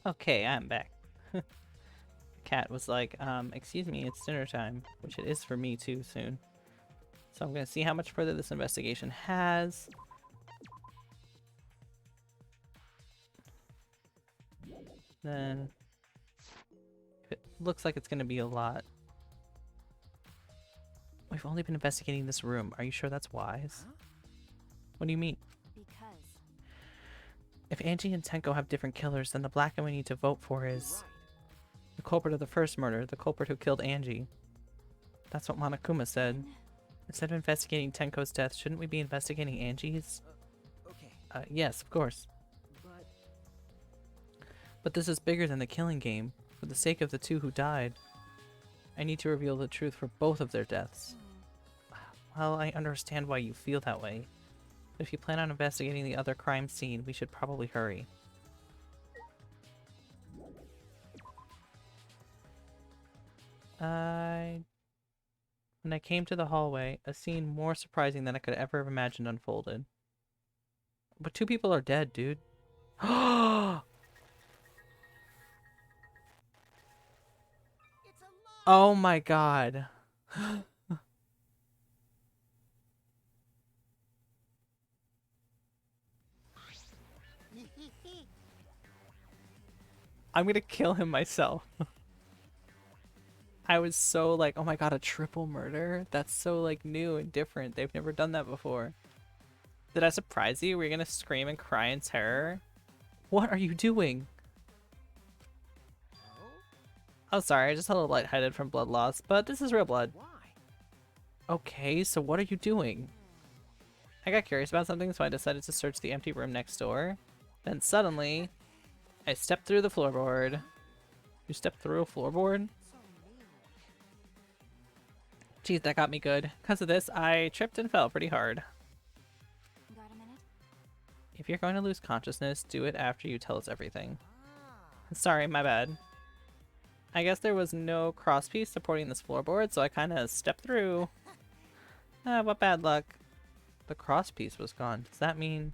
Speaker 1: Okay, I'm back. Cat was like, excuse me, it's dinner time, which it is for me too soon. So I'm gonna see how much further this investigation has. Then, if it looks like it's gonna be a lot. We've only been investigating this room. Are you sure that's wise?
Speaker 4: Huh?
Speaker 1: What do you mean?
Speaker 3: Because
Speaker 1: If Angie and Tenko have different killers, then the black one we need to vote for is the culprit of the first murder, the culprit who killed Angie. That's what Monokuma said. Instead of investigating Tenko's death, shouldn't we be investigating Angie's?
Speaker 4: Okay,
Speaker 1: Yes, of course.
Speaker 4: but
Speaker 1: But this is bigger than the killing game. For the sake of the two who died, I need to reveal the truth for both of their deaths. Well, I understand why you feel that way. But if you plan on investigating the other crime scene, we should probably hurry. When I came to the hallway, a scene more surprising than I could ever have imagined unfolded. But two people are dead, dude. Oh
Speaker 3: it's a long
Speaker 1: my god. I'm gonna kill him myself. I was so like, oh my god, a triple murder? That's so like new and different. They've never done that before. Did I surprise you? Were you gonna scream and cry in terror? What are you doing? Oh, sorry, I just a little lightheaded from blood loss, but this is real blood.
Speaker 4: why?
Speaker 1: Okay, so what are you doing? I got curious about something, so I decided to search the empty room next door. Then suddenly, I stepped through the floorboard. You stepped through a floorboard? Geez, that got me good. Because of this, I tripped and fell pretty hard.
Speaker 3: got a minute?
Speaker 1: If you're going to lose consciousness, do it after you tell us everything. Sorry, my bad. I guess there was no crosspiece supporting this floorboard, so I kind of stepped through. Ah, what bad luck. The crosspiece was gone. Does that mean...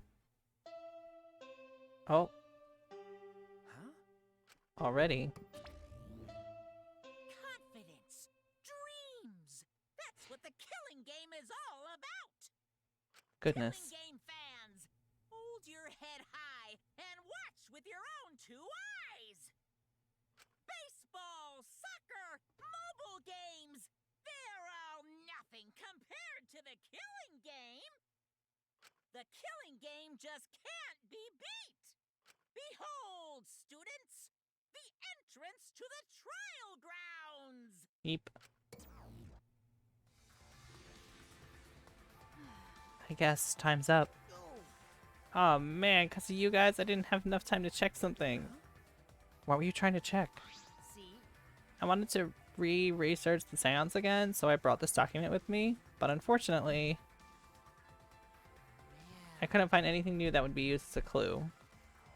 Speaker 1: Oh,
Speaker 4: Huh?
Speaker 1: already.
Speaker 3: Confidence, dreams. That's what the killing game is all about.
Speaker 1: Goodness.
Speaker 3: Killing game fans, hold your head high and watch with your own two eyes. Baseball, soccer, mobile games, they're all nothing compared to the killing game. The killing game just can't be beat. Behold, students, the entrance to the trial grounds.
Speaker 1: Yeep. I guess time's up. Oh man, because of you guys, I didn't have enough time to check something. What were you trying to check?
Speaker 3: See?
Speaker 1: I wanted to research the seance again, so I brought this document with me, but unfortunately, I couldn't find anything new that would be used as a clue.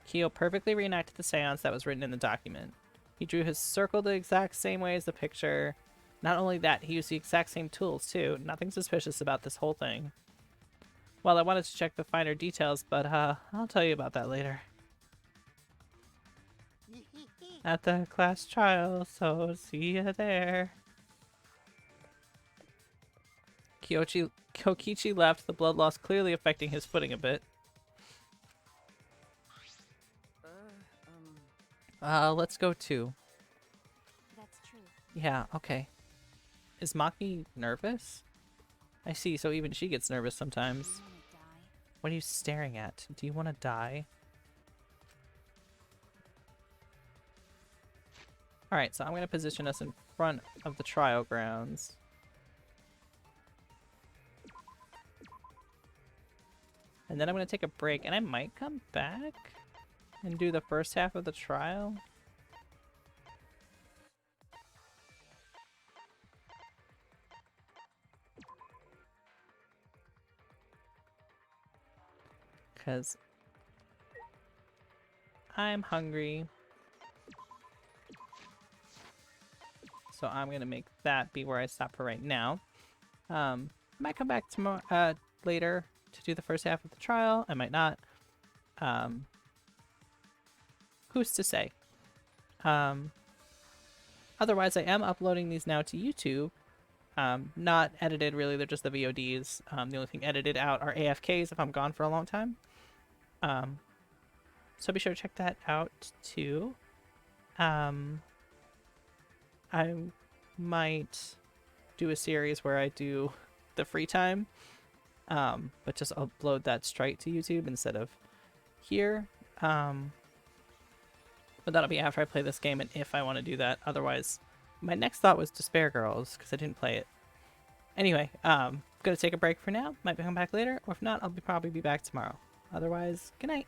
Speaker 1: Kyo perfectly reenacted the seance that was written in the document. He drew his circle the exact same way as the picture. Not only that, he used the exact same tools too. Nothing suspicious about this whole thing. Well, I wanted to check the finer details, but I'll tell you about that later. At the class trial, so see you there. Kokichi left, the blood loss clearly affecting his footing a bit. Let's go too.
Speaker 3: That's true.
Speaker 1: Yeah, okay. Is Maki nervous? I see, so even she gets nervous sometimes.
Speaker 3: You wanna die?
Speaker 1: What are you staring at? Do you want to die? Alright, so I'm going to position us in front of the trial grounds. And then I'm going to take a break, and I might come back and do the first half of the trial. Because I'm hungry. So I'm going to make that be where I stop for right now. Might come back tomorrow, later to do the first half of the trial. I might not. Who's to say? Otherwise, I am uploading these now to YouTube. Not edited, really. They're just the VODs. The only thing edited out are AFKs if I'm gone for a long time. So be sure to check that out, too. I might do a series where I do the free time, but just upload that straight to YouTube instead of here. But that'll be after I play this game and if I want to do that. Otherwise, my next thought was Despair Girls because I didn't play it. Anyway, gonna take a break for now. Might come back later, or if not, I'll probably be back tomorrow. Otherwise, good night.